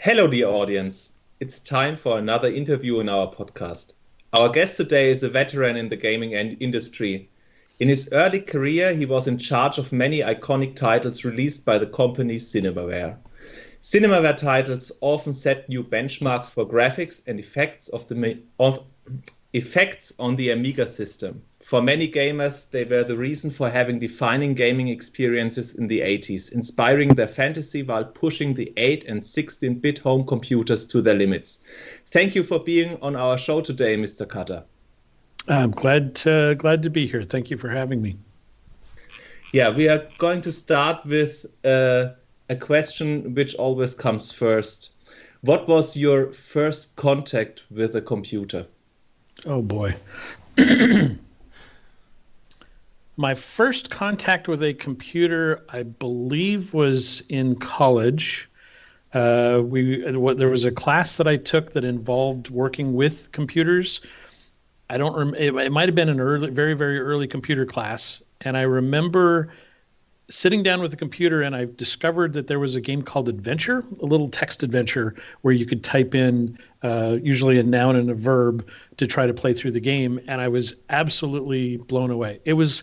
Hello, dear audience. It's time for another interview in our podcast. Our guest today is a veteran in the gaming industry. In his early career, he was in charge of many iconic titles released by the company Cinemaware. Cinemaware titles often set new benchmarks for graphics and effects on the Amiga system. For many gamers, they were the reason for having defining gaming experiences in the 80s, inspiring their fantasy while pushing the 8 and 16-bit home computers to their limits. Thank you for being on our show today, Mr. Cutter. I'm glad to be here. Thank you for having me. Yeah, we are going to start with a question which always comes first. What was your first contact with a computer? Oh, boy. My first contact with a computer, I believe, was in college. There was a class that I took that involved working with computers. I don't remember. It might have been an very, very early computer class. And I remember sitting down with the computer, and I discovered that there was a game called Adventure, a little text adventure where you could type in usually a noun and a verb to try to play through the game. And I was absolutely blown away. It was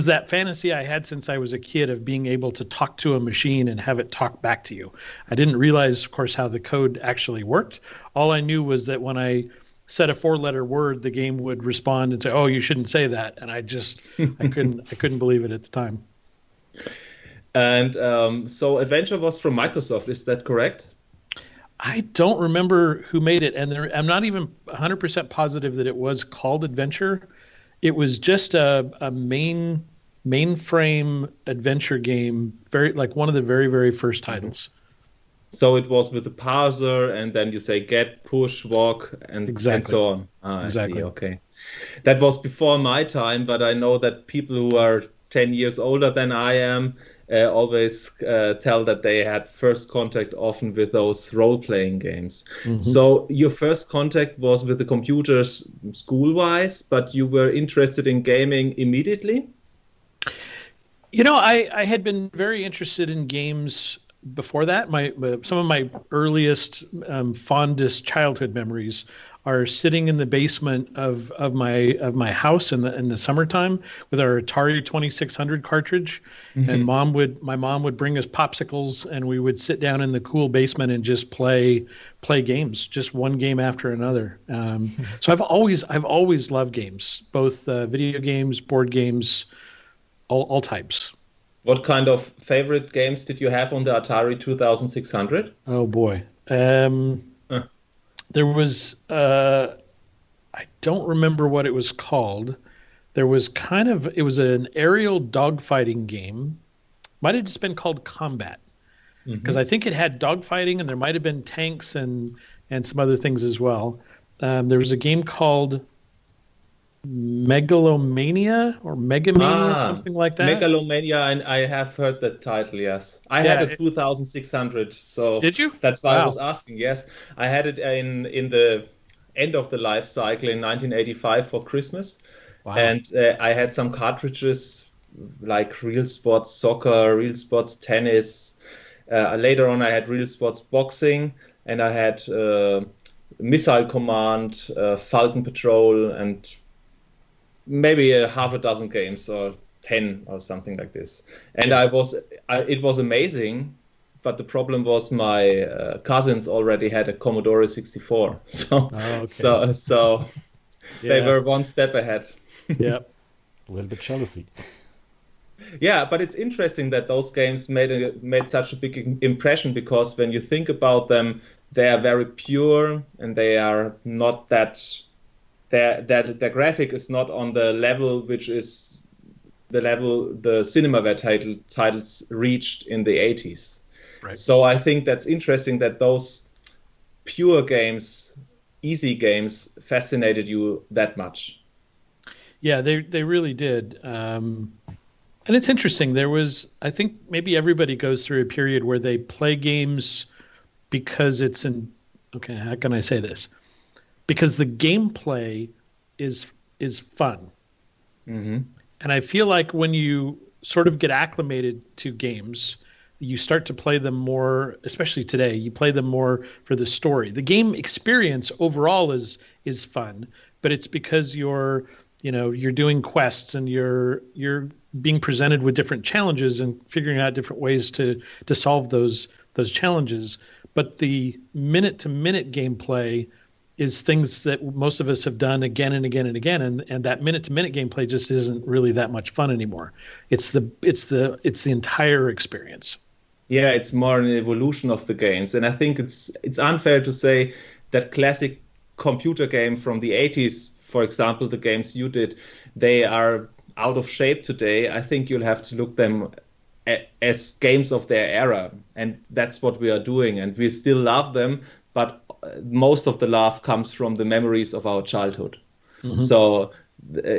that fantasy I had since I was a kid of being able to talk to a machine and have it talk back to you. I didn't realize, of course, how the code actually worked. All I knew was that when I said a 4-letter word, the game would respond and say, "Oh, you shouldn't say that." And I couldn't believe it at the time. And so Adventure was from Microsoft, is that correct? I don't remember who made it, and I'm not even 100% positive that it was called Adventure. It was just a mainframe adventure game, like one of the very, very first titles. So it was with the parser, and then you say get, push, walk, and so on. Exactly. I see. Okay. That was before my time, but I know that people who are 10 years older than I am always tell that they had first contact often with those role-playing games. Mm-hmm. So your first contact was with the computers school-wise, but you were interested in gaming immediately? You know, I had been very interested in games before that. Some of my earliest, fondest childhood memories are sitting in the basement of my house in the summertime with our Atari 2600 cartridge, mm-hmm. and my mom would bring us popsicles, and we would sit down in the cool basement and just play games, just one game after another. So I've always loved games, both video games, board games, all types. What kind of favorite games did you have on the Atari 2600? Oh boy. There was, I don't remember what it was called. There was it was an aerial dogfighting game. Might have just been called Combat, because I think it had dogfighting, and there might have been tanks and some other things as well. There was a game called Megalomania or Megamania, something like that. Megalomania, and I have heard that title, yes. I had a 2600, so did you? That's why I was asking. Yes, I had it in the end of the life cycle in 1985 for Christmas. Wow. And I had some cartridges like Real Sports Soccer, Real Sports Tennis. Later on, I had Real Sports Boxing, and I had Missile Command, Falcon Patrol, and maybe half a dozen games or 10 or something like this. And it was amazing, but the problem was my cousins already had a Commodore 64. So they were one step ahead. Yeah. A little bit jealousy. Yeah, but it's interesting that those games made such a big impression, because when you think about them, they are very pure, and they are not that the graphic is not on the level which is the level the Cinemaware titles reached in the 80s. Right. So I think that's interesting that those pure games, easy games, fascinated you that much. Yeah, they really did. And it's interesting. I think maybe everybody goes through a period where they play games because okay, how can I say this? Because the gameplay is fun. Mm-hmm. And I feel like when you sort of get acclimated to games, you start to play them more, especially today, you play them more for the story. The game experience overall is fun, but it's because you're doing quests and you're being presented with different challenges and figuring out different ways to solve those challenges. But the minute-to-minute gameplay is things that most of us have done again and again and again, and that minute-to-minute gameplay just isn't really that much fun anymore. It's the entire experience. Yeah, it's more an evolution of the games, and I think it's unfair to say that classic computer game from the 80s, for example, the games you did, they are out of shape today. I think you'll have to look them as games of their era, and that's what we are doing, and we still love them, but most of the love comes from the memories of our childhood. Mm-hmm. So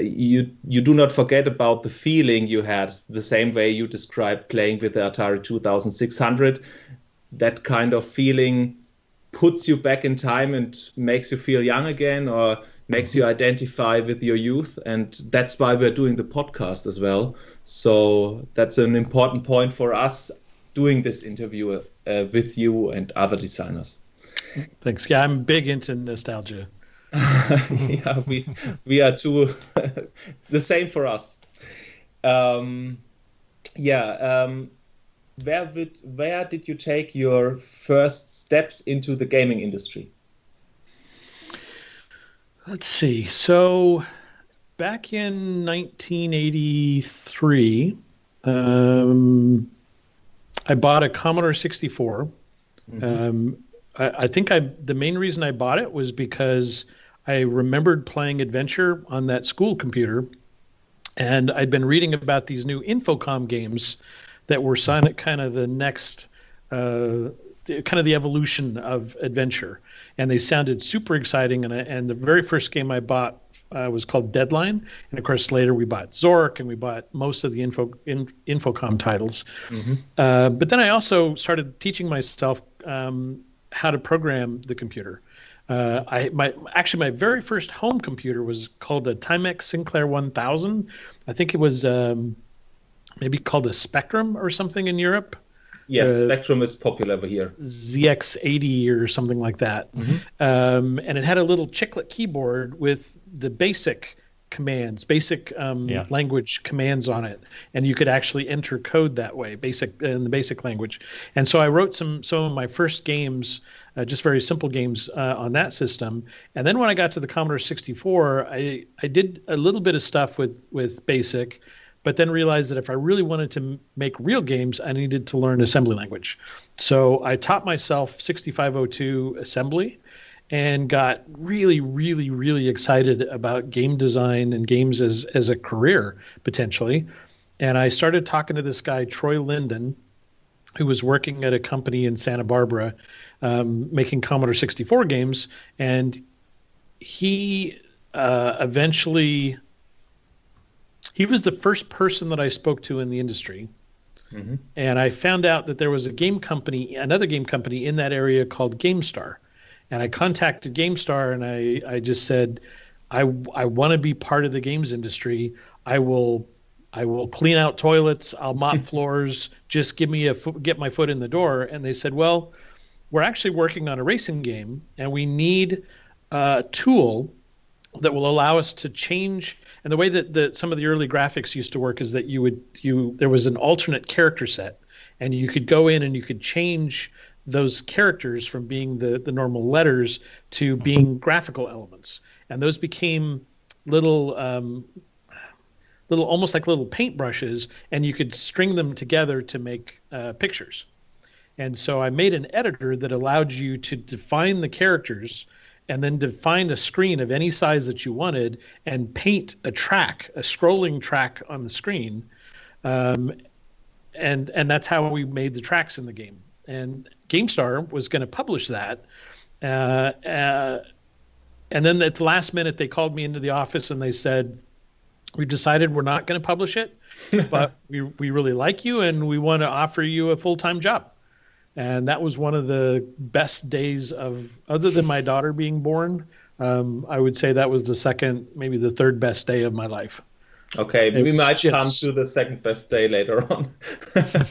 you do not forget about the feeling you had, the same way you described playing with the Atari 2600. That kind of feeling puts you back in time and makes you feel young again, or makes you identify with your youth. And that's why we're doing the podcast as well. So that's an important point for us doing this interview with you and other designers. Thanks. Yeah, I'm big into nostalgia. Yeah, we are too. The same for us. Where did you take your first steps into the gaming industry? Let's see. So back in 1983, I bought a Commodore 64. Mm-hmm. I think the main reason I bought it was because I remembered playing Adventure on that school computer, and I'd been reading about these new Infocom games that were kind of the next, kind of the evolution of Adventure, and they sounded super exciting. And the very first game I bought was called Deadline, and of course later we bought Zork and we bought most of the Infocom titles. Mm-hmm. But then I also started teaching myself how to program the computer. My very first home computer was called a Timex Sinclair 1000. I think it was maybe called a Spectrum or something in Europe. Yes, Spectrum is popular over here. ZX80 or something like that. Mm-hmm. And it had a little chiclet keyboard with the basic commands, language commands on it, and you could actually enter code that way, in the basic language. And so I wrote some of my first games, just very simple games on that system. And then when I got to the Commodore 64, I did a little bit of stuff with BASIC, but then realized that if I really wanted to make real games, I needed to learn assembly language. So I taught myself 6502 assembly, and got really, really, really excited about game design and games as a career, potentially. And I started talking to this guy, Troy Linden, who was working at a company in Santa Barbara, making Commodore 64 games. And he eventually, he was the first person that I spoke to in the industry. Mm-hmm. And I found out that there was another game company in that area called GameStar. And I contacted GameStar and I just said, I want to be part of the games industry. I will clean out toilets. I'll mop floors. Just get my foot in the door. And they said, well, we're actually working on a racing game, and we need a tool that will allow us to change. And the way that some of the early graphics used to work is that there was an alternate character set, and you could go in and you could change those characters from being the normal letters to being graphical elements. And those became little almost like little paintbrushes, and you could string them together to make pictures. And so I made an editor that allowed you to define the characters and then define a screen of any size that you wanted and paint a scrolling track on the screen. And that's how we made the tracks in the game. And GameStar was going to publish that. And then at the last minute, they called me into the office and they said, we've decided we're not going to publish it, but we really like you and we want to offer you a full-time job. And that was one of the best days other than my daughter being born, I would say that was the second, maybe the third best day of my life. Okay, It we was might come just to the second best day later on.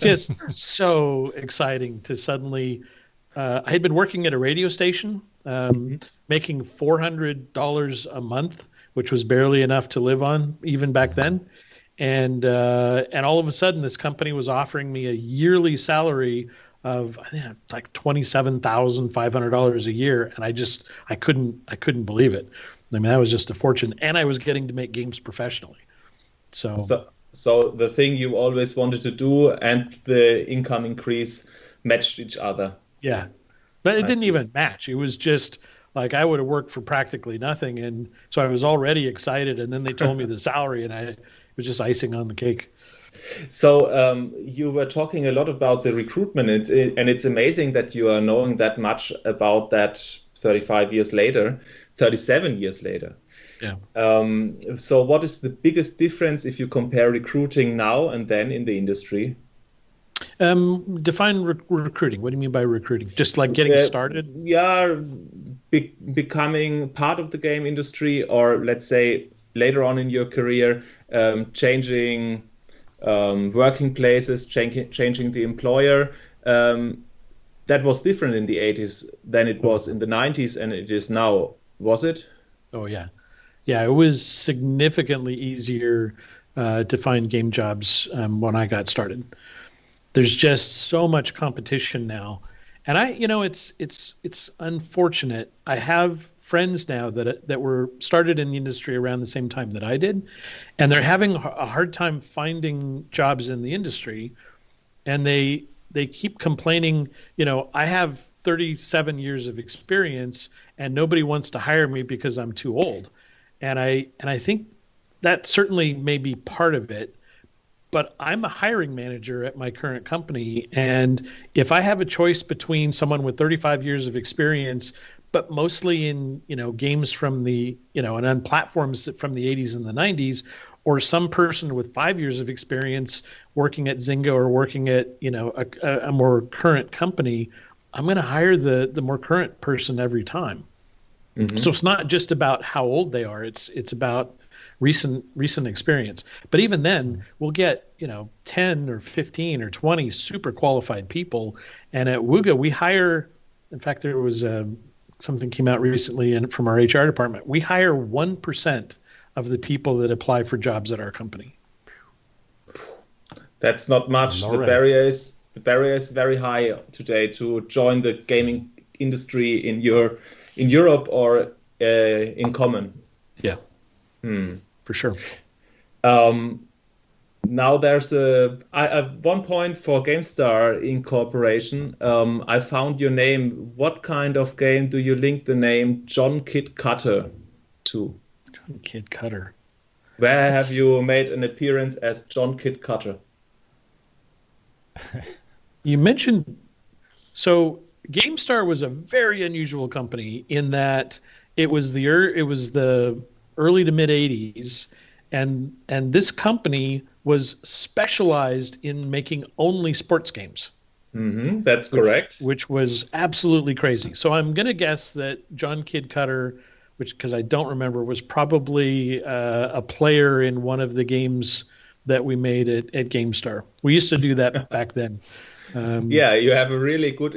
just so exciting to suddenly. I had been working at a radio station, making $400 a month, which was barely enough to live on even back then. And all of a sudden, this company was offering me a yearly salary of, I think, like $27,500 a year, and I couldn't believe it. I mean, that was just a fortune, and I was getting to make games professionally. So the thing you always wanted to do and the income increase matched each other. Yeah, but it I didn't see. even match. It was just like I would have worked for practically nothing, and so I was already excited. And then they told me the salary, and it was just icing on the cake. So you were talking a lot about the recruitment, and it's amazing that you are knowing that much about that 35 years later, 37 years later. Yeah. So what is the biggest difference if you compare recruiting now and then in the industry? Define recruiting. What do you mean by recruiting? Just like getting started? Yeah, becoming part of the game industry, or let's say later on in your career, changing working places, changing the employer. That was different in the 80s than it was in the 90s and it is now, was it? Oh, yeah. Yeah, it was significantly easier to find game jobs when I got started. There's just so much competition now. And it's unfortunate. I have friends now that were started in the industry around the same time that I did, and they're having a hard time finding jobs in the industry. And they keep complaining, I have 37 years of experience and nobody wants to hire me because I'm too old. And I think that certainly may be part of it. But I'm a hiring manager at my current company, and if I have a choice between someone with 35 years of experience, but mostly in games from the and on platforms from the 80s and the 90s, or some person with 5 years of experience working at Zynga or working at a more current company, I'm going to hire the more current person every time. Mm-hmm. So it's not just about how old they are; it's about recent experience. But even then, we'll get 10 or 15 or 20 super qualified people. And at Wooga, we hire. In fact, there was something came out recently from our HR department. We hire 1% of the people that apply for jobs at our company. That's not much. The barrier is very high today to join the gaming industry in Europe or in common. Yeah. For sure. Now there's one point for GameStar Incorporation. I found your name. What kind of game do you link the name John Kid Cutter to? John Kid Cutter. Where have you made an appearance as John Kid Cutter? You mentioned, so GameStar was a very unusual company in that it was the early to mid 80s, and this company was specialized in making only sports games. Mm-hmm, that's correct. Which was absolutely crazy. So I'm going to guess that John Kid Cutter, because I don't remember, was probably a player in one of the games that we made at GameStar. We used to do that back then. Yeah, you have a really good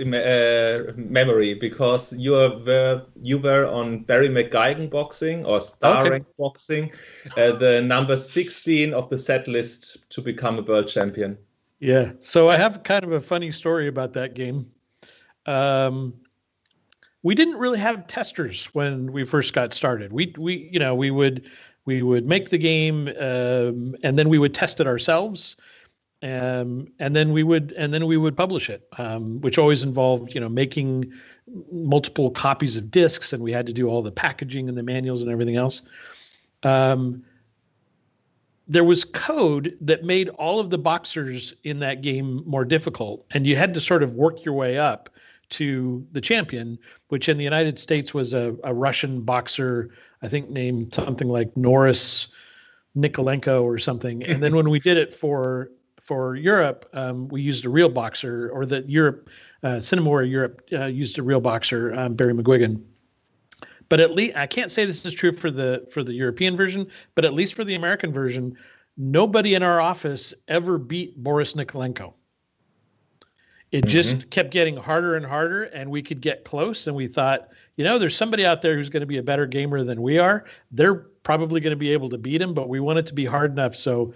memory because you were on Barry McGuigan boxing or Star boxing, the number 16 of the set list to become a world champion. Yeah, so I have kind of a funny story about that game. We didn't really have testers when we first got started. We would make the game and then we would test it ourselves. And then we would publish it, which always involved, making multiple copies of discs, and we had to do all the packaging and the manuals and everything else. There was code that made all of the boxers in that game more difficult, and you had to sort of work your way up to the champion, which in the United States was a Russian boxer, I think named something like Norris Nikolenko or something. And then when we did it for Europe, we used a real boxer, or that Cinemaware Europe used a real boxer, Barry McGuigan. But at least I can't say this is true for the European version, but at least for the American version, nobody in our office ever beat Boris Nikolenko. It just kept getting harder and harder, and we could get close, and we thought, there's somebody out there who's going to be a better gamer than we are. They're probably going to be able to beat him, but we want it to be hard enough. So,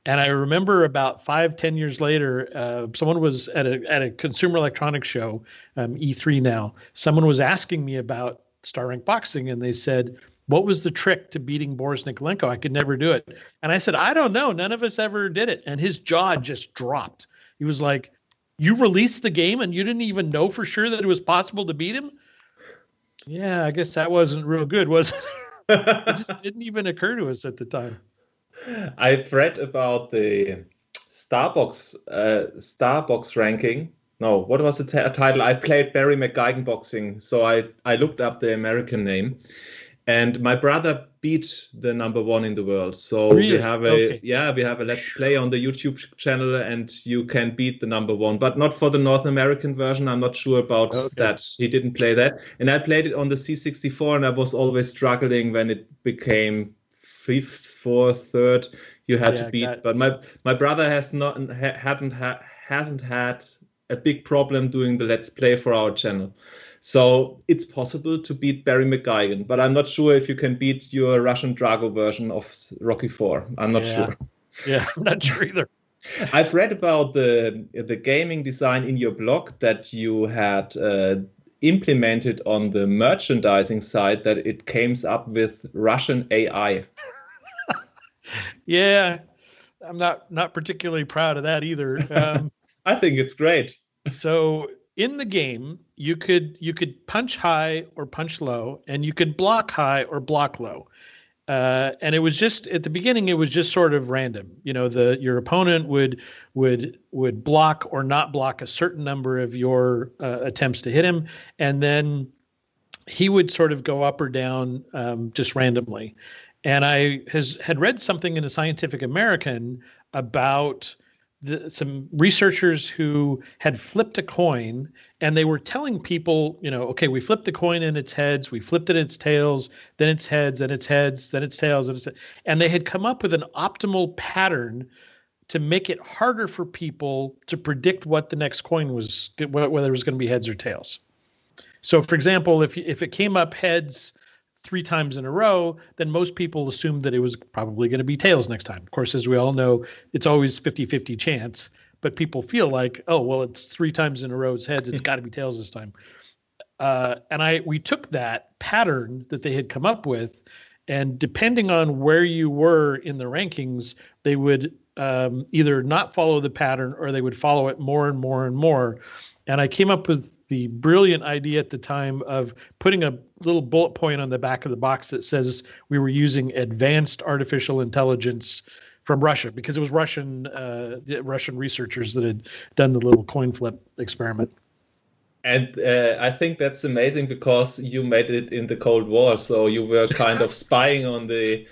and I remember about 5-10 years later, someone was at a consumer electronics show, E3 now. Someone was asking me about Star Rank Boxing, and they said, what was the trick to beating Boris Nikolenko? I could never do it. And I said, I don't know. None of us ever did it. And his jaw just dropped. He was like, you released the game and you didn't even know for sure that it was possible to beat him? Yeah, I guess that wasn't real good, was it? It just didn't even occur to us at the time. I've read about the Starbucks ranking. No, what was the title? I played Barry McGuigan boxing, so I looked up the American name, and my brother beat the number one in the world. So really? we have a let's play on the YouTube channel, and you can beat the number one, but not for the North American version. I'm not sure about that. He didn't play that, and I played it on the C64, and I was always struggling when it became fifth, fourth, third. You had to beat, but my brother hasn't had a big problem doing the Let's Play for our channel. So it's possible to beat Barry McGuigan, but I'm not sure if you can beat your Russian Drago version of Rocky IV. I'm not sure. Yeah, I'm not sure either. I've read about the gaming design in your blog that you had implemented on the merchandising side, that it came up with Russian AI. Yeah, I'm not particularly proud of that either. I think it's great. So in the game, you could punch high or punch low, and you could block high or block low. And it was just at the beginning, it was just sort of random. Your opponent would block or not block a certain number of your attempts to hit him, and then he would sort of go up or down just randomly. And I had read something in a Scientific American about some researchers who had flipped a coin, and they were telling people, okay, we flipped the coin in its heads, we flipped it in its tails, then its heads, then its heads, then its tails, and they had come up with an optimal pattern to make it harder for people to predict what the next coin was, whether it was going to be heads or tails. So, for example, if it came up heads 3 times in a row, then most people assumed that it was probably going to be tails next time. Of course, as we all know, it's always 50-50 chance, but people feel like, oh, well, it's 3 times in a row, it's heads, it's got to be tails this time. And we took that pattern that they had come up with, and depending on where you were in the rankings, they would either not follow the pattern, or they would follow it more and more and more. And I came up with the brilliant idea at the time of putting a little bullet point on the back of the box that says we were using advanced artificial intelligence from Russia, because it was Russian researchers that had done the little coin flip experiment. And I think that's amazing, because you made it in the Cold War, so you were kind of spying on the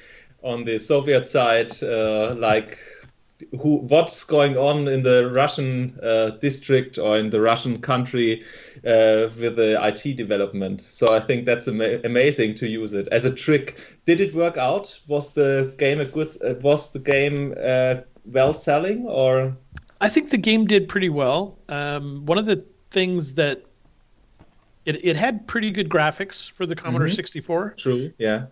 Soviet side, what's going on in the Russian district or in the Russian country with the IT development. So I think that's amazing to use it as a trick. Did it work out? Was the game well selling, or? I think the game did pretty well. One of the things that it had pretty good graphics for the Commodore 64. True. Yeah.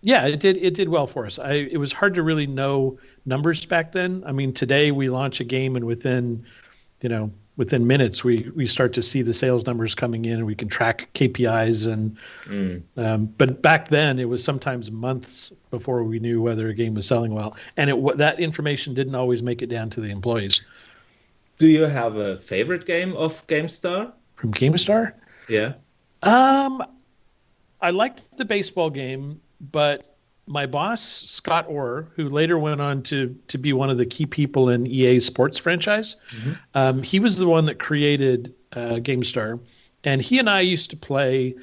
Yeah, it did well for us. It was hard to really know numbers back then. I mean, today we launch a game, and within minutes we start to see the sales numbers coming in, and we can track KPIs. But back then it was sometimes months before we knew whether a game was selling well, and that information didn't always make it down to the employees. Do you have a favorite game of GameStar? From GameStar? Yeah. I liked the baseball game, but my boss, Scott Orr, who later went on to be one of the key people in EA's sports franchise, he was the one that created GameStar. And he and I used to play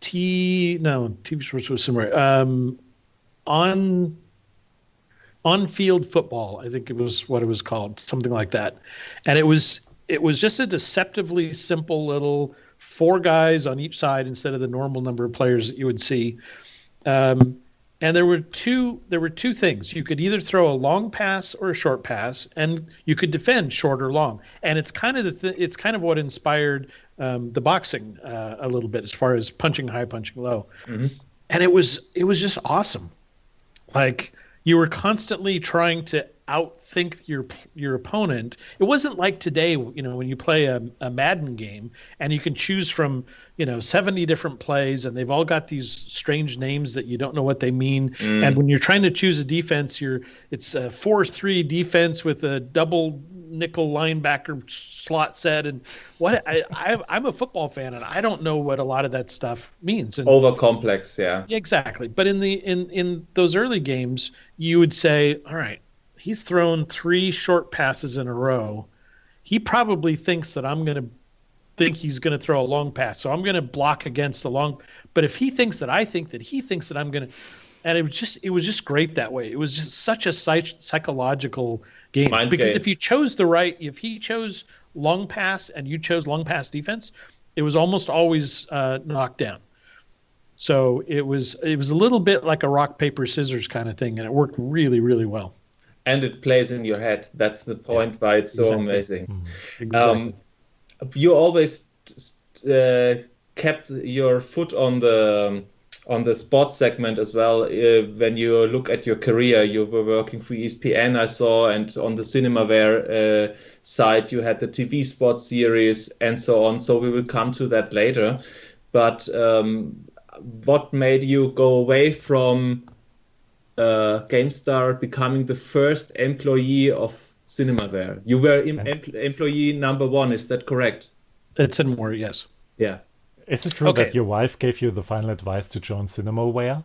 TV sports was somewhere, on-field football, I think it was what it was called, something like that. And it was just a deceptively simple little 4 guys on each side instead of the normal number of players that you would see. And there were two things. You could either throw a long pass or a short pass, and you could defend short or long. And it's kind of what inspired the boxing a little bit, as far as punching high, punching low. Mm-hmm. And it was just awesome. Like, you were constantly trying to outthink your opponent. It wasn't like today, when you play a Madden game and you can choose from 70 different plays, and they've all got these strange names that you don't know what they mean. And when you're trying to choose a defense, it's a 4-3 defense with a double nickel linebacker slot set. And I'm a football fan, and I don't know what a lot of that stuff means. And over complex, yeah. Exactly. But in those early games, you would say, all right, he's thrown 3 short passes in a row. He probably thinks that he's going to throw a long pass. So I'm going to block against the long. But if he thinks that he thinks that I'm going to, and it was just great that way. It was just such a psychological game. Mind because games. if he chose long pass and you chose long pass defense, it was almost always knocked down. So it was a little bit like a rock, paper, scissors kind of thing. And it worked really, really well. And it plays in your head. That's the point why it's so amazing. Mm-hmm. Exactly. You always kept your foot on the sports segment as well. When you look at your career, you were working for ESPN, I saw, and on the Cinemaware side, you had the TV sports series and so on. So we will come to that later. But what made you go away from GameStar becoming the first employee of Cinemaware? You were employee number 1, is that correct? It's in more, yes. Yeah. Is it true that your wife gave you the final advice to join Cinemaware?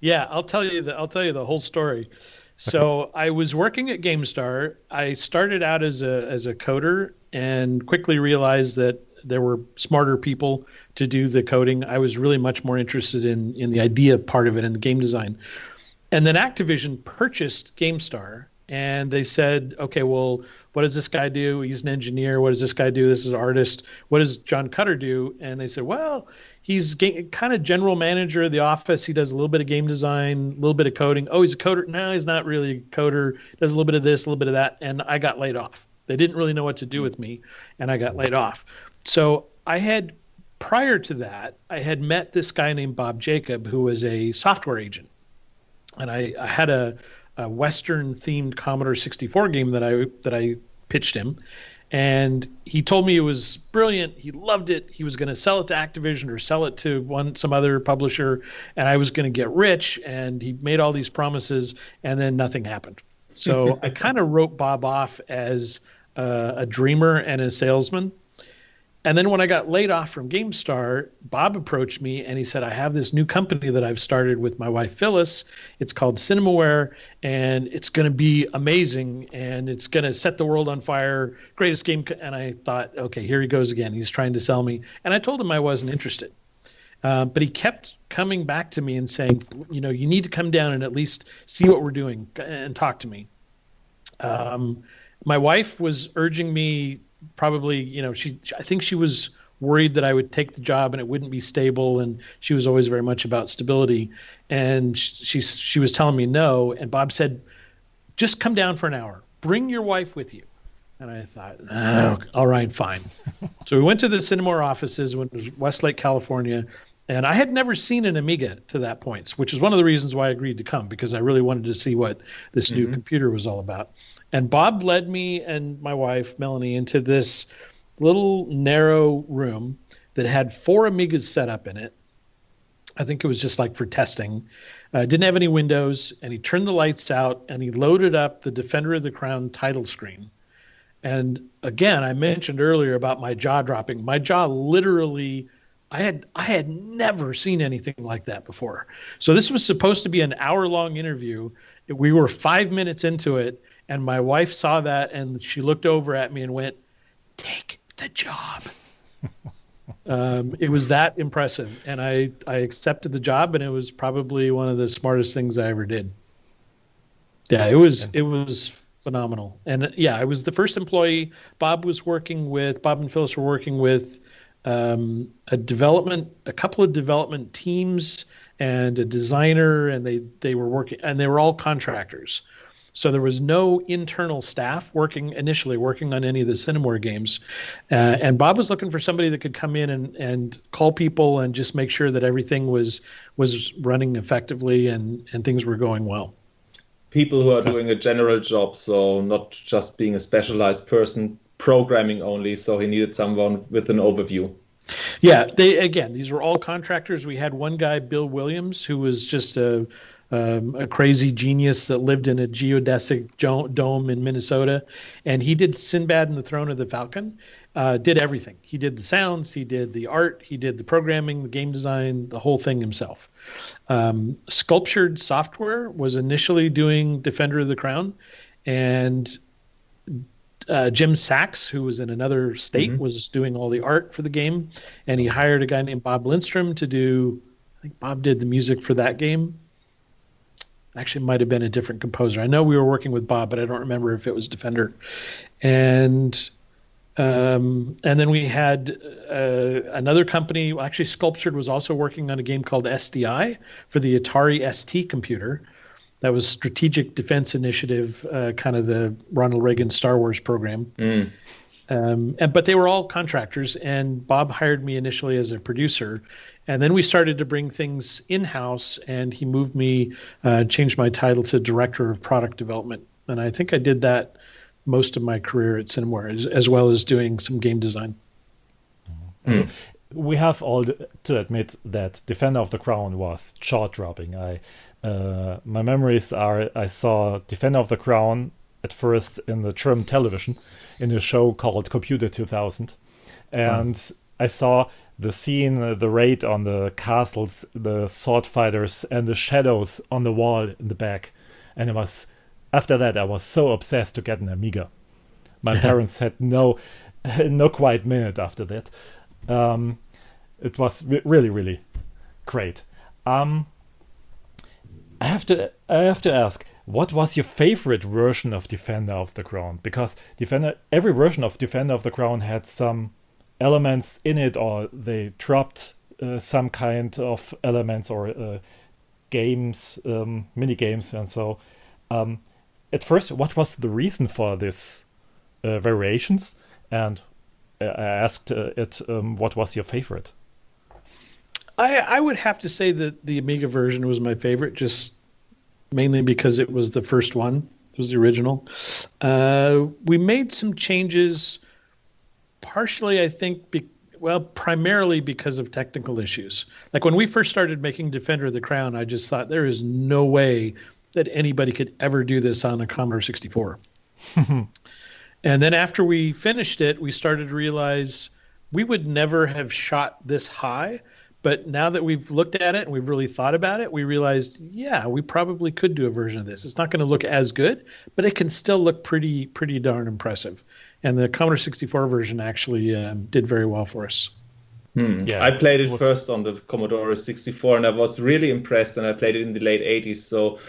Yeah, I'll tell you the whole story. So I was working at GameStar. I started out as a coder and quickly realized that there were smarter people to do the coding. I was really much more interested in the idea part of it and the game design. And then Activision purchased GameStar, and they said, okay, well, what does this guy do? He's an engineer. What does this guy do? This is an artist. What does John Cutter do? And they said, well, he's kind of general manager of the office. He does a little bit of game design, a little bit of coding. Oh, he's a coder. No, he's not really a coder. Does a little bit of this, a little bit of that. And I got laid off. They didn't really know what to do with me, and I got laid off. So prior to that, I had met this guy named Bob Jacob, who was a software agent. And I had a Western-themed Commodore 64 game that I pitched him, and he told me it was brilliant. He loved it. He was going to sell it to Activision or sell it to some other publisher, and I was going to get rich. And he made all these promises, and then nothing happened. So I kind of wrote Bob off as a dreamer and a salesman. And then when I got laid off from GameStar, Bob approached me and he said, I have this new company that I've started with my wife, Phyllis. It's called Cinemaware, and it's going to be amazing, and it's going to set the world on fire. Greatest game. And I thought, okay, here he goes again. He's trying to sell me. And I told him I wasn't interested. But he kept coming back to me and saying, you need to come down and at least see what we're doing and talk to me. My wife was urging me. Probably, I think she was worried that I would take the job and it wouldn't be stable, and she was always very much about stability. And she was telling me no. And Bob said, just come down for an hour. Bring your wife with you. And I thought, all right, fine. So we went to the Cinemaware offices in Westlake, California, and I had never seen an Amiga to that point, which is one of the reasons why I agreed to come, because I really wanted to see what this new computer was all about. And Bob led me and my wife, Melanie, into this little narrow room that had 4 Amigas set up in it. I think it was just like for testing. Didn't have any windows, and he turned the lights out, and he loaded up the Defender of the Crown title screen. And again, I mentioned earlier about my jaw dropping. My jaw literally, I had never seen anything like that before. So this was supposed to be an hour-long interview. We were 5 minutes into it, and my wife saw that, and she looked over at me and went, "Take the job." It was that impressive, and I accepted the job, and it was probably one of the smartest things I ever did. Yeah, it was phenomenal. And yeah, I was the first employee. Bob and Phyllis were working with a couple of development teams and a designer, and they were working, and they were all contractors. So there was no internal staff initially working on any of the Cinemaware games. And Bob was looking for somebody that could come in and call people and just make sure that everything was running effectively and things were going well. People who are doing a general job, so not just being a specialized person, programming only. So he needed someone with an overview. Yeah, these were all contractors. We had one guy, Bill Williams, who was just a crazy genius that lived in a geodesic dome in Minnesota, and he did Sinbad and the Throne of the Falcon. Did everything. He did the sounds, he did the art, he did the programming, the game design, the whole thing himself. Sculptured Software was initially doing Defender of the Crown, and Jim Sachs, who was in another state, was doing all the art for the game, and he hired a guy named Bob Lindstrom to do. I think Bob did the music for that game. Actually, might have been a different composer. I know we were working with Bob, but I don't remember if it was Defender. And then we had another company. Actually, Sculptured was also working on a game called SDI for the Atari ST computer. That was Strategic Defense Initiative, kind of the Ronald Reagan Star Wars program. But they were all contractors, and Bob hired me initially as a producer. And then we started to bring things in-house, and he moved me, changed my title to Director of Product Development. And I think I did that most of my career at Cinemaware, as well as doing some game design. We have all to admit that Defender of the Crown was jaw-dropping. My memories are I saw Defender of the Crown at first in the German television in a show called Computer 2000. And I saw the scene, the raid on the castles, the sword fighters, and the shadows on the wall in the back. And after that, I was so obsessed to get an Amiga. My parents had no quiet minute after that. It was really, really great. I have to ask, what was your favorite version of Defender of the Crown? Because every version of Defender of the Crown had some elements in it, or they dropped some kind of elements or games, mini games, and so. At first, what was the reason for this variations? And I asked what was your favorite? I would have to say that the Amiga version was my favorite, just mainly because it was the first one. It was the original. We made some changes, partially, I think, primarily because of technical issues. Like when we first started making Defender of the Crown, I just thought there is no way that anybody could ever do this on a Commodore 64. And then after we finished it, we started to realize we would never have shot this high. But now that we've looked at it and we've really thought about it, we realized, yeah, we probably could do a version of this. It's not going to look as good, but it can still look pretty darn impressive. And the Commodore 64 version actually did very well for us. Yeah, I played it first on the Commodore 64, and I was really impressed, and I played it in the late 80s. So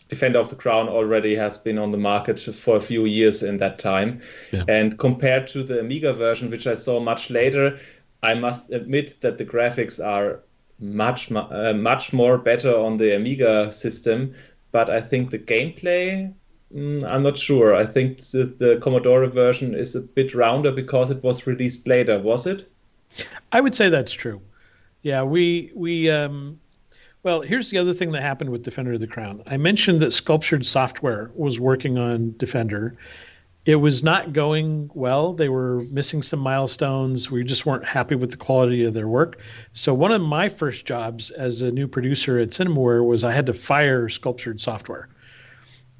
Defender of the Crown already has been on the market for a few years in that time. Yeah. And compared to the Amiga version, which I saw much later, I must admit that the graphics are much more better on the Amiga system. But I think the gameplay, I'm not sure. I think the Commodore version is a bit rounder because it was released later, was it? I would say that's true. Yeah, well, here's the other thing that happened with Defender of the Crown. I mentioned that Sculptured Software was working on Defender. It was not going well. They were missing some milestones. We just weren't happy with the quality of their work. So one of my first jobs as a new producer at Cinemaware was I had to fire Sculptured Software.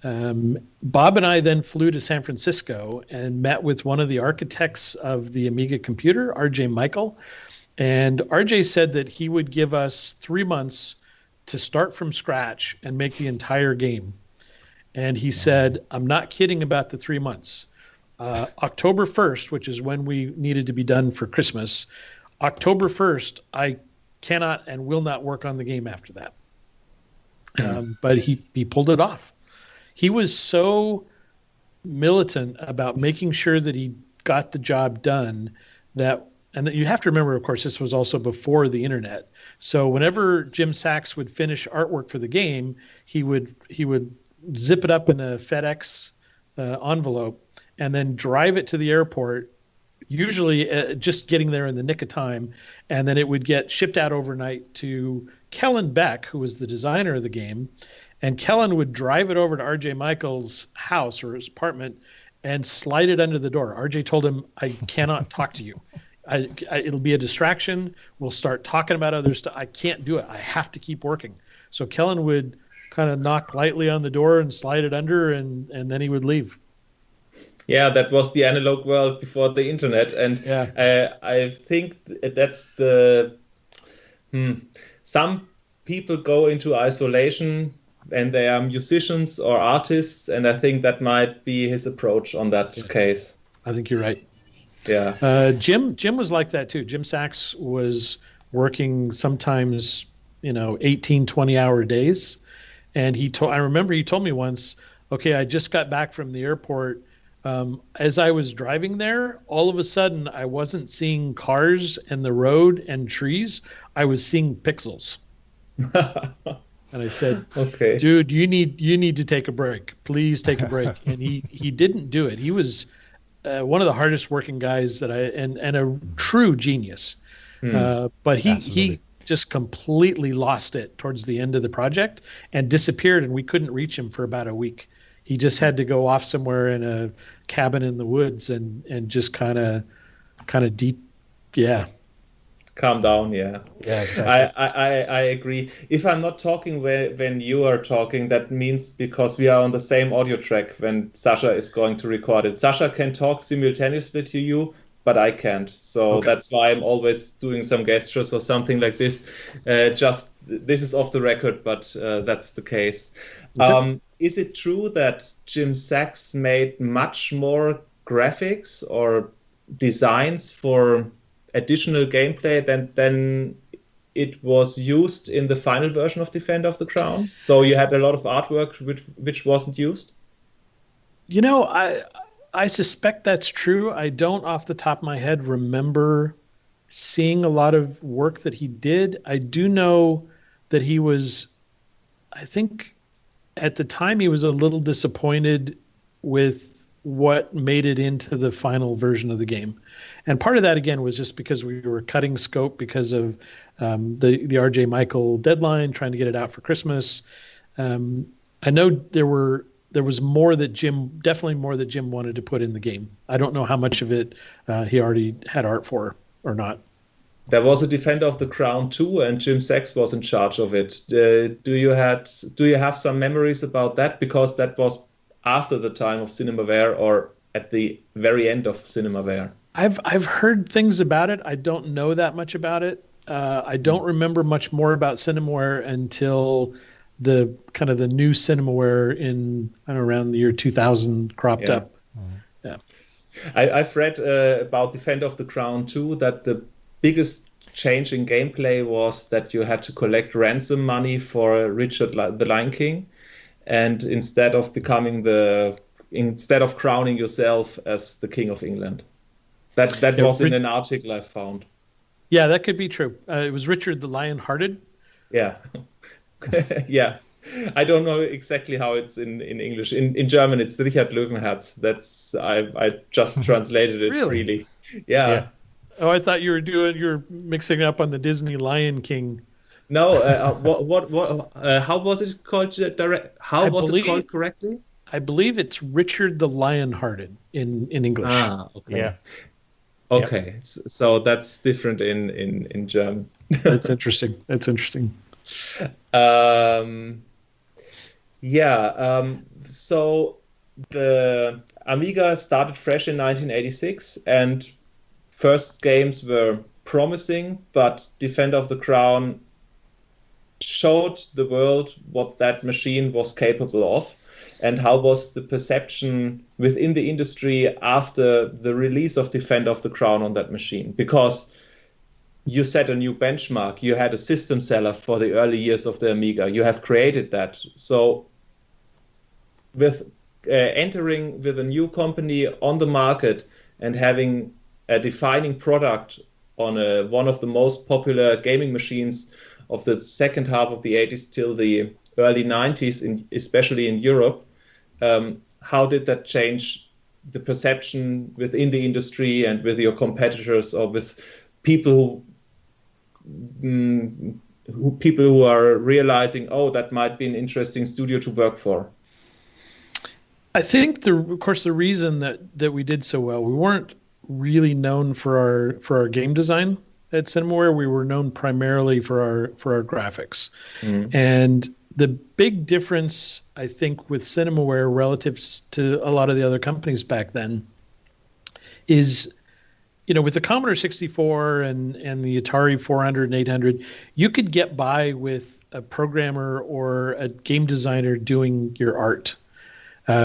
Bob and I then flew to San Francisco and met with one of the architects of the Amiga computer, RJ Michael. And RJ said that he would give us 3 months to start from scratch and make the entire game. And he said, I'm not kidding about the 3 months. October 1st, which is when we needed to be done for Christmas, October 1st, I cannot and will not work on the game after that. But he pulled it off. He was so militant about making sure that he got the job done that and you have to remember, of course, this was also before the internet. So whenever Jim Sachs would finish artwork for the game, he would zip it up in a FedEx envelope and then drive it to the airport, usually just getting there in the nick of time. And then it would get shipped out overnight to Kellen Beck, who was the designer of the game. And Kellen would drive it over to RJ Michael's house or his apartment and slide it under the door. RJ told him, I cannot talk to you. It'll be a distraction. We'll start talking about other stuff. I can't do it. I have to keep working. So Kellen would kind of knock lightly on the door and slide it under, and then he would leave. Yeah, that was the analog world before the internet. And I think that's some people go into isolation and they are musicians or artists, and I think that might be his approach on that case. I think you're right. Yeah. Jim was like that too. Jim Sachs was working sometimes, 18, 20-hour days. And I remember he told me once, okay, I just got back from the airport. As I was driving there, all of a sudden I wasn't seeing cars and the road and trees. I was seeing pixels. And I said, okay, dude, you need to take a break. Please take a break. And he didn't do it. He was one of the hardest working guys and a true genius. But he just completely lost it towards the end of the project and disappeared, and we couldn't reach him for about a week. He just had to go off somewhere in a cabin in the woods and just kind of calm down. Yeah, exactly. I agree. If I'm not talking when you are talking, that means because we are on the same audio track when Sasha is going to record it. Sasha can talk simultaneously to you, but I can't. So that's why I'm always doing some gestures or something like this. This is off the record, but that's the case. Okay. Is it true that Jim Sachs made much more graphics or designs for additional gameplay than it was used in the final version of Defender of the Crown? So you had a lot of artwork which wasn't used? I suspect that's true. I don't, off the top of my head, remember seeing a lot of work that he did. I do know that he was, I think at the time he was a little disappointed with what made it into the final version of the game. And part of that, again, was just because we were cutting scope because of the RJ Michael deadline, trying to get it out for Christmas. I know there was more that Jim wanted to put in the game. I don't know how much of it he already had art for or not. There was a Defender of the Crown 2, and Jim Sachs was in charge of it. Do you have some memories about that? Because that was after the time of Cinemaware or at the very end of Cinemaware. I've heard things about it. I don't know that much about it. I don't remember much more about Cinemaware until the kind of the new Cinemaware in around the year 2000 cropped up. Yeah. I've read about Defender of the Crown 2 that the biggest change in gameplay was that you had to collect ransom money for Richard the Lion King, and instead of crowning yourself as the King of England. That was in an article I found. Yeah, that could be true. It was Richard the Lion-Hearted. Yeah. Yeah. I don't know exactly how it's in English. In German, it's Richard Löwenherz. I just translated it freely. Yeah. Oh, I thought you're mixing it up on the Disney Lion King. No, how was it called? How was it called correctly? I believe it's Richard the Lion-Hearted in English. Ah, okay. Yeah. Okay, so that's different in German. That's interesting. So the Amiga started fresh in 1986, and first games were promising, but Defender of the Crown showed the world what that machine was capable of. And how was the perception within the industry after the release of Defender of the Crown on that machine? Because you set a new benchmark. You had a system seller for the early years of the Amiga. You have created that. So with entering with a new company on the market and having a defining product on one of the most popular gaming machines of the second half of the 80s till the early 90s, especially in Europe. How did that change the perception within the industry and with your competitors, or with people who are realizing, oh, that might be an interesting studio to work for? I think of course the reason that we did so well, we weren't really known for our game design at Cinemaware. We were known primarily for our graphics. And the big difference, I think, with Cinemaware relative to a lot of the other companies back then is, with the Commodore 64 and the Atari 400 and 800, you could get by with a programmer or a game designer doing your art.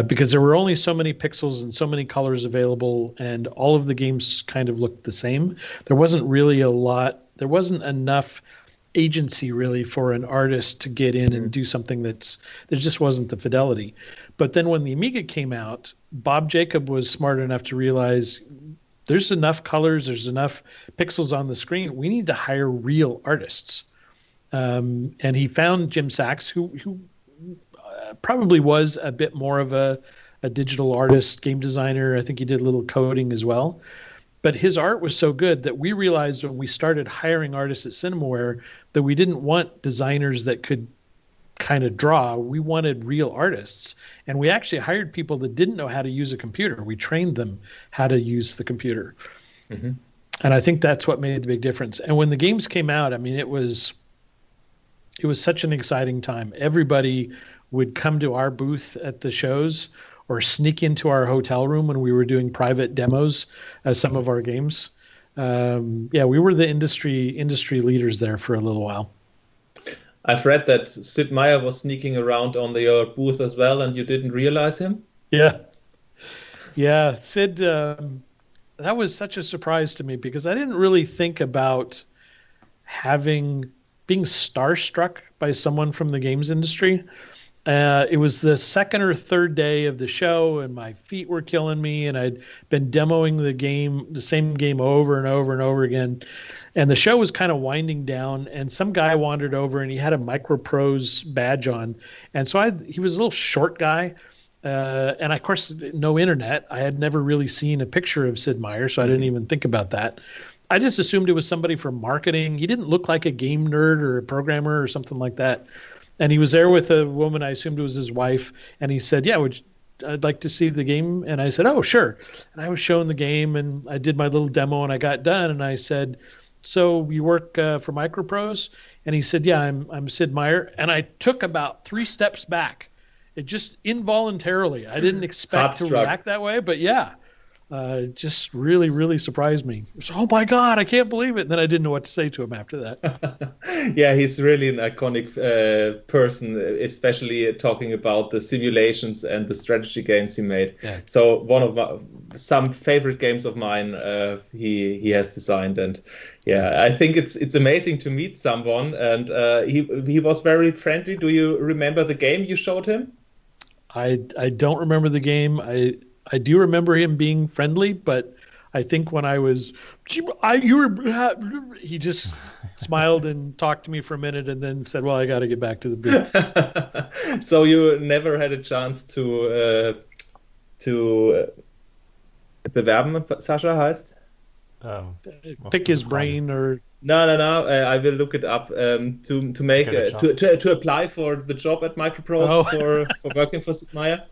Because there were only so many pixels and so many colors available, and all of the games kind of looked the same. There wasn't enough agency really for an artist to get in and do something there just wasn't the fidelity. But then when the Amiga came out, Bob Jacob was smart enough to realize there's enough colors, there's enough pixels on the screen. We need to hire real artists. And he found Jim Sachs, who probably was a bit more of a digital artist, game designer. I think he did a little coding as well. But his art was so good that we realized when we started hiring artists at Cinemaware that we didn't want designers that could kind of draw. We wanted real artists. And we actually hired people that didn't know how to use a computer. We trained them how to use the computer. And I think that's what made the big difference. And when the games came out, I mean, it was such an exciting time. Everybody would come to our booth at the shows or sneak into our hotel room when we were doing private demos of some of our games. We were the industry leaders there for a little while. I've read that Sid Meier was sneaking around on your booth as well, and you didn't realize him? Yeah, Sid, that was such a surprise to me because I didn't really think about being starstruck by someone from the games industry. It was the second or third day of the show, and my feet were killing me, and I'd been demoing the same game over and over and over again. And the show was kind of winding down, and some guy wandered over, and he had a MicroProse badge on. And so he was a little short guy, and of course, no internet. I had never really seen a picture of Sid Meier, so I didn't even think about that. I just assumed it was somebody from marketing. He didn't look like a game nerd or a programmer or something like that. And he was there with a woman, I assumed it was his wife, and he said, I'd like to see the game. And I said, oh, sure. And I was showing the game, and I did my little demo, and I got done, and I said, so you work for MicroProse? And he said, yeah, I'm Sid Meier. And I took about 3 steps back. It just involuntarily. I didn't expect to react that way, but yeah. It just really, really surprised me. Was, oh my God, I can't believe it. And then I didn't know what to say to him after that. Yeah, he's really an iconic person, especially talking about the simulations and the strategy games he made. Yeah. So one of some favorite games of mine he has designed. And yeah, I think it's amazing to meet someone. And he was very friendly. Do you remember the game you showed him? I don't remember the game. I do remember him being friendly, but I think when he just smiled and talked to me for a minute and then said, well, I got to get back to the booth. So you never had a chance to bewerben, Sascha heißt? Pick his brain or... No. I will look it up to make to apply for the job at MicroProse for working for Sid Meier.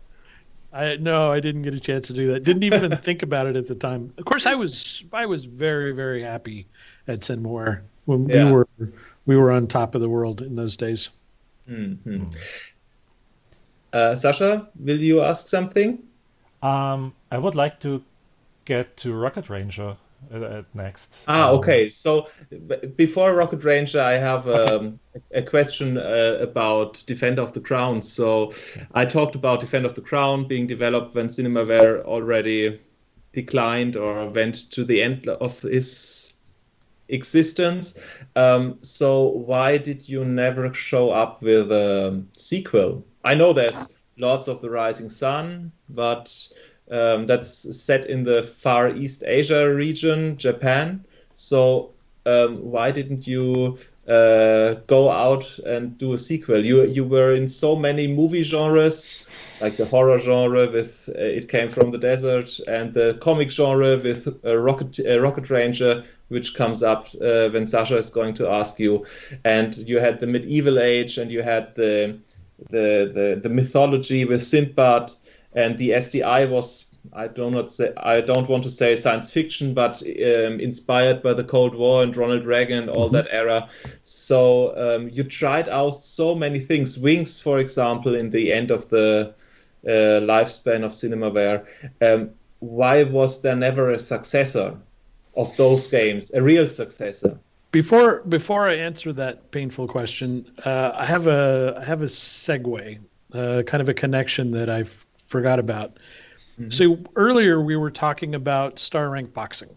No, I didn't get a chance to do that. Didn't even think about it at the time. Of course, I was very, very happy at Cinemaware when we were on top of the world in those days. Mm-hmm. Sascha, will you ask something? I would like to get to Rocket Ranger next. Okay. So before Rocket Ranger, I have a question about Defender of the Crown. So I talked about Defender of the Crown being developed when Cinemaware already declined or went to the end of its existence. So why did you never show up with a sequel? I know there's Lords of the Rising Sun, but that's set in the Far East Asia region, Japan. So why didn't you go out and do a sequel? You were in so many movie genres, like the horror genre with It Came from the Desert, and the comic genre with Rocket Ranger, which comes up when Sasha is going to ask you. And you had the medieval age, and you had the mythology with Sindbad, and the SDI was, I don't want to say science fiction, but inspired by the Cold War and Ronald Reagan and all that era. So you tried out so many things. Wings, for example, in the end of the lifespan of Cinemaware. Why was there never a successor of those games, a real successor? Before I answer that painful question, I have a segue, kind of a connection that I forgot about. So earlier we were talking about Star Rank Boxing.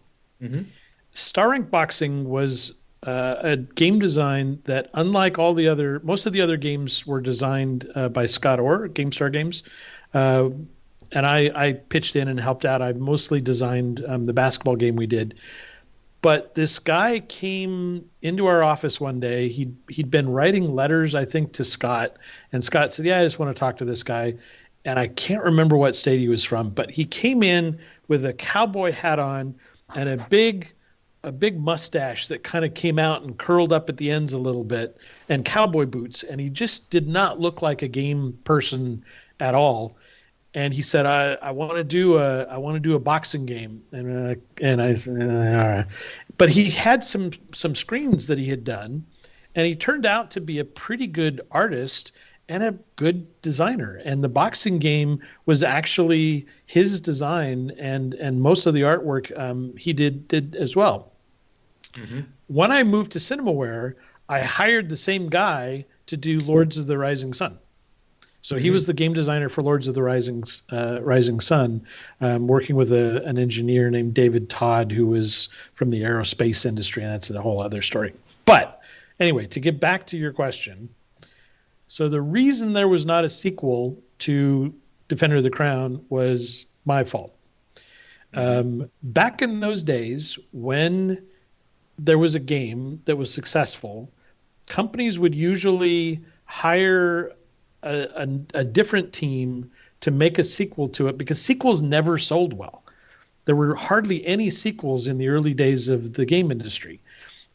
Star Rank Boxing was a game design that, unlike most of the other games, were designed by Scott Orr, GameStar Games, and I pitched in and helped out. I mostly designed the basketball game we did. But this guy came into our office one day. He'd been writing letters, I think, to Scott, and Scott said, "Yeah, I just want to talk to this guy." And I can't remember what state he was from, but he came in with a cowboy hat on and a big mustache that kind of came out and curled up at the ends a little bit, and cowboy boots. And he just did not look like a game person at all. And he said, I want to do a boxing game. And I said, all right. But he had some screens that he had done, and he turned out to be a pretty good artist and a good designer. And the boxing game was actually his design, and most of the artwork he did as well. When I moved to Cinemaware, I hired the same guy to do Lords of the Rising Sun. So he was the game designer for Lords of the Rising Sun, working with an engineer named David Todd, who was from the aerospace industry, and that's a whole other story. But anyway, to get back to your question, so the reason there was not a sequel to Defender of the Crown was my fault. Back in those days, when there was a game that was successful, companies would usually hire a different team to make a sequel to it, because sequels never sold well. There were hardly any sequels in the early days of the game industry.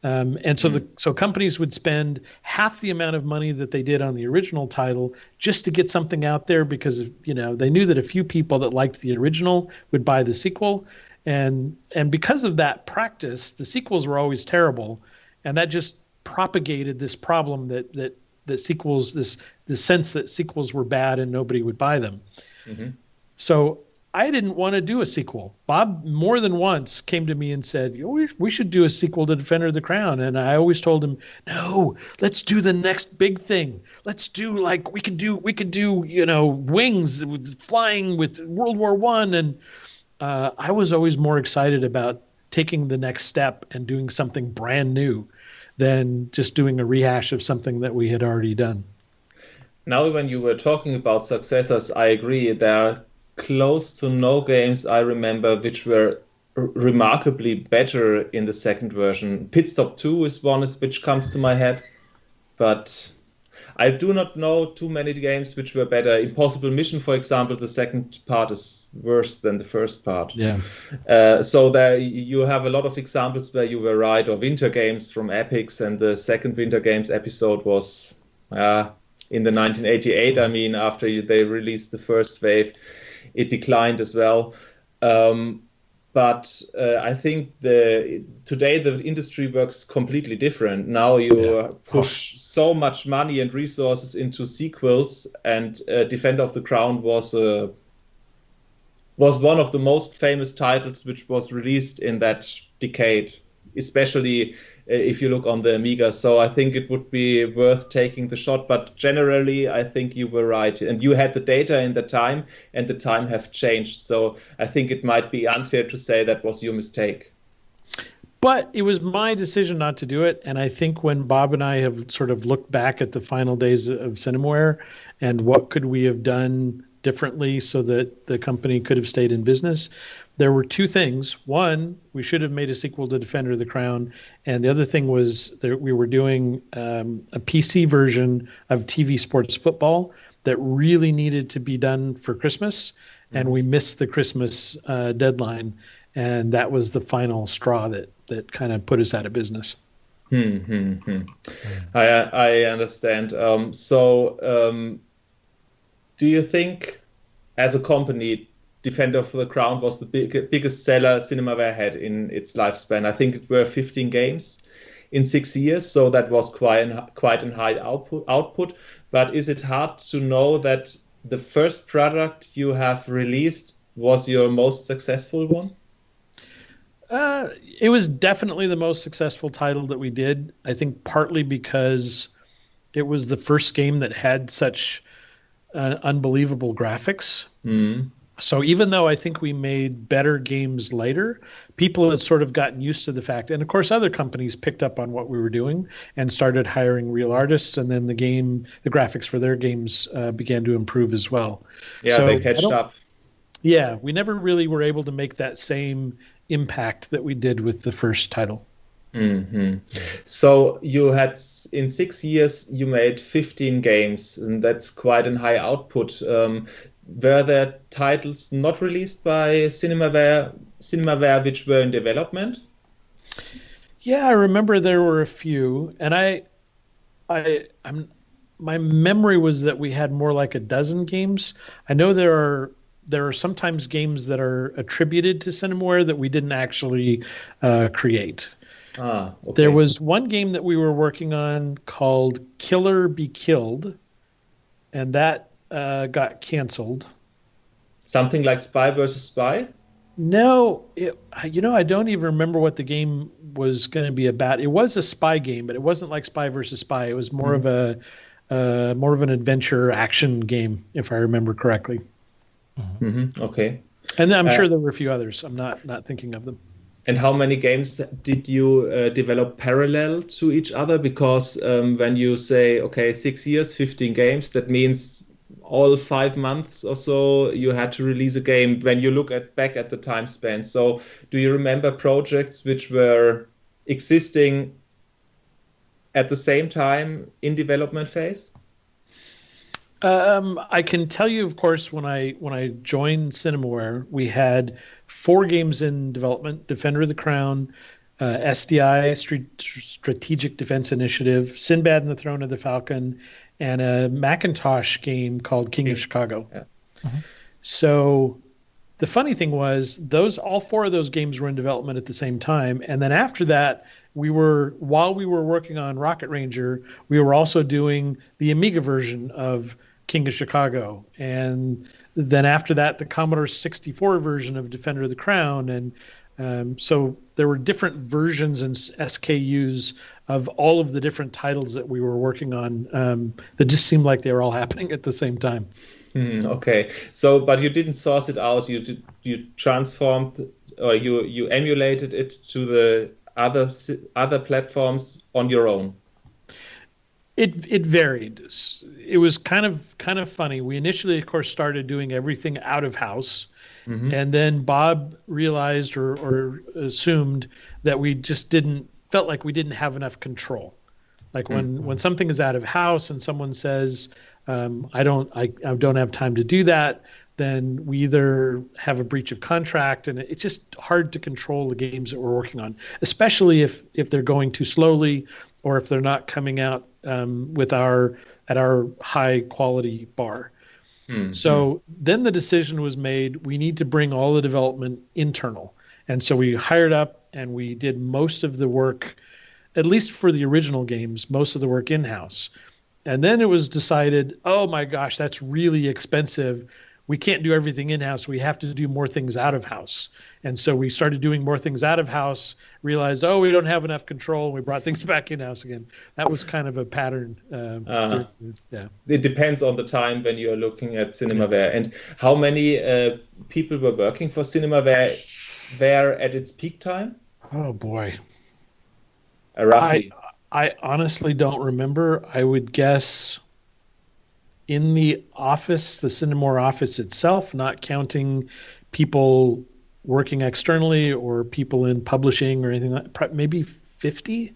And so companies would spend half the amount of money that they did on the original title just to get something out there, because they knew that a few people that liked the original would buy the sequel, and because of that practice, the sequels were always terrible, and that just propagated this problem that sequels, this sense that sequels were bad and nobody would buy them. So I didn't want to do a sequel. Bob more than once came to me and said, we should do a sequel to Defender of the Crown. And I always told him, no, let's do the next big thing. Let's do we could do Wings flying with World War I. And I was always more excited about taking the next step and doing something brand new than just doing a rehash of something that we had already done. Now, when you were talking about successors, I agree. There are close to no games I remember which were remarkably better in the second version. Pit Stop 2 is one which comes to my head, but I do not know too many games which were better. Impossible Mission, for example, the second part is worse than the first part. Yeah. So there you have a lot of examples where you were right, or Winter Games from Epix, and the second Winter Games episode was in the 1988. I mean, after they released the first wave, it declined as well. But I think today the industry works completely different. Now you push so much money and resources into sequels, and Defender of the Crown was one of the most famous titles which was released in that decade, especially if you look on the Amiga. So I think it would be worth taking the shot. But generally, I think you were right. And you had the data in the time, and the time have changed. So I think it might be unfair to say that was your mistake. But it was my decision not to do it. And I think when Bob and I have sort of looked back at the final days of Cinemaware and what could we have done differently so that the company could have stayed in business. There were two things. One, we should have made a sequel to Defender of the Crown. And the other thing was that we were doing a PC version of TV Sports Football that really needed to be done for Christmas. And we missed the Christmas deadline. And that was the final straw that kind of put us out of business. I understand. Do you think, as a company, Defender of the Crown was the biggest seller Cinemaware had in its lifespan? I think it were 15 games in 6 years, so that was quite a high output. But is it hard to know that the first product you have released was your most successful one? It was definitely the most successful title that we did. I think partly because it was the first game that had such unbelievable graphics. So even though I think we made better games later, people had sort of gotten used to the fact. And of course, other companies picked up on what we were doing and started hiring real artists. And then the graphics for their games began to improve as well. Yeah, so they catched up. Yeah, we never really were able to make that same impact that we did with the first title. So you had, in 6 years, you made 15 games, and that's quite a high output. Were there titles not released by Cinemaware which were in development? Yeah, I remember there were a few, and my memory was that we had more like a dozen games. I know there are sometimes games that are attributed to Cinemaware that we didn't actually create. Okay. There was one game that we were working on called Killer Be Killed, and that got canceled. Something like Spy versus Spy? No, I don't even remember what the game was going to be about. It was a spy game, but it wasn't like Spy versus Spy. It was more of an adventure action game, if I remember correctly. Okay. And I'm sure there were a few others. I'm not thinking of them. And how many games did you develop parallel to each other? Because when you say, 6 years, 15 games, that means all 5 months or so you had to release a game when you look back at the time span. So do you remember projects which were existing at the same time in development phase? I can tell you, of course, when I joined Cinemaware, we had 4 games in development: Defender of the Crown, SDI, Strategic Defense Initiative, Sinbad and the Throne of the Falcon, and a Macintosh game called King of Chicago. Yeah. So the funny thing was, all 4 of those games were in development at the same time. And then after that, while we were working on Rocket Ranger, we were also doing the Amiga version of King of Chicago. And then after that, the Commodore 64 version of Defender of the Crown. And so there were different versions and SKUs of all of the different titles that we were working on that just seemed like they were all happening at the same time. Okay. So, but you didn't source it out. You transformed, or you emulated it to the other platforms on your own. It varied. It was kind of funny. We initially, of course, started doing everything out of house, and then Bob realized or assumed that we just felt like we didn't have enough control. Like when something is out of house and someone says, I don't have time to do that, then we either have a breach of contract, and it's just hard to control the games that we're working on, especially if they're going too slowly or if they're not coming out at our high quality bar. So then the decision was made, we need to bring all the development internal. And so we hired up and we did most of the work, at least for the original games, most of the work in-house. And then it was decided, oh my gosh, that's really expensive. We can't do everything in-house. We have to do more things out of house. And so we started doing more things out of house, realized, we don't have enough control. And we brought things back in-house again. That was kind of a pattern. Yeah. It depends on the time when you're looking at Cinemaware. And how many people were working for Cinemaware at its peak time? Oh, boy. Roughly. I honestly don't remember. I would guess in the office, the Cinemaware office itself, not counting people working externally or people in publishing or anything like maybe 50.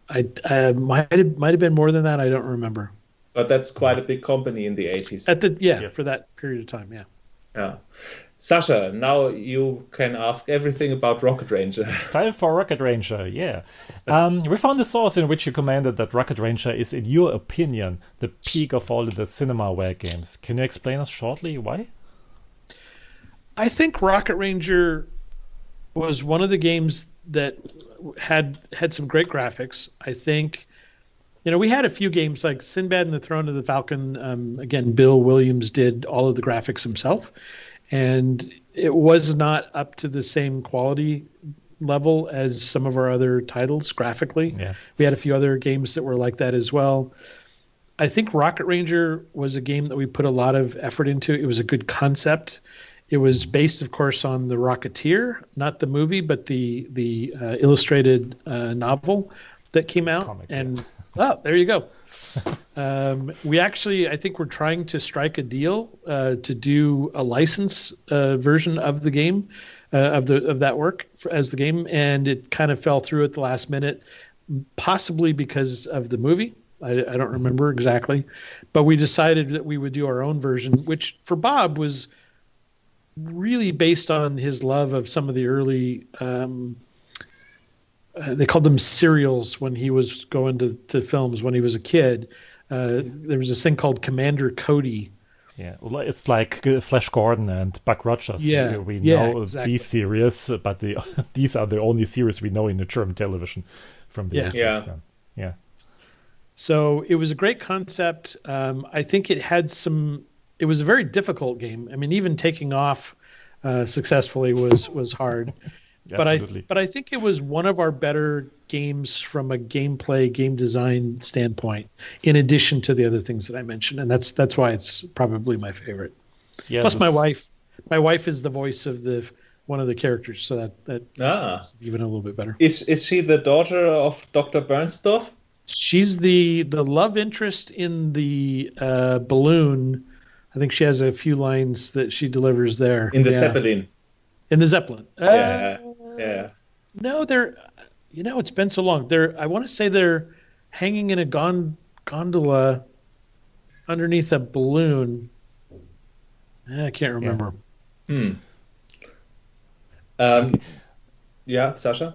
I might have been more than that. I don't remember. But that's quite a big company in the 80s. For that period of time, yeah. Yeah. Sasha, now you can ask everything about Rocket Ranger. Time for Rocket Ranger, yeah. We found a source in which you commented that Rocket Ranger is, in your opinion, the peak of all the Cinemaware games. Can you explain us shortly why? I think Rocket Ranger was one of the games that had some great graphics. I think, we had a few games like Sinbad and the Throne of the Falcon. Again, Bill Williams did all of the graphics himself. And it was not up to the same quality level as some of our other titles graphically. Yeah. We had a few other games that were like that as well. I think Rocket Ranger was a game that we put a lot of effort into. It was a good concept. It was based, of course, on The Rocketeer, not the movie, but the illustrated novel that came out. Comic, there you go. We actually, I think we're trying to strike a deal to do a license version of the game, of that work as the game, and it kind of fell through at the last minute, possibly because of the movie. I don't remember exactly, but we decided that we would do our own version, which for Bob was really based on his love of some of the early they called them serials when he was going to films when he was a kid. There was this thing called Commander Cody. Yeah, well, it's like Flash Gordon and Buck Rogers. Yeah, we know exactly. These series, but these are the only series we know in the German television from the 80s. Yeah. So it was a great concept. I think it was a very difficult game. I mean, even taking off successfully was hard. But I think it was one of our better games from a gameplay, game design standpoint, in addition to the other things that I mentioned, and that's why it's probably my favorite. Yeah, plus my wife is the voice of one of the characters, so that's even a little bit better. Is she the daughter of Dr. Bernstorff? She's the love interest in the balloon. I think she has a few lines that she delivers there. In the Zeppelin. In the Zeppelin. Yeah. No, it's been so long. I want to say they're hanging in a gondola underneath a balloon. I can't remember. Yeah, Sasha?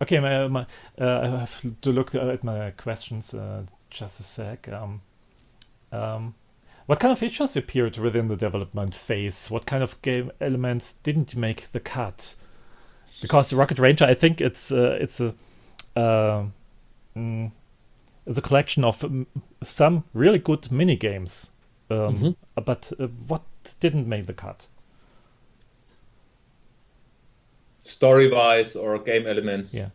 Okay, I have to look at my questions just a sec. What kind of features appeared within the development phase? What kind of game elements didn't make the cut? Because Rocket Ranger, I think it's a collection of some really good mini games. But what didn't make the cut? Story-wise or game elements? Yeah.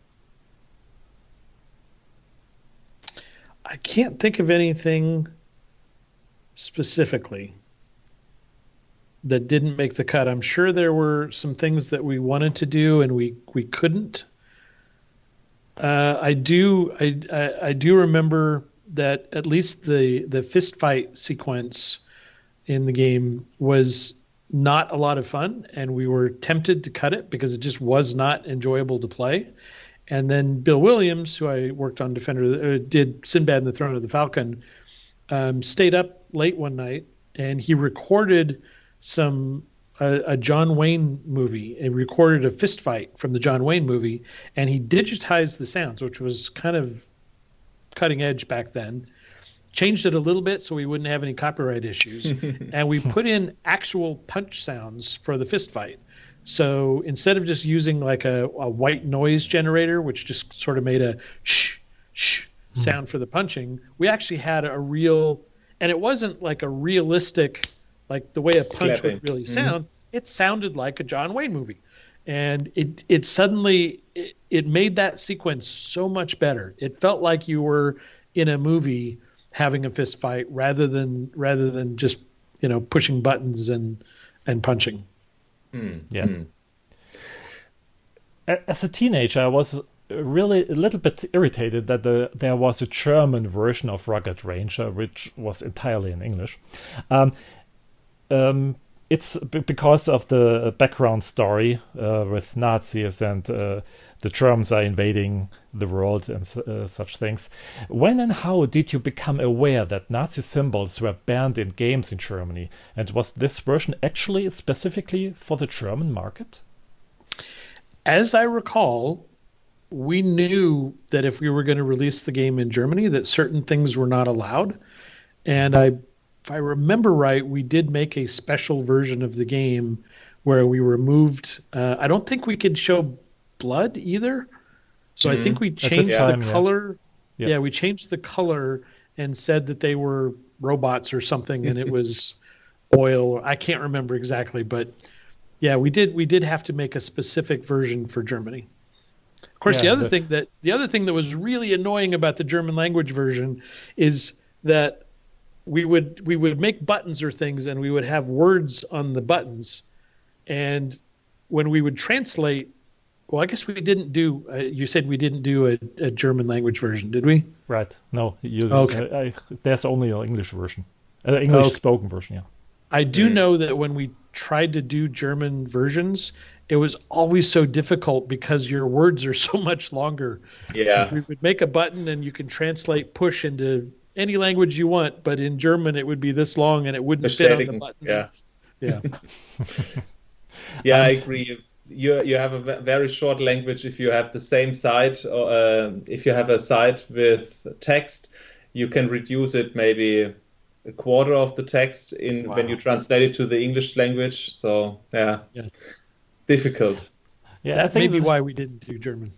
I can't think of anything specifically that didn't make the cut. I'm sure there were some things that we wanted to do and we couldn't. I do remember that at least the fist fight sequence in the game was not a lot of fun, and we were tempted to cut it because it just was not enjoyable to play. And then Bill Williams, who I worked on did Sinbad and the Throne of the Falcon, stayed up late one night and he recorded a John Wayne movie. He recorded a fist fight from the John Wayne movie, and he digitized the sounds, which was kind of cutting edge back then. Changed it a little bit so we wouldn't have any copyright issues. And we put in actual punch sounds for the fist fight. So instead of just using like a white noise generator, which just sort of made a shh, shh sound for the punching, we actually had a real, and it wasn't like a realistic, like the way a punch would really sound. It sounded like a John Wayne movie. And it suddenly made that sequence so much better. It felt like you were in a movie having a fist fight rather than just, pushing buttons and punching. As a teenager, I was really a little bit irritated that there was a German version of Rocket Ranger, which was entirely in English. It's because of the background story with Nazis and the Germans are invading the world and such things. When and how did you become aware that Nazi symbols were banned in games in Germany? And was this version actually specifically for the German market? As I recall, we knew that if we were going to release the game in Germany, that certain things were not allowed. And if I remember right, we did make a special version of the game where we removed, I don't think we could show blood either. So I think we changed the color. Yeah, we changed the color and said that they were robots or something, and it was oil. I can't remember exactly, but yeah, we did have to make a specific version for Germany. Of course, the other thing that was really annoying about the German language version is that we would make buttons or things, and we would have words on the buttons, and when we would translate, well, I guess we didn't do. You said we didn't do a German language version, did we? Right. No. Okay. There's only an English version, English spoken version. Yeah. I do know that when we tried to do German versions, it was always so difficult because your words are so much longer. Yeah. We would make a button and you can translate push into any language you want, but in German it would be this long and it wouldn't fit on the button. Yeah. Yeah. Yeah, I agree. You have a very short language if you have the same site, or if you have a site with text, you can reduce it maybe a quarter of the text when you translate it to the English language. So yeah. Difficult. Yeah, that may be why we didn't do German.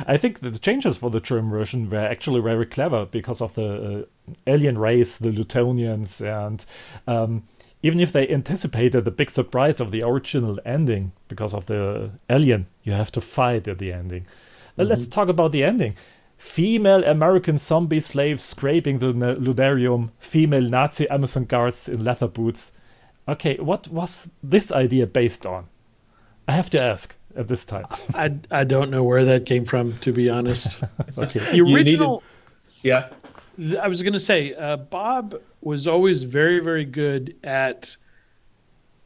I think the changes for the German version were actually very clever because of the alien race, the Lutonians, and even if they anticipated the big surprise of the original ending because of the alien, you have to fight at the ending. Let's talk about the ending. Female American zombie slaves scraping the ludarium, female Nazi Amazon guards in leather boots. Okay, what was this idea based on? I have to ask at this time. I don't know where that came from, to be honest. Okay. The original... Yeah. I was going to say, Bob was always very, very good at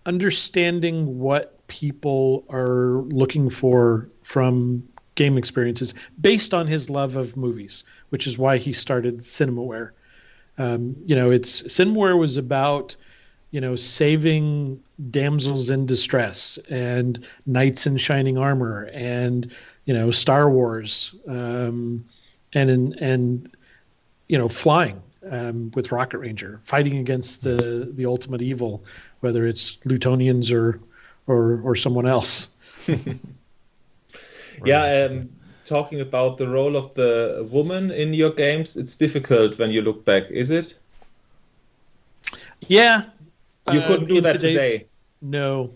understanding what people are looking for from game experiences based on his love of movies, which is why he started Cinemaware. Cinemaware was about, saving damsels in distress and knights in shining armor and, Star Wars, flying with Rocket Ranger, fighting against the ultimate evil, whether it's Lutonians or someone else. Talking about the role of the woman in your games, it's difficult when you look back, is it? Yeah. You couldn't do that today. No.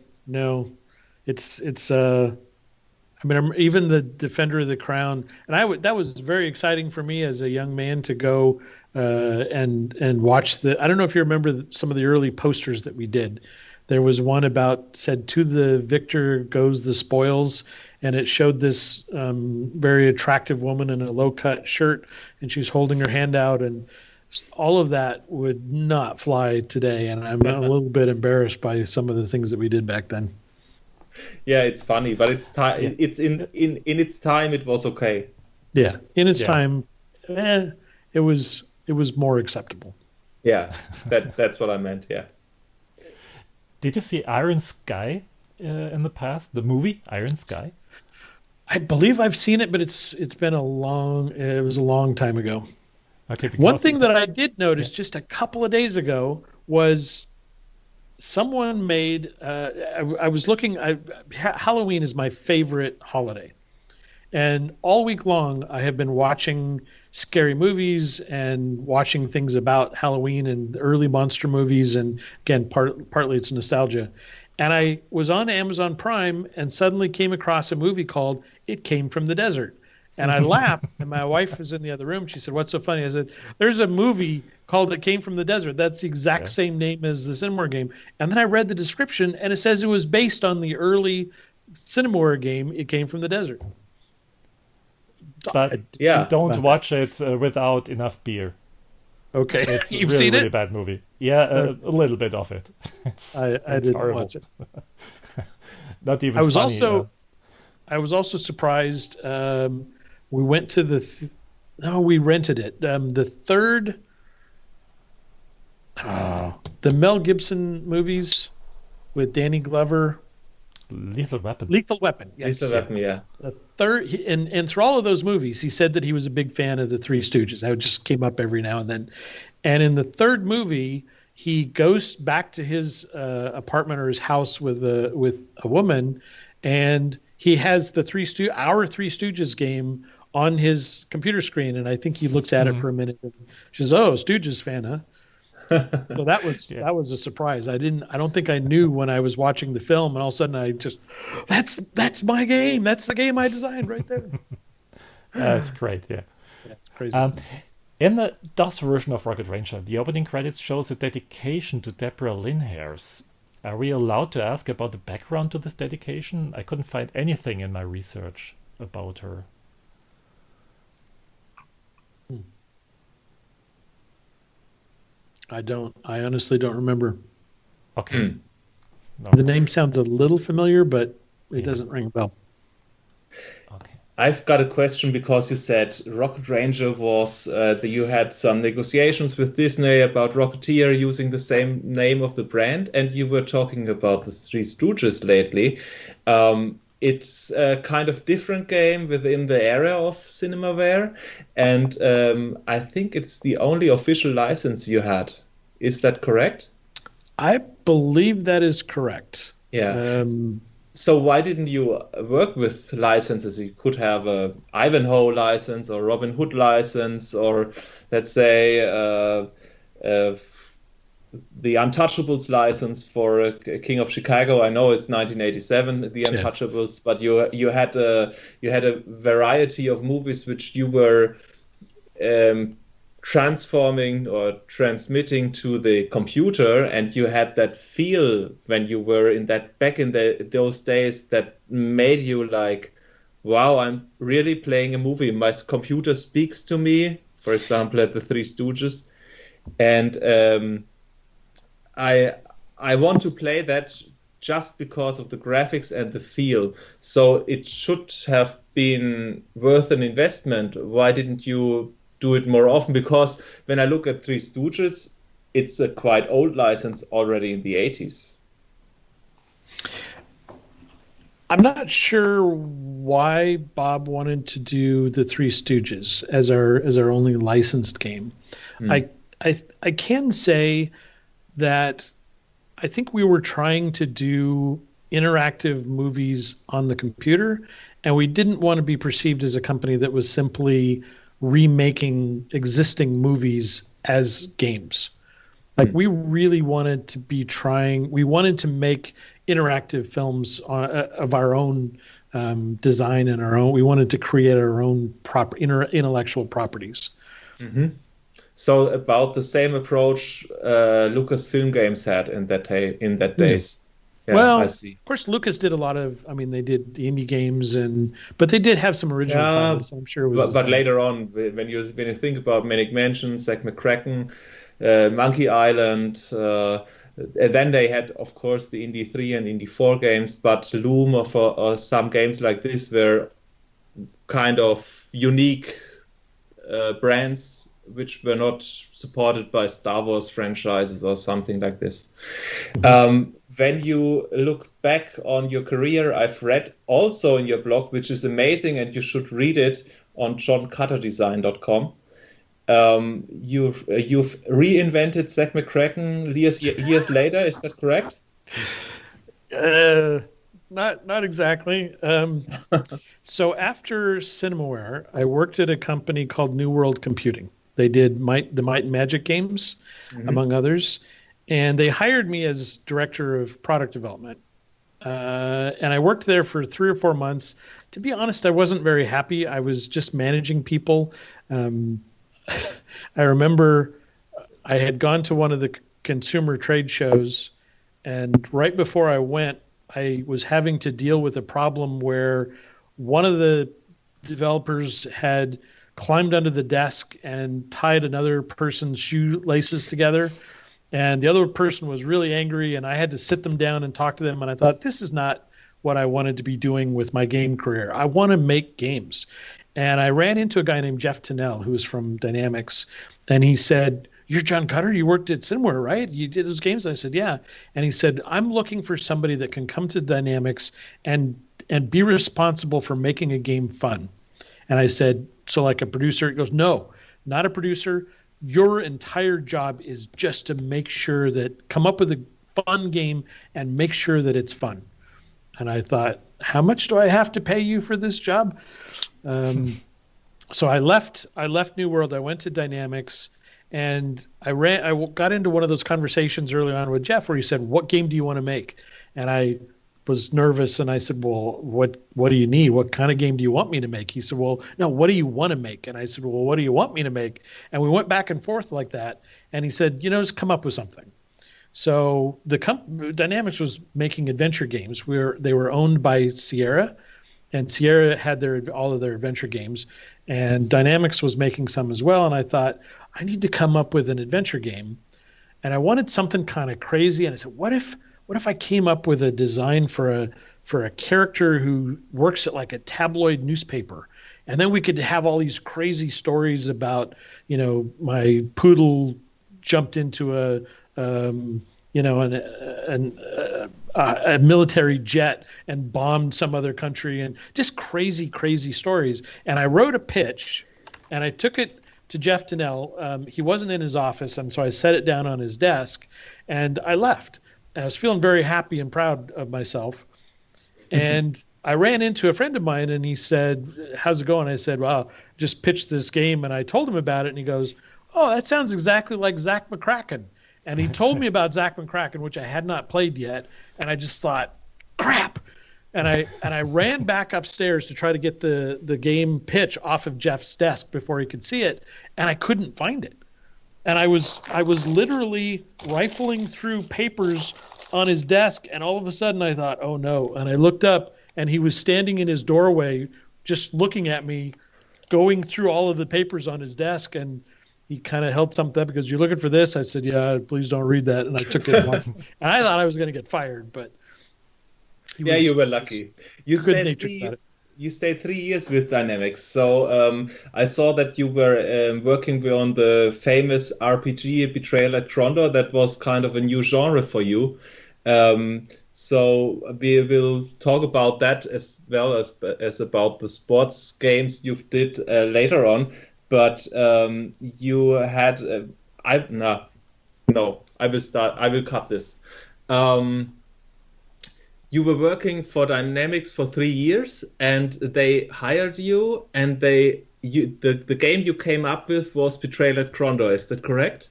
It's even the Defender of the Crown, and that was very exciting for me as a young man to go and watch I don't know if you remember some of the early posters that we did. There was one said, "To the victor goes the spoils," and it showed this very attractive woman in a low-cut shirt, and she's holding her hand out, and all of that would not fly today, and I'm a little bit embarrassed by some of the things that we did back then. Yeah, it's funny, but it's in its time it was okay. Yeah, in its time, it was more acceptable. Yeah, that's what I meant. Yeah. Did you see Iron Sky in the past? The movie Iron Sky? I believe I've seen it, but it was a long time ago. Okay. One thing that I did notice just a couple of days ago was someone made. I was looking. Halloween is my favorite holiday, and all week long I have been watching scary movies and watching things about Halloween and early monster movies. And again, partly it's nostalgia. And I was on Amazon Prime and suddenly came across a movie called It Came from the Desert. And I laughed, and my wife was in the other room. She said, "What's so funny?" I said, "There's a movie called It Came from the Desert. That's the exact same name as the Cinemaware game." And then I read the description, and it says it was based on the early Cinemaware game, It Came from the Desert. but Yeah. don't watch it without enough beer. Okay, It's you've really, seen really it? bad movie. Yeah, a little bit of it. I it's didn't horrible. watch it. Not even I was funny. I was also surprised. We went to we rented it. The third, the Mel Gibson movies with Danny Glover. Lethal Weapon. Lethal Weapon. Yes. Lethal Weapon, yeah. The third, and through all of those movies, he said that he was a big fan of the Three Stooges. That just came up every now and then. And in the third movie, he goes back to his apartment or his house with a woman, and he has the our Three Stooges game on his computer screen, and I think he looks at it for a minute. And she says, "Oh, Stooges fan, huh?" So that was a surprise. I don't think I knew when I was watching the film, and all of a sudden I just, that's my game. That's the game I designed right there. That's great. Yeah. It's crazy. In the DOS version of Rocket Ranger, the opening credits shows a dedication to Deborah Linhares. Are we allowed to ask about the background to this dedication? I couldn't find anything in my research about her. I honestly don't remember. Okay. No. The name sounds a little familiar, but it doesn't ring a bell. Okay. I've got a question because you said Rocket Ranger was you had some negotiations with Disney about Rocketeer using the same name of the brand, and you were talking about the Three Stooges lately. It's a kind of different game within the area of Cinemaware, and I think it's the only official license you had. Is that correct? I believe that is correct. Yeah. So why didn't you work with licenses? You could have a Ivanhoe license or Robin Hood license, or let's say the Untouchables license for King of Chicago. I know it's 1987, the Untouchables, but you had a variety of movies which you were transforming or transmitting to the computer, and you had that feel when you were in that back in those days that made you like, wow, I'm really playing a movie. My computer speaks to me, for example, at the Three Stooges, and I want to play that just because of the graphics and the feel. So it should have been worth an investment. Why didn't you do it more often? Because when I look at Three Stooges, it's a quite old license already in the 80s. I'm not sure why Bob wanted to do the Three Stooges as our only licensed game. I can say that I think we were trying to do interactive movies on the computer, and we didn't want to be perceived as a company that was simply remaking existing movies as games. Like we really wanted to be we wanted to make interactive films of our own design and we wanted to create our own intellectual properties. Mm-hmm. So about the same approach Lucasfilm Games had in that days. Yeah, well, I see. Of course, Lucas did a lot of. I mean, they did the indie games, but they did have some original titles. I'm sure it was. But later on, when you think about Manic Mansion, Zack McCracken, Monkey Island, and then they had, of course, the Indie 3 and Indie 4 games. But Loom or some games like this were kind of unique brands which were not supported by Star Wars franchises or something like this. When you look back on your career, I've read also in your blog, which is amazing, and you should read it on johncutterdesign.com. You've reinvented Zack McCracken years later. Is that correct? Not exactly. So after Cinemaware, I worked at a company called New World Computing. They did the Might and Magic games, among others. And they hired me as director of product development. And I worked there for 3 or 4 months. To be honest, I wasn't very happy. I was just managing people. I remember I had gone to one of the consumer trade shows, and right before I went, I was having to deal with a problem where one of the developers had climbed under the desk and tied another person's shoelaces together. And the other person was really angry, and I had to sit them down and talk to them. And I thought, this is not what I wanted to be doing with my game career. I want to make games. And I ran into a guy named Jeff Tennell, who was from Dynamics, and he said, "You're John Cutter? You worked at Cinemaware, right? You did those games?" And I said, "Yeah." And he said, "I'm looking for somebody that can come to Dynamics and be responsible for making a game fun." And I said, "So like a producer?" He goes, "No, not a producer. Your entire job is just to make sure that, come up with a fun game and make sure that it's fun." And I thought, how much do I have to pay you for this job? So I left New World. I went to Dynamics, and I got into one of those conversations early on with Jeff where he said, "What game do you want to make?" And I was nervous, and I said, "Well, what do you need? What kind of game do you want me to make?" He said, "Well, no, what do you want to make?" And I said, "Well, what do you want me to make?" And we went back and forth like that. And he said, "Just come up with something." So Dynamics was making adventure games. They were owned by Sierra, and Sierra had all of their adventure games, and Dynamics was making some as well. And I thought, I need to come up with an adventure game, and I wanted something kind of crazy. And I said, what if I came up with a design for a character who works at like a tabloid newspaper, and then we could have all these crazy stories about, my poodle jumped into a military jet and bombed some other country, and just crazy stories. And I wrote a pitch, and I took it to Jeff Tennell. He wasn't in his office, and so I set it down on his desk, and I left. I was feeling very happy and proud of myself. And I ran into a friend of mine, and he said, "How's it going?" I said, "Well, just pitched this game." And I told him about it, and he goes, "Oh, that sounds exactly like Zach McCracken." And he told me about Zach McCracken, which I had not played yet. And I just thought, crap. And I ran back upstairs to try to get the game pitch off of Jeff's desk before he could see it. And I couldn't find it. And I was literally rifling through papers on his desk. And all of a sudden I thought, oh no. And I looked up, and he was standing in his doorway, just looking at me, going through all of the papers on his desk. And he kind of held something up because, "You're looking for this?" I said, "Yeah, please don't read that." And I took it off. And I thought I was going to get fired, but you were lucky. You stayed 3 years with Dynamics. So I saw that you were working on the famous RPG Betrayal at Crondor. That was kind of a new genre for you. So we will talk about that as well as about the sports games you did later on. But you had I will start. I will cut this. You were working for Dynamics for 3 years, and they hired you, and the game you came up with was Betrayal at Crondor. Is that correct?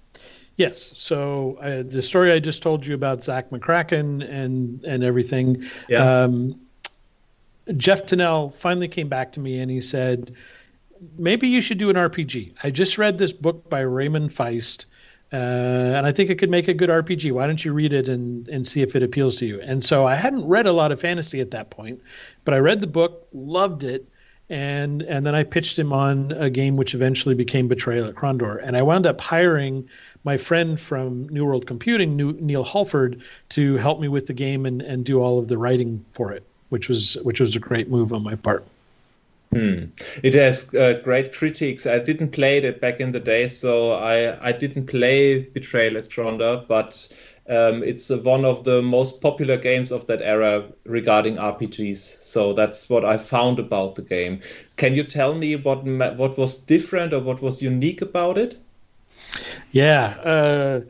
Yes. So the story I just told you about Zach McCracken and everything. Yeah. Jeff Tennell finally came back to me, and he said, "Maybe you should do an RPG. I just read this book by Raymond Feist, and I think it could make a good RPG. Why don't you read it and see if it appeals to you?" And so I hadn't read a lot of fantasy at that point, but I read the book, loved it, and then I pitched him on a game which eventually became Betrayal at Crondor. And I wound up hiring my friend from New World Computing, Neil Halford, to help me with the game and do all of the writing for it, which was a great move on my part. It has great critiques. I didn't play it back in the day, so I didn't play Betrayal at Crondor, but it's one of the most popular games of that era regarding RPGs. So that's what I found about the game. Can you tell me what was different or what was unique about it? Yeah.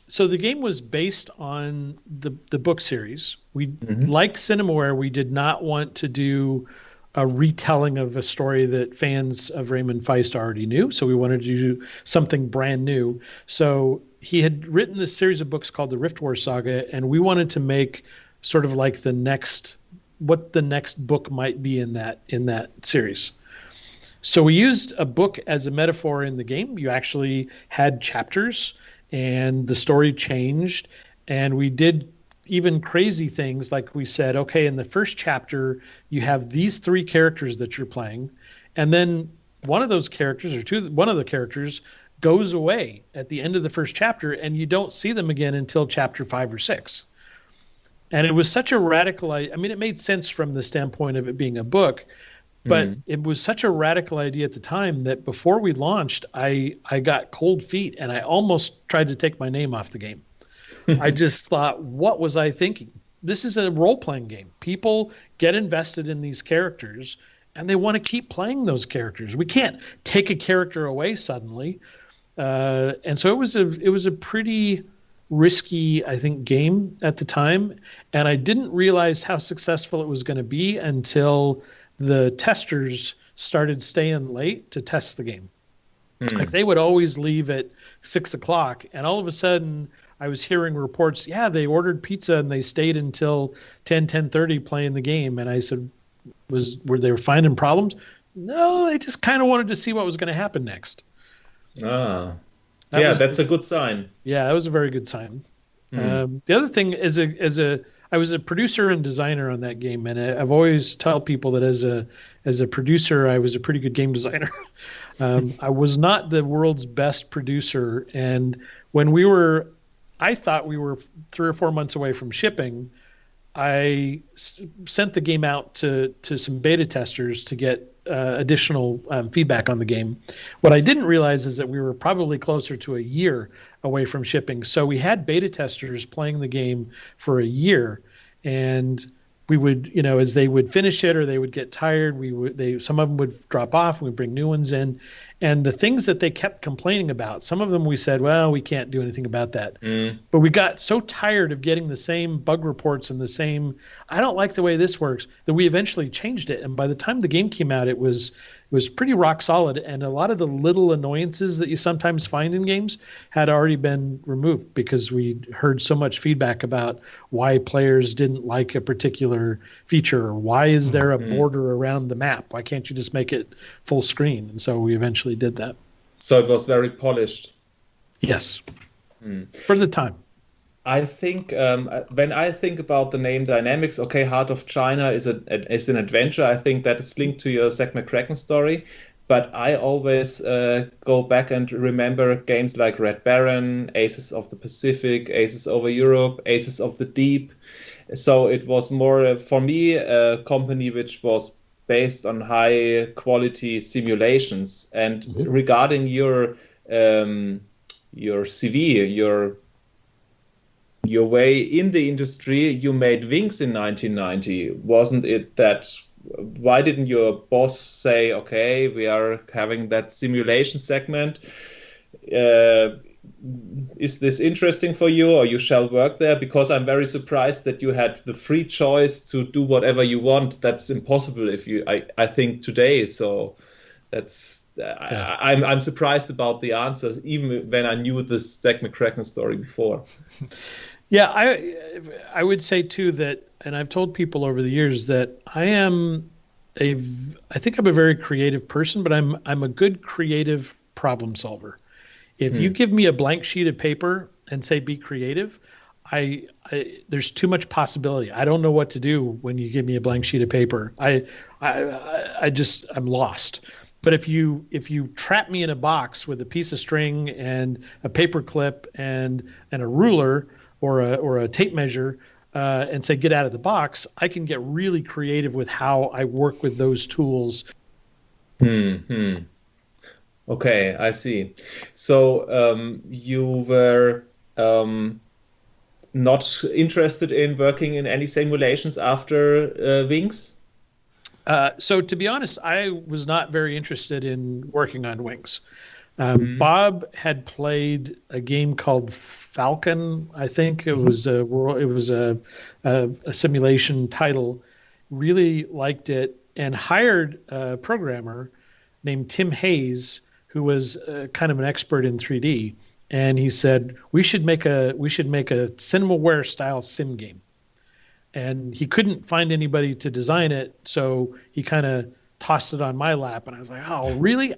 So the game was based on the book series. Like Cinemaware, we did not want to do a retelling of a story that fans of Raymond Feist already knew. So we wanted to do something brand new. So he had written this series of books called the Rift War Saga, and we wanted to make sort of like what the next book might be in that series. So we used a book as a metaphor in the game. You actually had chapters, and the story changed, and we did even crazy things like we said, okay, in the first chapter, you have these 3 characters that you're playing, and then one of those characters one of the characters goes away at the end of the first chapter, and you don't see them again until chapter 5 or 6. And it was such a radical, I mean, it made sense from the standpoint of it being a book, but it was such a radical idea at the time that before we launched, I got cold feet and I almost tried to take my name off the game. I just thought, what was I thinking? This is a role-playing game. People get invested in these characters and they want to keep playing those characters. We can't take a character away suddenly. And so it was a pretty risky, I think, game at the time. And I didn't realize how successful it was going to be until the testers started staying late to test the game. Like they would always leave at 6 o'clock, and all of a sudden I was hearing reports, yeah, they ordered pizza and they stayed until 10:30 playing the game. And I said, were they finding problems? No, they just kind of wanted to see what was going to happen next. That's a good sign. Yeah, that was a very good sign. The other thing is, I was a producer and designer on that game, and I've always tell people that as a producer, I was a pretty good game designer. I was not the world's best producer, and when I thought we were 3 or 4 months away from shipping, I sent the game out to some beta testers to get additional feedback on the game. What I didn't realize is that we were probably closer to a year away from shipping. So we had beta testers playing the game for a year, and we would, as they would finish it or they would get tired, some of them would drop off and we'd bring new ones in. And the things that they kept complaining about, some of them we said, well, we can't do anything about that. But we got so tired of getting the same bug reports and the same, I don't like the way this works, that we eventually changed it. And by the time the game came out, it was pretty rock solid. And a lot of the little annoyances that you sometimes find in games had already been removed because we heard so much feedback about why players didn't like a particular feature, or why is there a border around the map? Why can't you just make it full screen? And so we eventually did that. So it was very polished. Yes. For the time. I think when I think about the name Dynamics, okay, Heart of China is an adventure. I think that is linked to your Zach McCracken story. But I always go back and remember games like Red Baron, Aces of the Pacific, Aces over Europe, Aces of the Deep. So it was more, for me, a company which was based on high quality simulations. And regarding your CV, your way in the industry, you made Wings in 1990. Wasn't it that? Why didn't your boss say, okay, we are having that simulation segment? Is this interesting for you, or you shall work there? Because I'm very surprised that you had the free choice to do whatever you want. That's impossible I think today. So that's I'm surprised about the answers, even when I knew the Zach McCracken story before. Yeah, I would say too that, and I've told people over the years that I think I'm a very creative person, but I'm a good creative problem solver. If you give me a blank sheet of paper and say be creative, there's too much possibility. I don't know what to do when you give me a blank sheet of paper. I'm lost. But if you trap me in a box with a piece of string and a paper clip and a ruler or a tape measure and say get out of the box, I can get really creative with how I work with those tools. Okay, I see. So you were not interested in working in any simulations after Wings? So to be honest, I was not very interested in working on Wings. Bob had played a game called Falcon. I think it was a simulation title. Really liked it and hired a programmer named Tim Hayes, who was kind of an expert in 3D. And he said we should make a Cinemaware style sim game. And he couldn't find anybody to design it, so he kind of tossed it on my lap. And I was like, oh, really?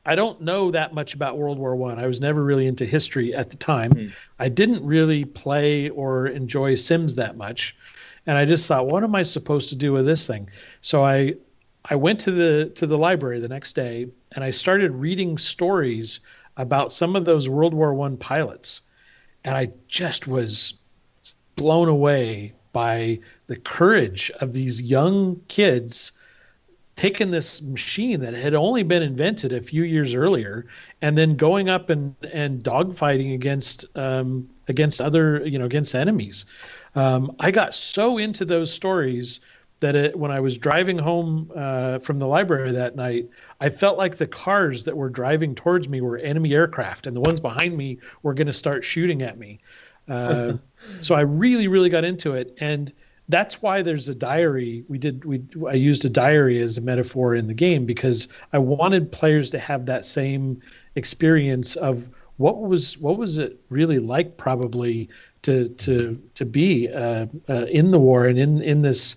I don't know that much about World War I. I was never really into history at the time. I didn't really play or enjoy Sims that much. And I just thought, what am I supposed to do with this thing? So I went to the library the next day, and I started reading stories about some of those World War I pilots. And I just was blown away by the courage of these young kids taking this machine that had only been invented a few years earlier, and then going up and dogfighting against other, against enemies. I got so into those stories that when I was driving home from the library that night, I felt like the cars that were driving towards me were enemy aircraft, and the ones behind me were going to start shooting at me. So I really, really got into it, and that's why there's a diary. I used a diary as a metaphor in the game, because I wanted players to have that same experience of what was it really like, probably to be in the war and in this,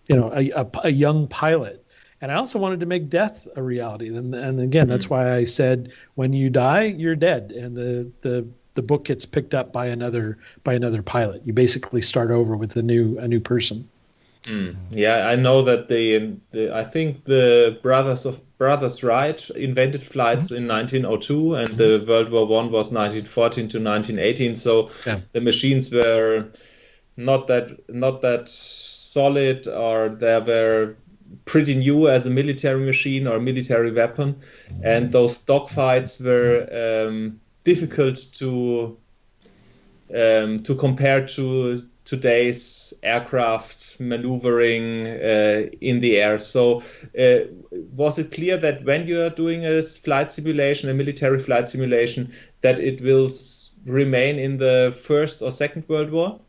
a young pilot. And I also wanted to make death a reality. And again, that's why I said, when you die, you're dead, and the book gets picked up by another pilot. You basically start over with a new person. Yeah, I know that I think the brothers Wright invented flights in 1902, and the World War I was 1914 to 1918. So the machines were not that solid, or they were pretty new as a military machine or military weapon, and those dogfights were difficult to compare to today's aircraft maneuvering in the air. So was it clear that when you are doing a flight simulation, a military flight simulation, that it will remain in the First or Second World War?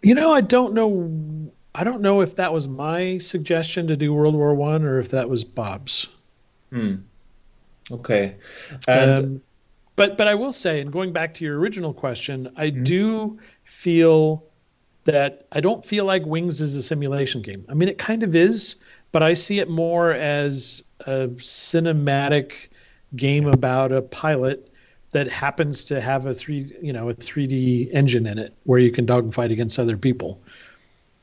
I don't know. I don't know if that was my suggestion to do World War I or if that was Bob's. Okay. And but I will say, and going back to your original question, I do feel that I don't feel like Wings is a simulation game. I mean, it kind of is, but I see it more as a cinematic game about a pilot that happens to have a 3D engine in it where you can dogfight against other people.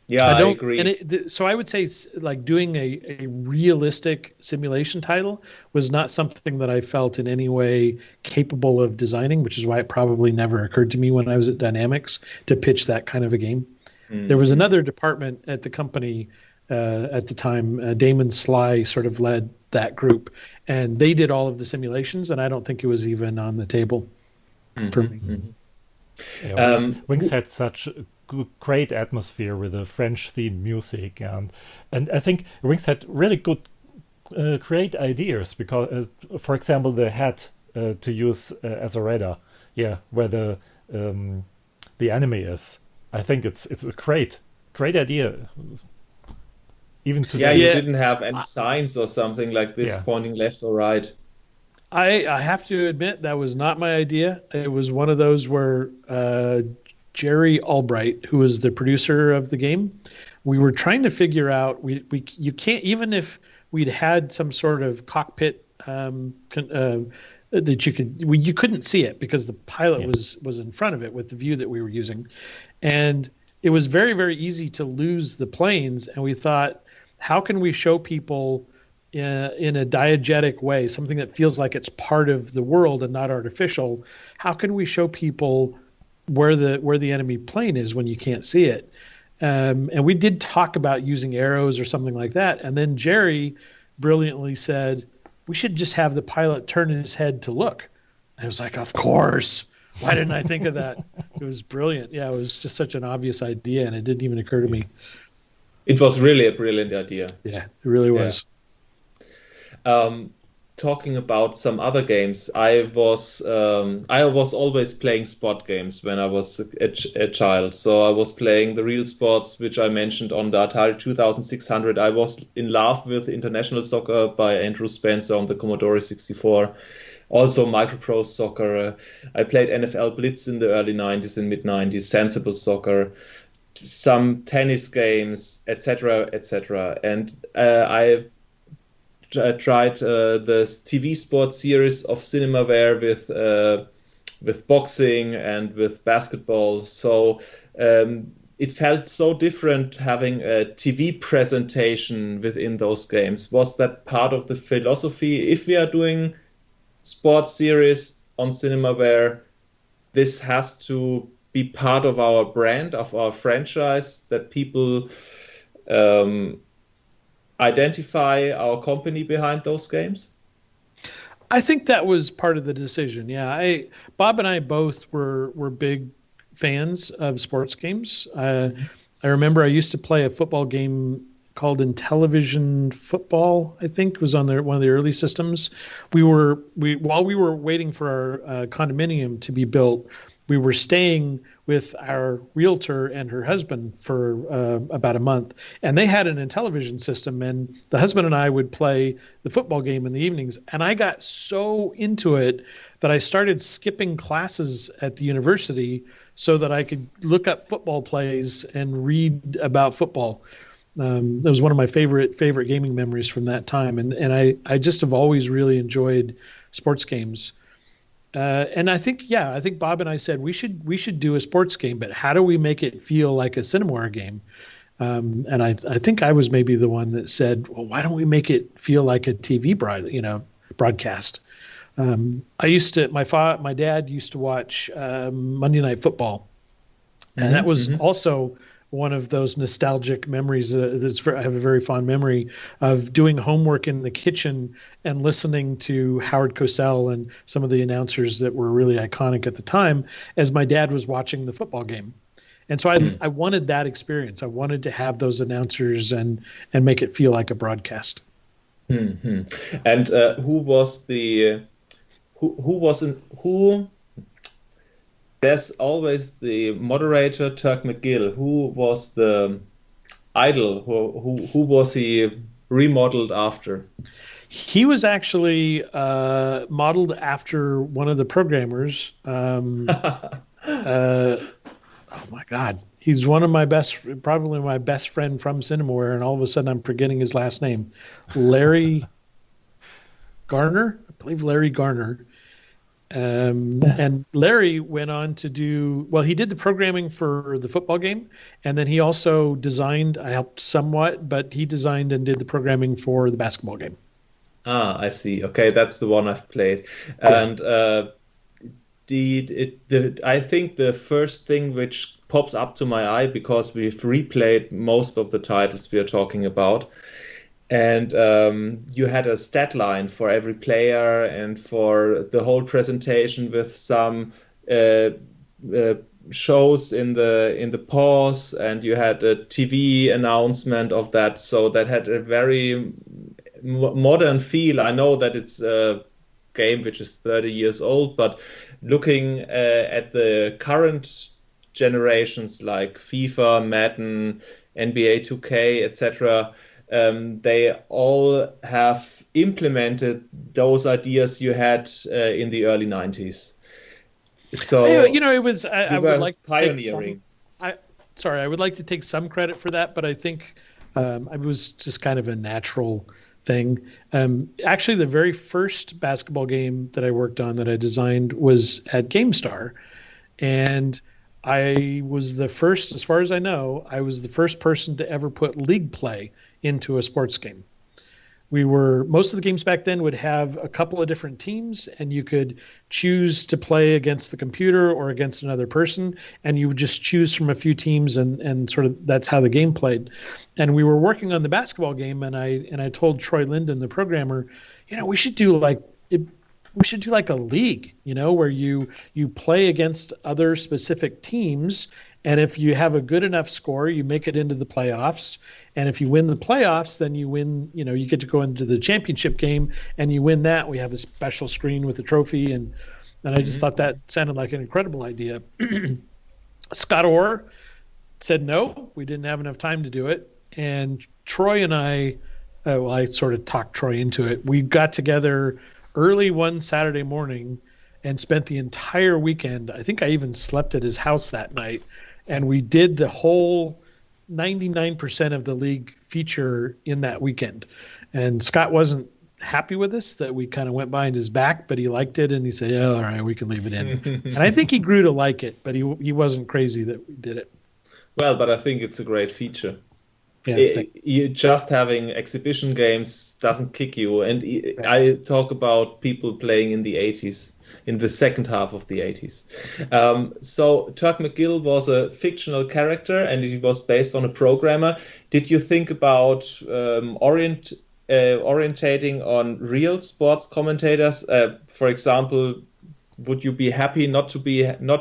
Yeah, I agree. And so I would say, like, doing a realistic simulation title was not something that I felt in any way capable of designing, which is why it probably never occurred to me when I was at Dynamics to pitch that kind of a game. There was another department at the company at the time. Damon Sly sort of led that group, and they did all of the simulations, and I don't think it was even on the table for me. Yeah, Wings had such great atmosphere with the French themed music, and I think Wings had really good great ideas, because for example, the hat to use as a radar, where the enemy is. I think it's a great idea. Even today, you didn't have any signs or something like this pointing left or right. I have to admit that was not my idea. It was one of those where Jerry Albright, who was the producer of the game, we were trying to figure out, you can't, even if we'd had some sort of cockpit that you couldn't see it because the pilot was in front of it with the view that we were using, and it was very, very easy to lose the planes. And we thought, how can we show people in a diegetic way, something that feels like it's part of the world and not artificial? How can we show people where the enemy plane is when you can't see it? And we did talk about using arrows or something like that. And then Jerry brilliantly said, we should just have the pilot turn his head to look. And I was like, of course. Why didn't I think of that? It was brilliant. Yeah, it was just such an obvious idea, and it didn't even occur to me. It was really a brilliant idea. Yeah, it really was. Talking about some other games, I was always playing sport games when I was a child. So I was playing the real sports, which I mentioned on the Atari 2600. I was in love with International Soccer by Andrew Spencer on the Commodore 64. Also Microprose Soccer. I played NFL Blitz in the early 90s and mid 90s, Sensible Soccer, some tennis games, etc., etc. And I tried the TV sports series of Cinemaware with boxing and with basketball. So it felt so different having a TV presentation within those games. Was that part of the philosophy? If we are doing sports series on Cinemaware, this has to be part of our brand, of our franchise, that people identify our company behind those games? I think that was part of the decision. Yeah, Bob and I both were big fans of sports games. I remember I used to play a football game called Intellivision Football, I think, was on one of the early systems. While we were waiting for our condominium to be built, we were staying with our realtor and her husband for about a month, and they had an Intellivision system, and the husband and I would play the football game in the evenings, and I got so into it that I started skipping classes at the university so that I could look up football plays and read about football. That was one of my favorite gaming memories from that time, and I just have always really enjoyed sports games. And I think Bob and I said we should do a sports game, but how do we make it feel like a Cinemaware game? And I think I was maybe the one that said, well, why don't we make it feel like a TV broadcast? My dad used to watch Monday Night Football, and that was also one of those nostalgic memories. I have a very fond memory of doing homework in the kitchen and listening to Howard Cosell and some of the announcers that were really iconic at the time as my dad was watching the football game. And so I wanted that experience. I wanted to have those announcers and make it feel like a broadcast. Mm-hmm. And there's always the moderator, Turk McGill. Who was the idol? Who was he remodeled after? He was actually modeled after one of the programmers. Oh my God. He's probably my best friend from Cinemaware, and all of a sudden I'm forgetting his last name. Larry Garner? I believe Larry Garner. And Larry went on to he did the programming for the football game, and then he also designed, I helped somewhat, but he designed and did the programming for the basketball game. Ah, I see. Okay, that's the one I've played. And I think the first thing which pops up to my eye, because we've replayed most of the titles we are talking about, and you had a stat line for every player and for the whole presentation with some shows in the pause, and you had a TV announcement of that. So that had a very modern feel. I know that it's a game which is 30 years old, but looking at the current generations like FIFA, Madden, NBA 2K, etc., they all have implemented those ideas you had in the early 90s. So it was. I would like pioneering. I would like to take some credit for that, but I think it was just kind of a natural thing. Actually, the very first basketball game that I worked on that I designed was at GameStar, and I was the first, as far as I know, I was the first person to ever put league play into a sports game. Most of the games back then would have a couple of different teams, and you could choose to play against the computer or against another person, and you would just choose from a few teams, and sort of that's how the game played. And we were working on the basketball game, and I told Troy Linden, the programmer, we should do like a league, where you play against other specific teams, and if you have a good enough score, you make it into the playoffs. And if you win the playoffs, then you win, you get to go into the championship game, and you win that. We have a special screen with a trophy. And I just thought that sounded like an incredible idea. Scott Orr said no, we didn't have enough time to do it. And Troy and I sort of talked Troy into it. We got together early one Saturday morning and spent the entire weekend. I think I even slept at his house that night. And we did the whole 99% of the league feature in that weekend. And Scott wasn't happy with us that we kind of went behind his back, but he liked it and he said, "Yeah, all right, we can leave it in." And I think he grew to like it, but he wasn't crazy that we did it. Well, but I think it's a great feature. Yeah, Just having exhibition games doesn't kick you. And I talk about people playing in the 80s, in the second half of the 80s. So Turk McGill was a fictional character and he was based on a programmer. Did you think about orientating on real sports commentators? For example, would you be happy not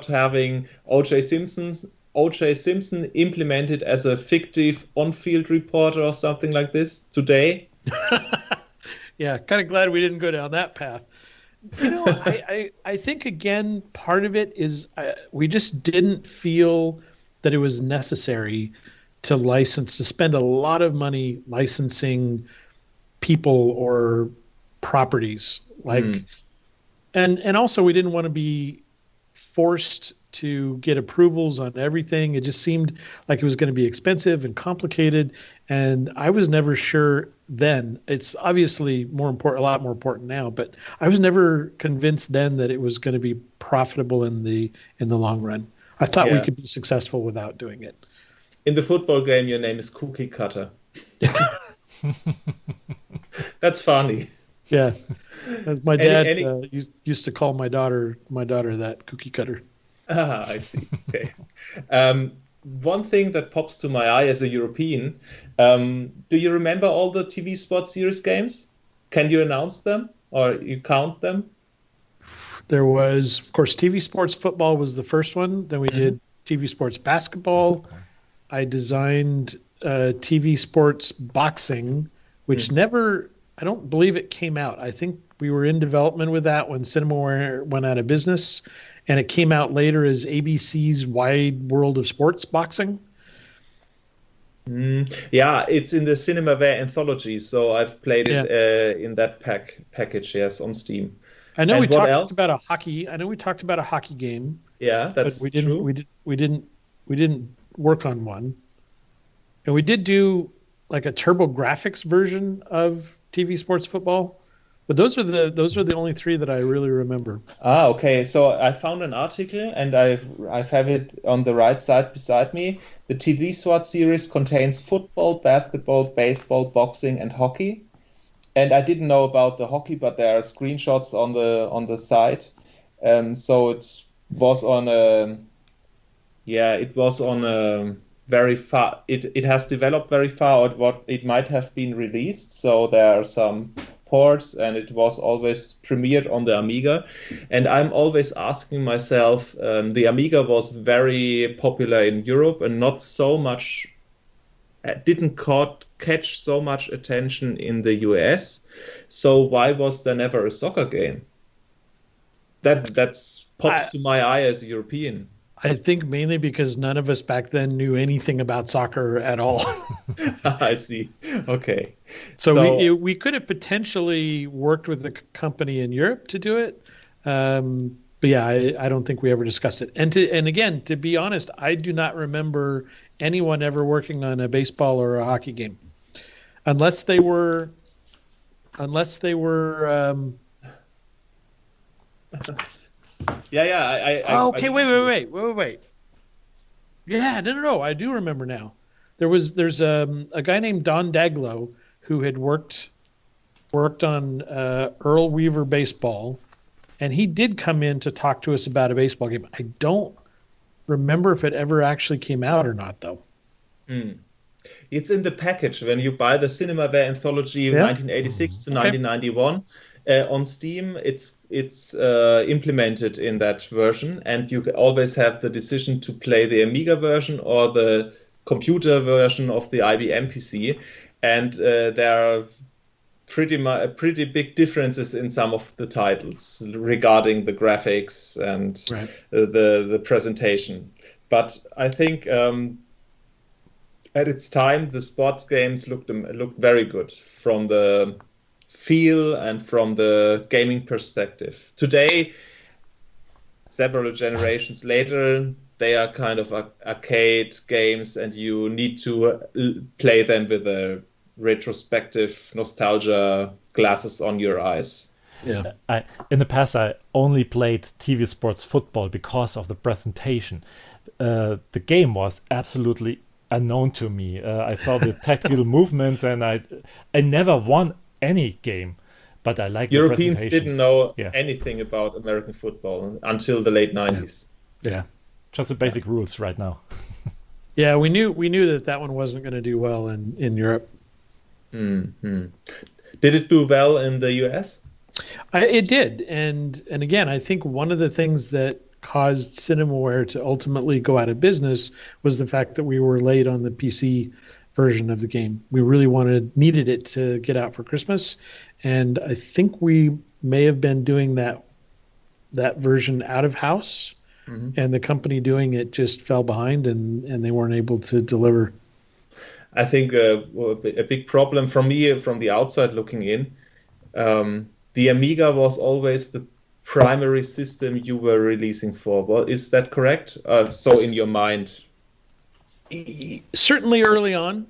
having O.J. Simpson implemented as a fictive on-field reporter or something like this today? Yeah, kind of glad we didn't go down that path. You know, I think, again, part of it is we just didn't feel that it was necessary to spend a lot of money licensing people or properties. And also we didn't want to be forced to get approvals on everything. It just seemed like it was going to be expensive and complicated. And I was never sure then. It's obviously a lot more important now, but I was never convinced then that it was going to be profitable in the long run. I thought we could be successful without doing it. In the football game, your name is Cookie Cutter. That's funny. Yeah. As my dad used to call my daughter that, Cookie Cutter. Ah, I see. Okay. One thing that pops to my eye as a European, do you remember all the TV Sports Series games? Can you announce them or you count them? There was, of course, TV Sports Football was the first one. Then we did TV Sports Basketball. I designed TV Sports Boxing, which I don't believe it came out. I think we were in development with that when Cinemaware went out of business. And it came out later as ABC's Wide World of Sports Boxing. Yeah, it's in the Cinemaware anthology, so I've played it in that package, yes, on Steam. I know we talked about a hockey game. Yeah, that's true. We didn't work on one, and we did do like a TurboGrafx version of TV Sports Football. But those are the only three that I really remember. Ah, okay. So I found an article, and I have it on the right side beside me. The TV SWAT series contains football, basketball, baseball, boxing, and hockey. And I didn't know about the hockey, but there are screenshots on the site. So it was on very far. It has developed very far at what it might have been released. So there are some ports, and it was always premiered on the Amiga. And I'm always asking myself, the Amiga was very popular in Europe and not so much, didn't catch so much attention in the US. So why was there never a soccer game? That's pops to my eye as a European. I think mainly because none of us back then knew anything about soccer at all. I see. Okay. So we could have potentially worked with a company in Europe to do it. But yeah, I don't think we ever discussed it. And again, to be honest, I do not remember anyone ever working on a baseball or a hockey game. Unless they were okay, wait. Yeah, no. I do remember now. There's a guy named Don Daglow who had worked on Earl Weaver baseball, and he did come in to talk to us about a baseball game. I don't remember if it ever actually came out or not, though. It's in the package when you buy the Cinemaware anthology 1986 to 1991. On Steam, it's implemented in that version, and you always have the decision to play the Amiga version or the computer version of the IBM PC. And there are pretty big differences in some of the titles regarding the graphics and the presentation. But I think at its time, the sports games looked very good from the feel and from the gaming perspective. Today, several generations later, they are kind of arcade games, and you need to play them with a retrospective nostalgia glasses on your eyes. Yeah. In the past, I only played TV sports football because of the presentation. The game was absolutely unknown to me. I saw the tactical movements, and I never won any game, but I liked the Europeans presentation. didn't know anything about American football until the late 90s. Yeah. Just the basic rules right now. Yeah, we knew that one wasn't going to do well in Europe. Mm-hmm. Did it do well in the US? It did, and again, I think one of the things that caused Cinemaware to ultimately go out of business was the fact that we were late on the PC version of the game. We really needed it to get out for Christmas, and I think we may have been doing that version out of house, and the company doing it just fell behind, and they weren't able to deliver. I think a big problem for me from the outside looking in, the Amiga was always the primary system you were releasing for. Well, is that correct? So in your mind? Certainly early on.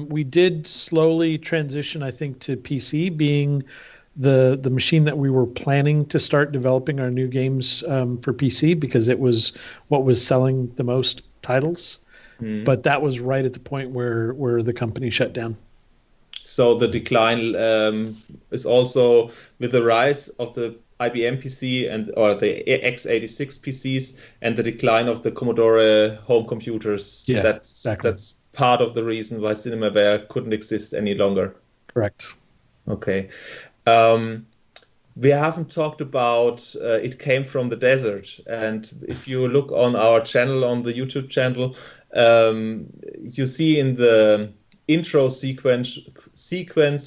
We did slowly transition, I think, to PC being the machine that we were planning to start developing our new games for PC, because it was what was selling the most titles. But that was right at the point where the company shut down. So the decline is also with the rise of the IBM PC or the x86 PCs and the decline of the Commodore home computers. Yeah, that's part of the reason why Cinemaware couldn't exist any longer. Correct. Okay. We haven't talked about It Came from the Desert. And if you look on our channel, on the YouTube channel, you see in the intro sequence,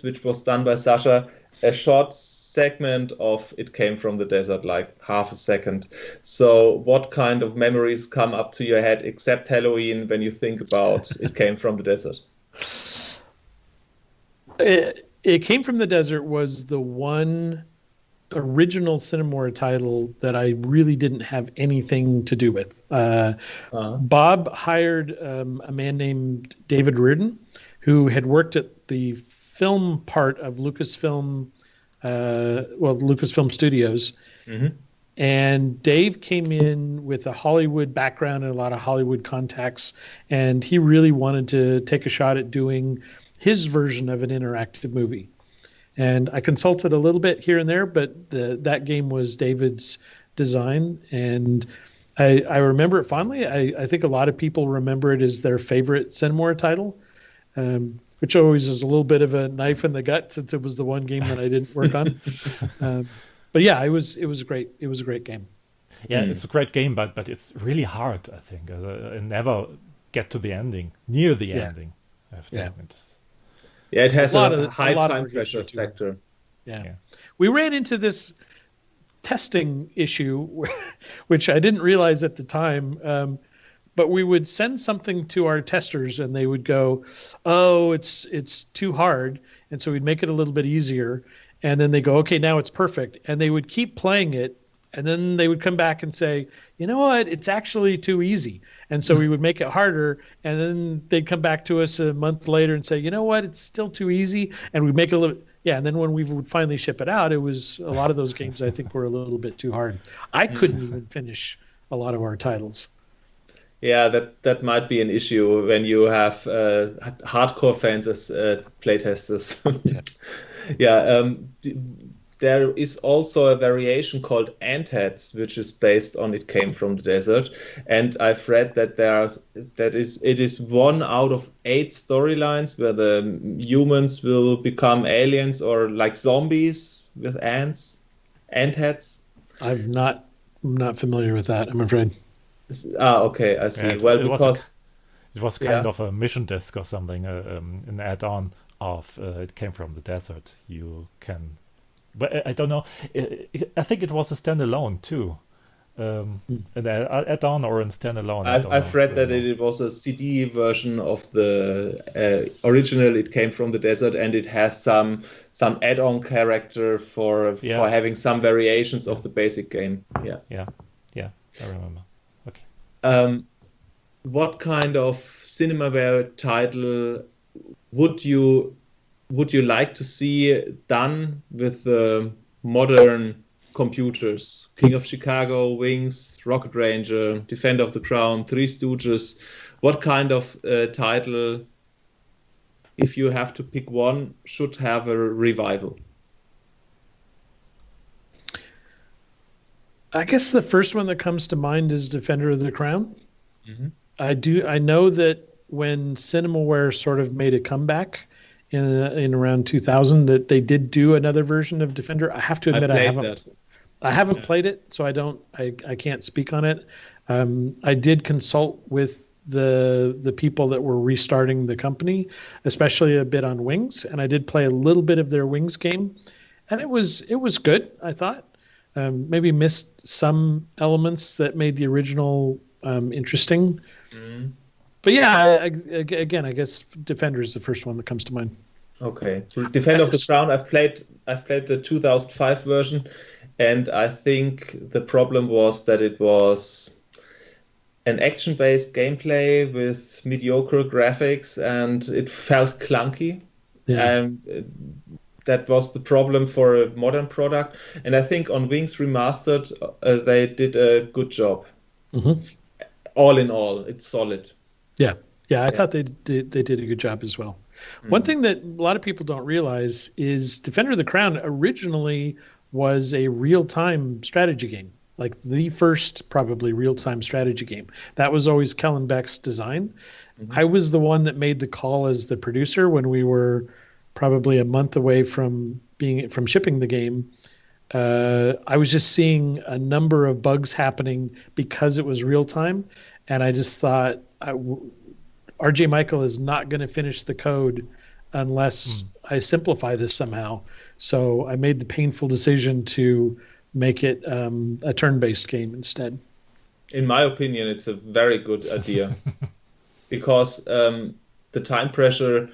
which was done by Sasha, a short segment of It Came from the Desert, like half a second. So what kind of memories come up to your head, except Halloween, when you think about It Came from the Desert? It Came from the Desert was the one original Cinemaware title that I really didn't have anything to do with. Bob hired a man named David Reardon, who had worked at the film part of Lucasfilm Studios. And Dave came in with a Hollywood background and a lot of Hollywood contacts, and he really wanted to take a shot at doing his version of an interactive movie. And I consulted a little bit here and there, but that game was David's design, and I remember it fondly. I think a lot of people remember it as their favorite Cinemaware title, which always is a little bit of a knife in the gut since it was the one game that I didn't work on. But yeah, it was a great game. Yeah, it's a great game, but it's really hard, I think. I never get to the ending, near the ending. I have to admit. Yeah, it has a high time pressure factor. Yeah. We ran into this testing issue, which I didn't realize at the time, but we would send something to our testers and they would go, oh, it's too hard. And so we'd make it a little bit easier. And then they go, okay, now it's perfect. And they would keep playing it. And then they would come back and say, you know what, it's actually too easy. And so we would make it harder. And then they'd come back to us a month later and say, you know what, it's still too easy. And we'd make it a little, and then when we would finally ship it out, it was a lot of those games I think were a little bit too hard. I couldn't even finish a lot of our titles. Yeah, that might be an issue when you have hardcore fans as playtesters. There is also a variation called Antheads, which is based on It Came from the Desert, and I've read that it is 1 out of 8 storylines where the humans will become aliens or like zombies with ants. Antheads. I'm not familiar with that, I'm afraid. Okay, I see. It was kind of a mission disc or something, an add-on of It Came from the Desert. You can. But I don't know. I think it was a standalone too, an add-on or a standalone. I've read that it was a CD version of the original It Came from the Desert, and it has some add-on character for having some variations of the basic game. Yeah. I remember. Okay. What kind of Cinemaware title would you would you like to see done with the modern computers? King of Chicago, Wings, Rocket Ranger, Defender of the Crown, Three Stooges. What kind of title, if you have to pick one, should have a revival? I guess the first one that comes to mind is Defender of the Crown. I know that when Cinemaware sort of made a comeback in around 2000, that they did do another version of Defender. I have to admit I haven't played it, so I can't speak on it. I did consult with the people that were restarting the company, especially a bit on Wings, and I did play a little bit of their Wings game, and it was good, I thought. Maybe missed some elements that made the original interesting. But yeah, again, I guess Defender is the first one that comes to mind. Okay, Defender of the Crown. I've played the 2005 version, and I think the problem was that it was an action-based gameplay with mediocre graphics, and it felt clunky. Yeah. That was the problem for a modern product, and I think on Wings Remastered they did a good job. All in all, it's solid. Yeah, I thought they did a good job as well. One thing that a lot of people don't realize is Defender of the Crown originally was a real-time strategy game, like the first probably real-time strategy game. That was always Kellen Beck's design. I was the one that made the call as the producer when we were probably a month away from shipping the game. I was just seeing a number of bugs happening because it was real time, and I just thought RJ Michael is not going to finish the code unless I simplify this somehow. So I made the painful decision to make it a turn-based game instead. In my opinion, it's a very good idea because the time pressure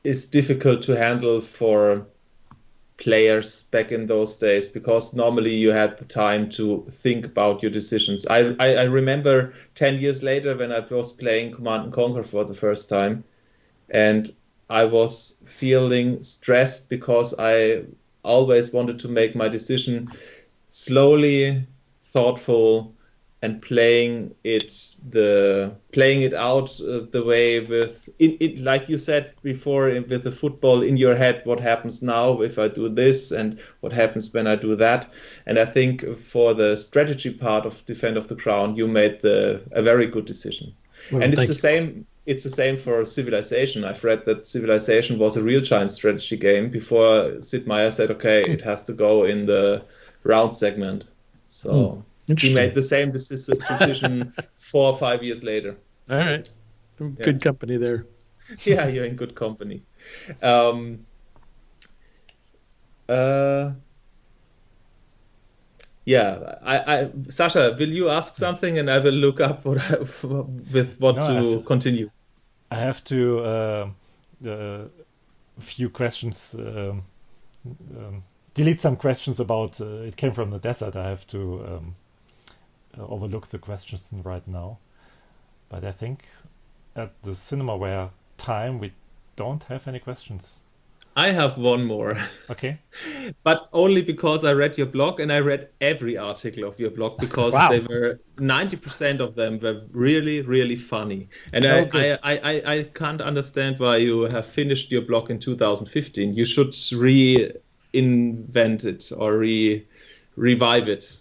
is difficult to handle for players back in those days, because normally you had the time to think about your decisions. I remember 10 years later when I was playing Command & Conquer for the first time, and I was feeling stressed because I always wanted to make my decision slowly, thoughtful, and playing it out the way with it, like you said before, with the football in your head. What happens now if I do this, and what happens when I do that? And I think for the strategy part of Defend of the Crown, you made a very good decision. Well, and it's the same. It's the same for Civilization. I've read that Civilization was a real-time strategy game before Sid Meier said, "Okay, it has to go in the round segment." So. He made the same decision 4 or 5 years later. All right. Good company there. Yeah, you're in good company. Sasha, will you ask something and I will look up continue? I have to few questions. Delete some questions about it came from the desert. I have to overlook the questions right now, but I think at the Cinemaware time we don't have any questions. I have one more. Okay. But only because I read your blog, and I read every article of your blog because they were 90% of them were really, really funny. And I can't understand why you have finished your blog in 2015. You should reinvent it or revive it.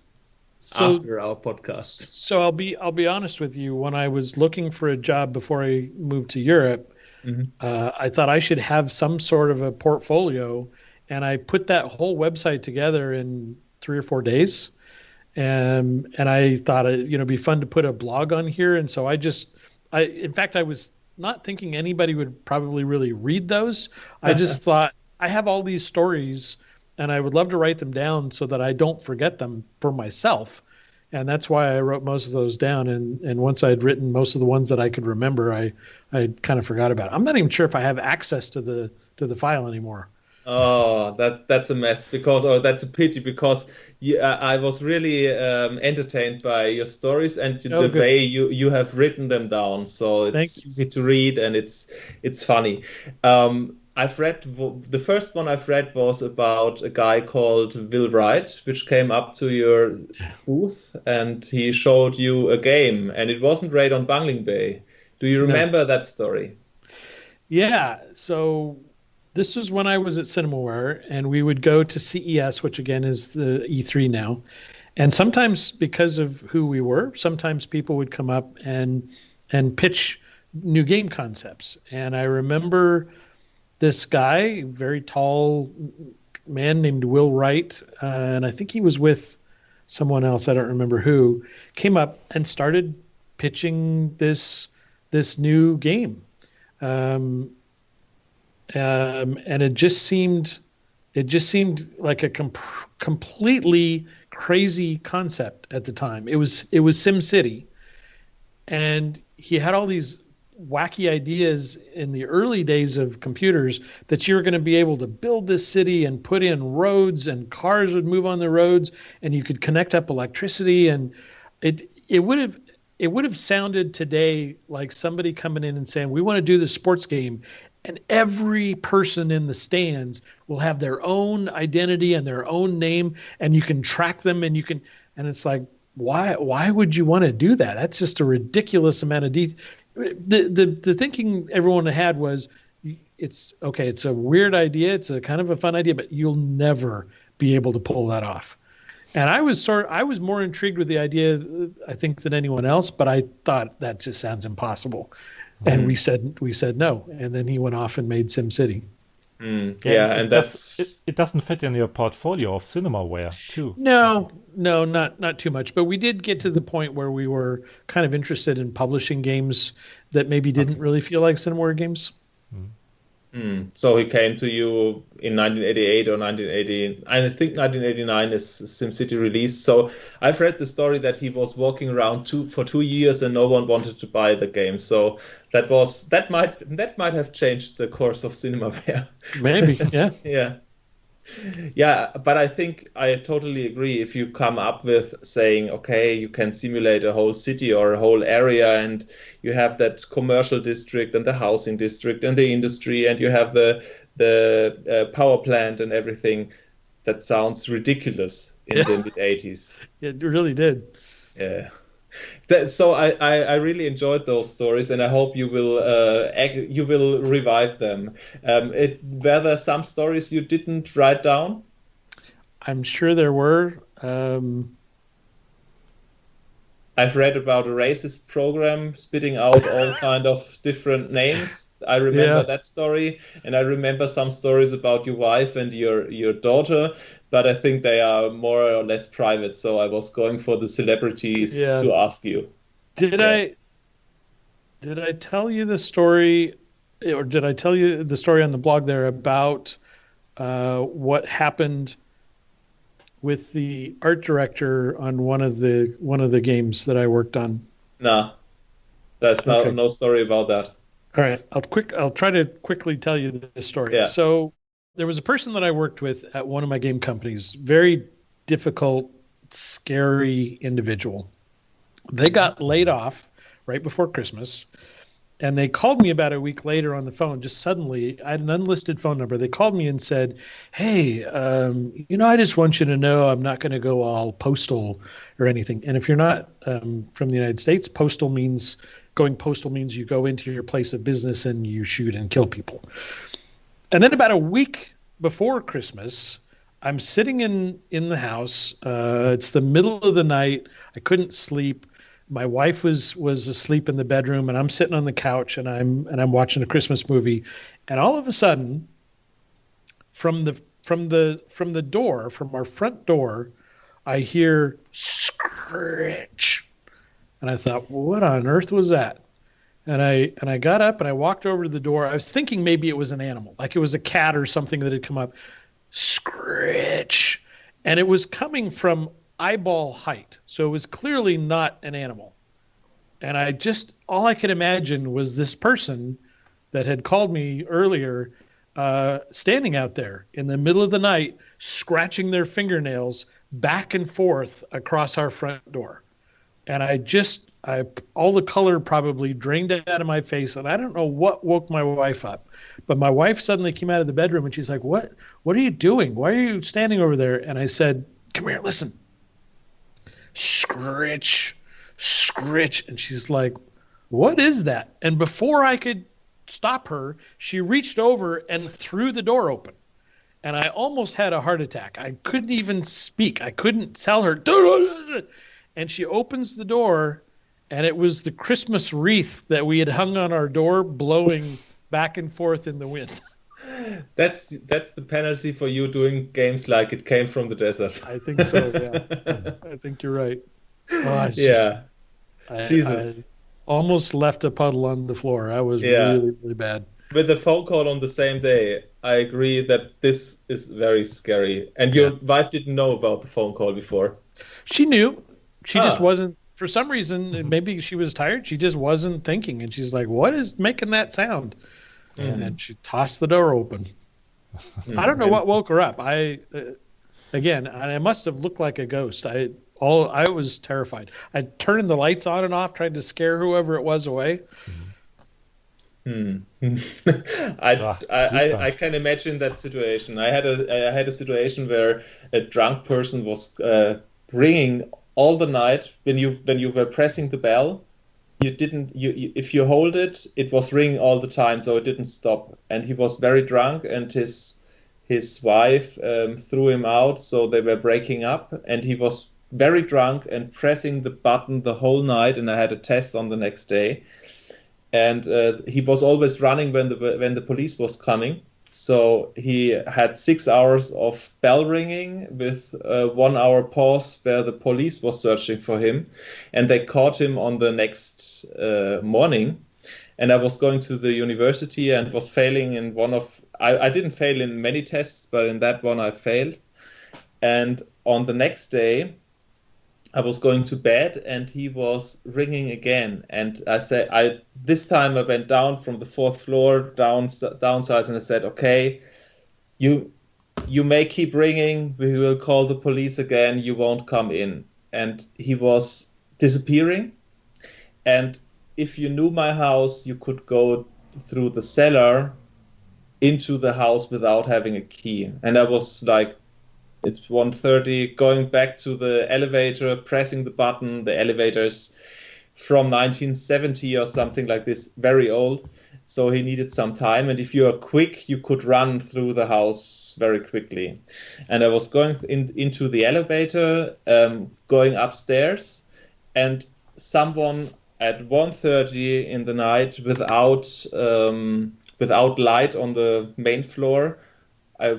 After our podcast. So I'll be honest with you. When I was looking for a job before I moved to Europe, I thought I should have some sort of a portfolio, and I put that whole website together in 3 or 4 days. And I thought it'd be fun to put a blog on here. And so in fact, I was not thinking anybody would probably really read those. I just thought I have all these stories, and I would love to write them down so that I don't forget them for myself. And that's why I wrote most of those down. And once I'd written most of the ones that I could remember, I kind of forgot about it. I'm not even sure if I have access to the file anymore. Oh, that's a mess because, or that's a pity because I was really entertained by your stories and Oh, the good. way you have written them down. So Thank it's you. easy to read and it's funny. I've read the first one I've read was about a guy called Will Wright, which came up to your booth and he showed you a game, and it wasn't Raid on Bungling Bay. Do you No. remember that story? Yeah. So this was when I was at Cinemaware, and we would go to CES, which again is the E3 now. And sometimes because of who we were, sometimes people would come up and pitch new game concepts. And I remember this guy, very tall man named Will Wright, and I think he was with someone else, I don't remember who, came up and started pitching this new game. Um, and it just seemed like a completely crazy concept at the time. It was SimCity, and he had all these wacky ideas in the early days of computers that you were going to be able to build this city and put in roads, and cars would move on the roads, and you could connect up electricity, and it would have sounded today like somebody coming in and saying, we want to do this sports game, and every person in the stands will have their own identity and their own name, and you can track them, and it's like, why would you want to do that? That's just a ridiculous amount of detail. The thinking everyone had was, it's okay, it's a weird idea, it's a kind of a fun idea, but you'll never be able to pull that off. And I was more intrigued with the idea, I think, than anyone else, but I thought that just sounds impossible. And Mm. we said no. And then he went off and made SimCity. Yeah, Yeah, and it doesn't fit in your portfolio of Cinemaware too. No, no, not too much. But we did get to the point where we were kind of interested in publishing games that maybe didn't Okay. really feel like Cinemaware games. Mm. So he came to you in 1988 or 1980. I think 1989 is SimCity released. So I've read the story that he was walking around for 2 years and no one wanted to buy the game. So that might have changed the course of Cinemaware. Maybe, yeah. Yeah. Yeah, but I think I totally agree. If you come up with saying, okay, you can simulate a whole city or a whole area, and you have that commercial district and the housing district and the industry, and you have the power plant and everything, that sounds ridiculous in the Yeah, mid 80s. it really did. Yeah. So I really enjoyed those stories, and I hope you will revive them. Were there some stories you didn't write down? I'm sure there were. I've read about a racist program spitting out all kind of different names. I remember Yeah. that story, and I remember some stories about your wife and your daughter, but I think they are more or less private. So I was going for the celebrities Yeah. to ask you. Did Yeah. I did I tell you the story, or did I tell you the story on the blog there about what happened with the art director on one of the games that I worked on? Nah, there's Okay. no story about that. All right. I'll try to quickly tell you this story. Yeah. So there was a person that I worked with at one of my game companies, very difficult, scary individual. They got laid off right before Christmas, and they called me about a week later on the phone. Just suddenly, I had an unlisted phone number. They called me and said, "Hey, I just want you to know I'm not going to go all postal or anything. And if you're not from the United States, going postal means you go into your place of business and you shoot and kill people." And then about a week before Christmas, I'm sitting in the house. It's the middle of the night. I couldn't sleep. My wife was asleep in the bedroom, and I'm sitting on the couch, and I'm watching a Christmas movie, and all of a sudden, from the door, from our front door, I hear screech, and I thought, what on earth was that? And I got up and I walked over to the door. I was thinking maybe it was an animal, like it was a cat or something that had come up. Screech. And it was coming from eyeball height. So it was clearly not an animal. And all I could imagine was this person that had called me earlier, standing out there in the middle of the night, scratching their fingernails back and forth across our front door. And all the color probably drained out of my face. And I don't know what woke my wife up, but my wife suddenly came out of the bedroom and she's like, what are you doing? Why are you standing over there? And I said, come here, listen. Scritch. And she's like, what is that? And before I could stop her, she reached over and threw the door open. And I almost had a heart attack. I couldn't even speak. I couldn't tell her. And she opens the door, and it was the Christmas wreath that we had hung on our door blowing back and forth in the wind. That's the penalty for you doing games like It Came from the Desert. I think so, yeah. I think you're right. Oh, yeah. Jesus. I almost left a puddle on the floor. I was really, really bad. With the phone call on the same day, I agree that this is very scary. And your wife didn't know about the phone call before? She knew. She just wasn't, for some reason, maybe she was tired. She just wasn't thinking. And she's like, what is making that sound? And then she tossed the door open. I don't know what woke her up. I must have looked like a ghost. I was terrified. I turned the lights on and off, trying to scare whoever it was away. I can imagine that situation. I had a situation where a drunk person was ringing all the night when you were pressing the bell. If you hold it, it was ringing all the time, so it didn't stop. And he was very drunk, and his wife threw him out, so they were breaking up, and he was very drunk and pressing the button the whole night. And I had a test on the next day, and he was always running when the police was coming. So he had 6 hours of bell ringing with 1 hour pause where the police was searching for him, and they caught him on the next morning. And I was going to the university and was failing in I didn't fail in many tests, but in that one I failed. And on the next day, I was going to bed and he was ringing again. And this time I went down from the 4th floor downstairs, and I said, okay, you may keep ringing. We will call the police again. You won't come in. And he was disappearing. And if you knew my house, you could go through the cellar into the house without having a key. And I was like, it's 1:30, going back to the elevator, pressing the button. The elevator's from 1970 or something like this, very old. So he needed some time. And if you are quick, you could run through the house very quickly. And I was going into the elevator, going upstairs, and someone at 1:30 in the night without light on the main floor, I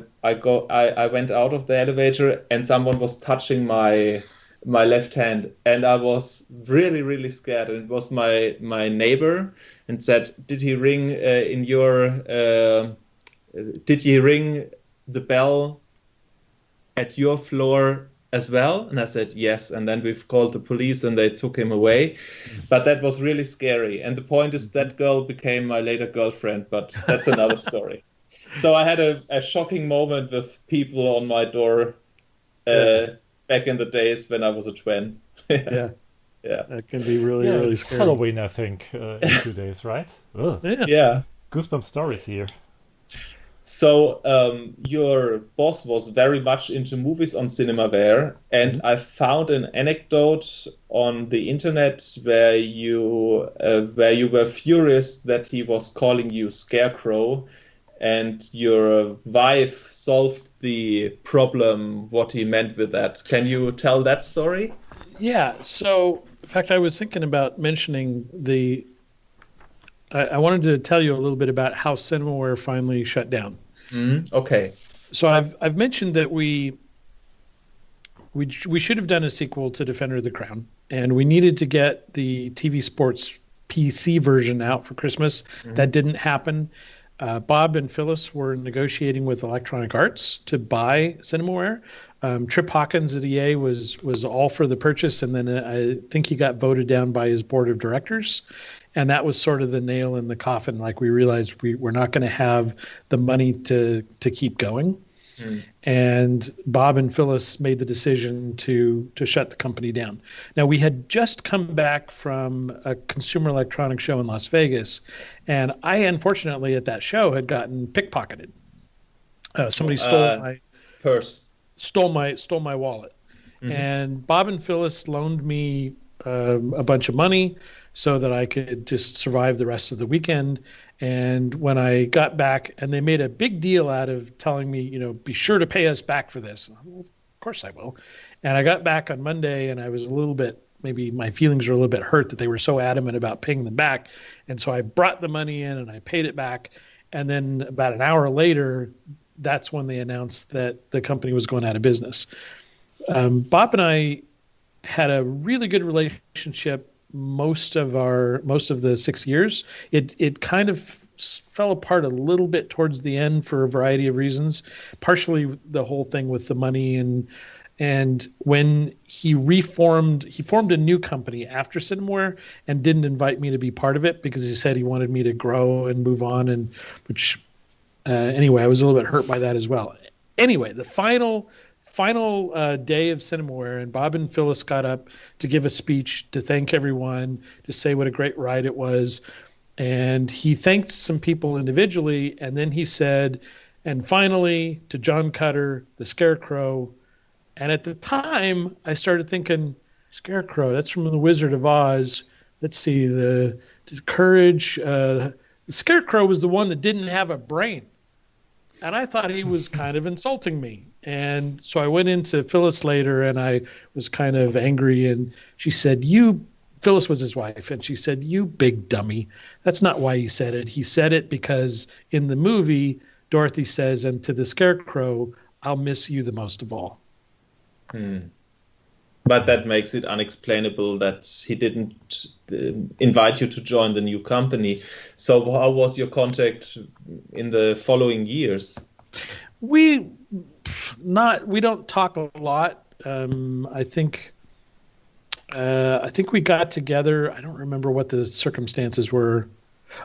went out of the elevator and someone was touching my left hand, and I was really, really scared. And it was my neighbor, and said, did he ring did he ring the bell at your floor as well? And I said yes. And then we've called the police and they took him away. But that was really scary. And the point is that girl became my later girlfriend, but that's another story. So I had a shocking moment with people on my door back in the days when I was a twin. Yeah. That can be really it's scary. Halloween, I think, in 2 days, right? Yeah. Goosebump stories here. So your boss was very much into movies on Cinemaware, and I found an anecdote on the internet where you were furious that he was calling you Scarecrow, and your wife solved the problem, what he meant with that. Can you tell that story? Yeah. So, in fact, I was thinking about mentioning I wanted to tell you a little bit about how Cinemaware finally shut down. Okay. So I've mentioned that we should have done a sequel to Defender of the Crown, and we needed to get the TV Sports PC version out for Christmas. That didn't happen. Bob and Phyllis were negotiating with Electronic Arts to buy Cinemaware. Trip Hawkins at EA was all for the purchase, and then I think he got voted down by his board of directors, and that was sort of the nail in the coffin. Like, we realized we're not going to have the money to keep going, and Bob and Phyllis made the decision to shut the company down. Now, we had just come back from a consumer electronics show in Las Vegas, and I unfortunately at that show had gotten pickpocketed. Somebody stole my purse. Stole my wallet, and Bob and Phyllis loaned me a bunch of money so that I could just survive the rest of the weekend. And when I got back, and they made a big deal out of telling me, be sure to pay us back for this. Well, of course I will. And I got back on Monday, and I was a little bit, maybe my feelings were a little bit hurt that they were so adamant about paying them back. And so I brought the money in and I paid it back. And then about an hour later, that's when they announced that the company was going out of business. Bob and I had a really good relationship most of the 6 years. It kind of fell apart a little bit towards the end for a variety of reasons, partially the whole thing with the money, and when he formed a new company after Cinemaware and didn't invite me to be part of it because he said he wanted me to grow and move on, and which anyway, I was a little bit hurt by that as well. Anyway, the final day of Cinemaware, and Bob and Phyllis got up to give a speech to thank everyone, to say what a great ride it was. And he thanked some people individually, and then he said, and finally, to John Cutter, the Scarecrow. And at the time, I started thinking, Scarecrow, that's from The Wizard of Oz. Let's see, the Courage. The Scarecrow was the one that didn't have a brain. And I thought he was kind of insulting me. And so I went into Phyllis later, and I was kind of angry. And she said, Phyllis was his wife, and she said, "You big dummy. That's not why he said it. He said it because in the movie, Dorothy says, and to the Scarecrow, I'll miss you the most of all." But that makes it unexplainable that he didn't invite you to join the new company. So how was your contact in the following years? We don't talk a lot. I think we got together. I don't remember what the circumstances were.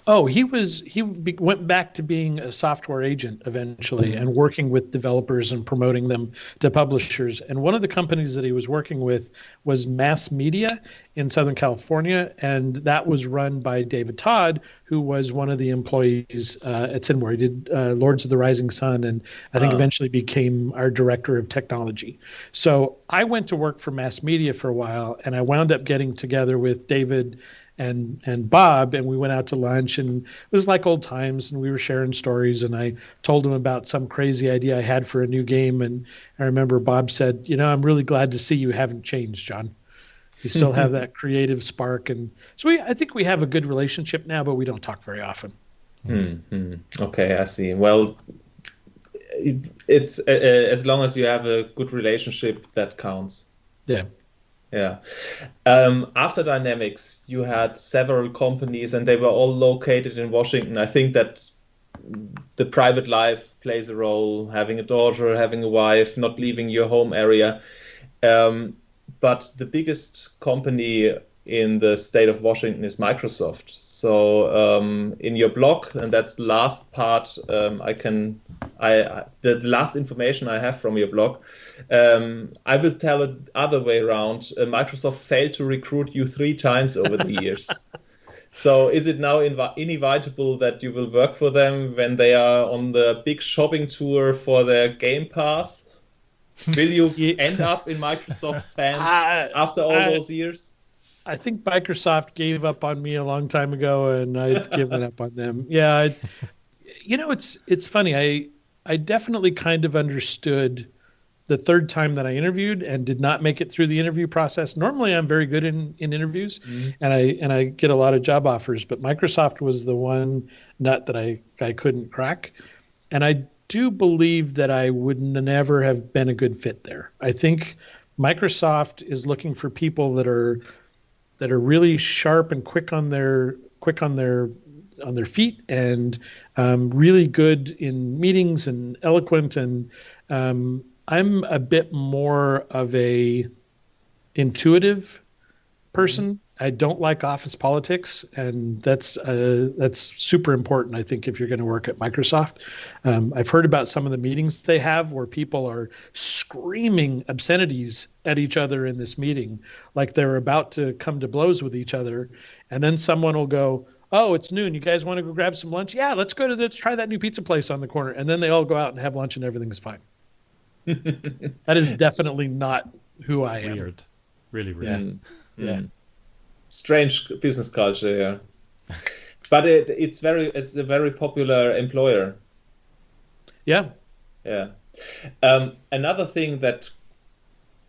Oh, he went back to being a software agent eventually and working with developers and promoting them to publishers. And one of the companies that he was working with was Mass Media in Southern California, and that was run by David Todd, who was one of the employees at Cinemaware. He did Lords of the Rising Sun, and I think eventually became our director of technology. So I went to work for Mass Media for a while, and I wound up getting together with David and Bob, and we went out to lunch, and it was like old times, and we were sharing stories, and I told him about some crazy idea I had for a new game, and I remember Bob said, I'm really glad to see you haven't changed, John. You still have that creative spark. And so I think we have a good relationship now, but we don't talk very often. Okay, I see. Well, it's as long as you have a good relationship, that counts. Yeah. After Dynamics, you had several companies, and they were all located in Washington. I think that the private life plays a role, having a daughter, having a wife, not leaving your home area. But the biggest company in the state of Washington is Microsoft. So in your blog, and that's the last part, the last information I have from your blog, I will tell it other way around. Microsoft failed to recruit you 3 times over the years. So is it now inevitable that you will work for them when they are on the big shopping tour for their Game Pass? Will you end up in Mitosoft's hands after all those years? I think Microsoft gave up on me a long time ago, and I've given up on them. Yeah, it's funny. I definitely kind of understood the third time that I interviewed and did not make it through the interview process. Normally, I'm very good in interviews, and I get a lot of job offers. But Microsoft was the one nut that I couldn't crack, and I do believe that I would never have been a good fit there. I think Microsoft is looking for people that are really sharp and quick on their feet, and really good in meetings and eloquent, and I'm a bit more of a intuitive person. I don't like office politics, and that's super important, I think, if you're going to work at Microsoft. I've heard about some of the meetings they have where people are screaming obscenities at each other in this meeting, like they're about to come to blows with each other, and then someone will go, "Oh, it's noon. You guys want to go grab some lunch? Yeah, let's try that new pizza place on the corner." And then they all go out and have lunch, and everything's fine. That is definitely not who I am. Weird, really weird. Yeah. Strange business culture, yeah. But it's a very popular employer. Yeah. Yeah. Another thing that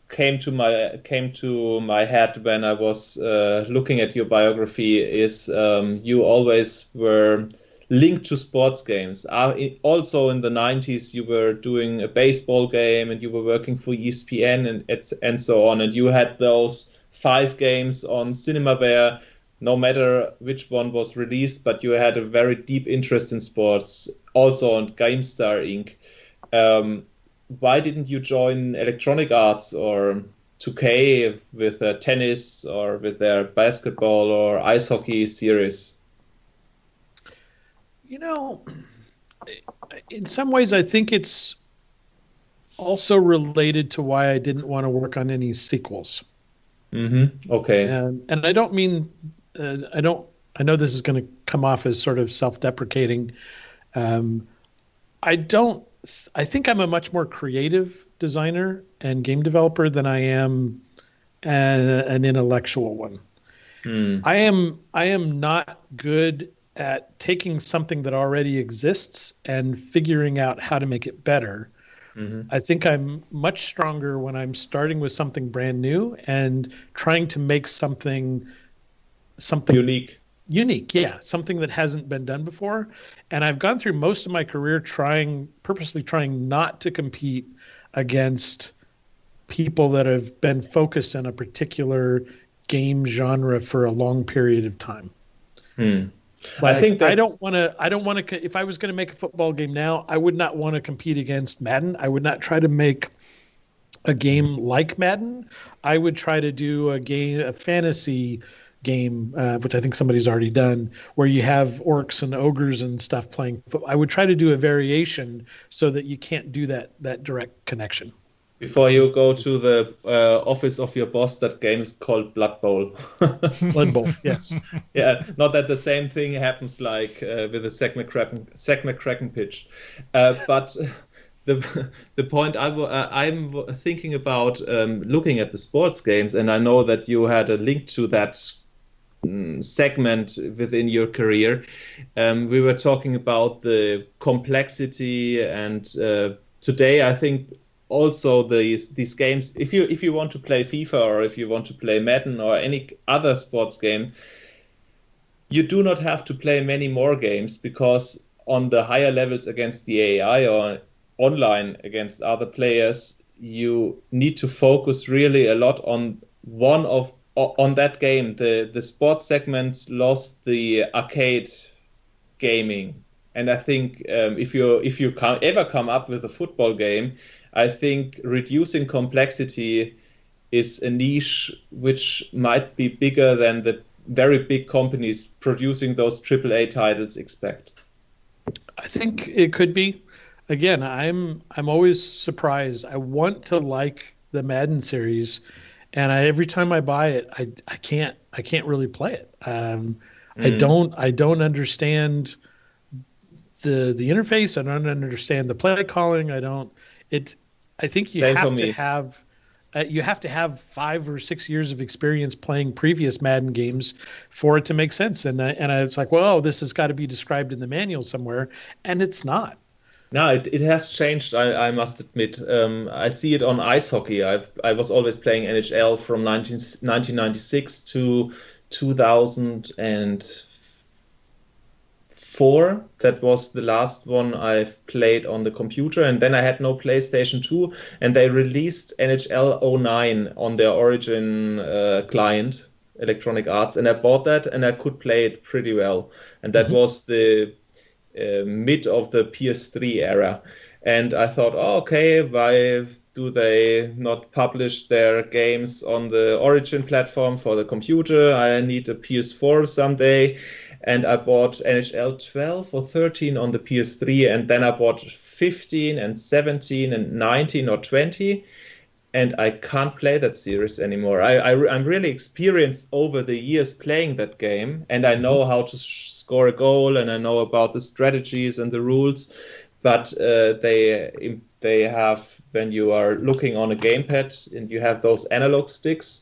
came to my head when I was looking at your biography is you always were linked to sports games. Also in the 90s, you were doing a baseball game and you were working for ESPN and so on. And you had those 5 games on Cinemaware, no matter which one was released, but you had a very deep interest in sports, also on GameStar Inc. Why didn't you join Electronic Arts or 2K with tennis or with their basketball or ice hockey series? You know, in some ways, I think it's also related to why I didn't want to work on any sequels. Okay. And I don't mean, I know this is going to come off as sort of self-deprecating. I think I'm a much more creative designer and game developer than I am an intellectual one. I am not good at taking something that already exists and figuring out how to make it better. I think I'm much stronger when I'm starting with something brand new and trying to make something unique, yeah, something that hasn't been done before. And I've gone through most of my career purposely trying not to compete against people that have been focused on a particular game genre for a long period of time. Like, I don't want to. If I was going to make a football game now, I would not want to compete against Madden. I would not try to make a game like Madden. I would try to do a fantasy game, which I think somebody's already done, where you have orcs and ogres and stuff playing. I would try to do a variation so that you can't do that direct connection. Before you go to the office of your boss, that game is called Blood Bowl. Blood Bowl, yes. Yeah, not that the same thing happens like with a Zack McCracken pitch. But the point I'm thinking about looking at the sports games, and I know that you had a link to that segment within your career. We were talking about the complexity, and today I think also these games, if you want to play FIFA or if you want to play Madden or any other sports game, you do not have to play many more games, because on the higher levels against the AI or online against other players, you need to focus really a lot on that game. The sports segment lost the arcade gaming, and I think if you ever come up with a football game, I think reducing complexity is a niche which might be bigger than the very big companies producing those AAA titles expect. I think it could be. Again, I'm always surprised. I want to like the Madden series, and every time I buy it, I can't really play it. I don't understand the interface. I don't understand the play calling. I think you have to have 5 or 6 years of experience playing previous Madden games for it to make sense. And it's like, well, this has got to be described in the manual somewhere, and it's not. No, it has changed. I must admit. I see it on ice hockey. I was always playing NHL from 1996 to 2004. That was the last one I've played on the computer, and then I had no PlayStation 2, and they released NHL 09 on their Origin client, Electronic Arts, and I bought that, and I could play it pretty well. And that was the mid of the PS3 era. And I thought, oh, okay, by do they not publish their games on the Origin platform for the computer? I need a PS4 someday. And I bought NHL 12 or 13 on the PS3, and then I bought 15 and 17 and 19 or 20. And I can't play that series anymore. I'm really experienced over the years playing that game, and I know how to score a goal, and I know about the strategies and the rules. But they have, when you are looking on a gamepad and you have those analog sticks,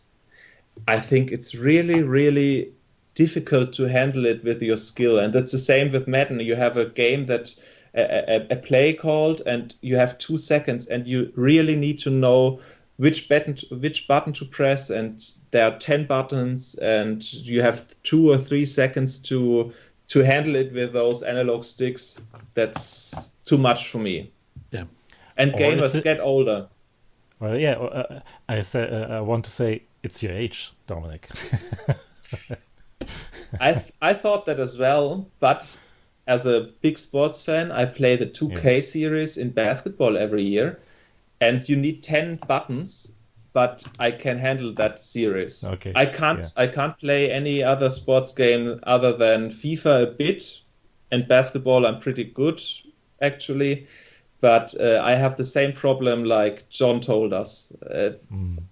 I think it's really, really difficult to handle it with your skill. And that's the same with Madden. You have a game that a play called, and you have 2 seconds, and you really need to know which button to press, and there are 10 buttons, and you have 2 or 3 seconds to handle it with those analog sticks. That's too much for me. Yeah. And gamers get older. Well, yeah, I want to say it's your age, Dominic. I thought that as well, but as a big sports fan, I play the 2K series in basketball every year, and you need 10 buttons, but I can handle that series. Okay. I can't play any other sports game other than FIFA a bit, and basketball I'm pretty good actually, but I have the same problem like John told us.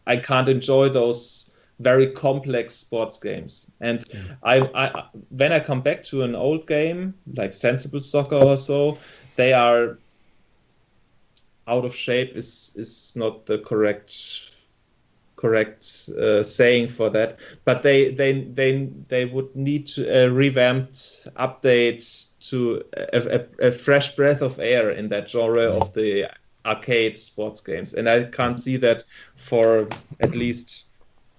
I can't enjoy those very complex sports games, and I when I come back to an old game like Sensible Soccer or so, they are out of shape is not the correct saying for that, but they would need a revamped update to a fresh breath of air in that genre of the arcade sports games, and I can't see that for at least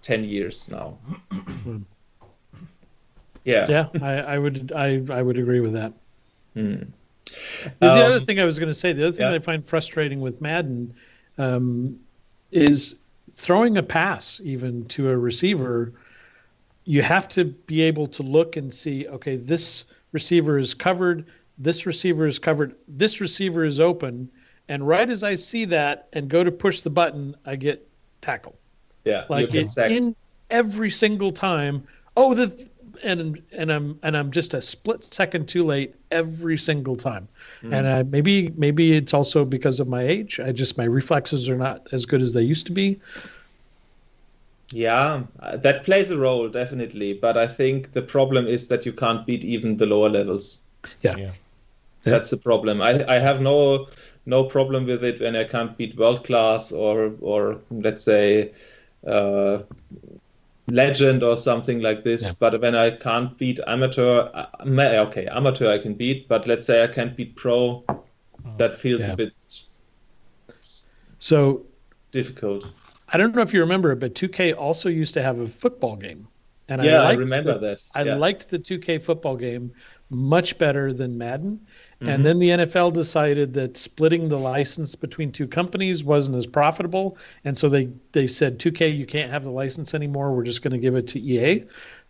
10 years now. Yeah, I would agree with that. The other thing I was going to say, the other thing that I find frustrating with Madden is throwing a pass even to a receiver. You have to be able to look and see, okay, this receiver is covered, this receiver is covered, this receiver is open, and right as I see that and go to push the button, I get tackled. Yeah, like it's in every single time. And I'm just a split second too late every single time. And maybe it's also because of my age. My reflexes are not as good as they used to be. Yeah, that plays a role, definitely. But I think the problem is that you can't beat even the lower levels. Yeah. That's the problem. I have no problem with it when I can't beat world class or let's say legend or something like this. But when I can't beat amateur, amateur I can beat, but let's say I can't beat pro, that feels a bit so difficult. I don't know if you remember, but 2K also used to have a football game. And I remember that. I liked the 2K football game much better than Madden. And then the NFL decided that splitting the license between two companies wasn't as profitable. And so they said, 2K, you can't have the license anymore. We're just going to give it to EA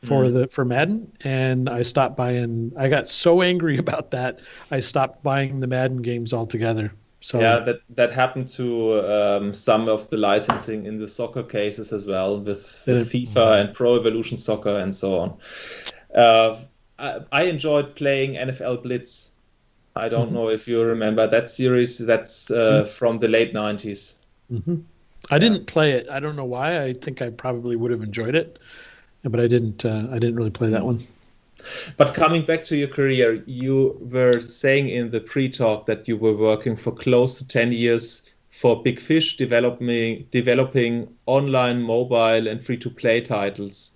for Madden. And I stopped buying. I got so angry about that, I stopped buying the Madden games altogether. So that happened to some of the licensing in the soccer cases as well, with FIFA and Pro Evolution Soccer and so on. I enjoyed playing NFL Blitz. I don't know if you remember that series. That's from the late 90s. I didn't play it. I don't know why. I think I probably would have enjoyed it, but I didn't really play that one. But coming back to your career, you were saying in the pre-talk that you were working for close to 10 years for Big Fish, developing online, mobile, and free-to-play titles.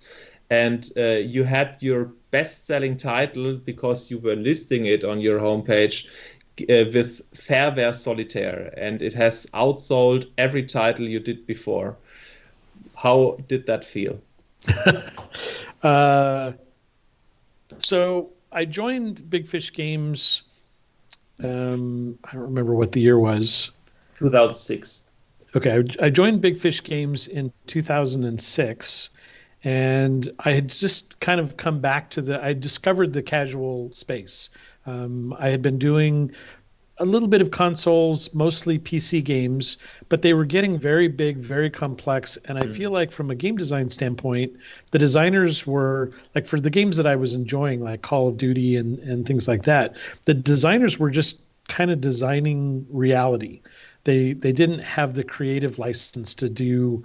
And you had your best-selling title, because you were listing it on your homepage, with Fairware Solitaire, and it has outsold every title you did before. How did that feel? So I joined Big Fish Games. I don't remember what the year was. 2006. Okay, I joined Big Fish Games in 2006. And I had just kind of come back to I discovered the casual space. I had been doing a little bit of consoles, mostly PC games, but they were getting very big, very complex. And I feel like from a game design standpoint, the designers were like, for the games that I was enjoying, like Call of Duty and things like that, the designers were just kind of designing reality. They didn't have the creative license to do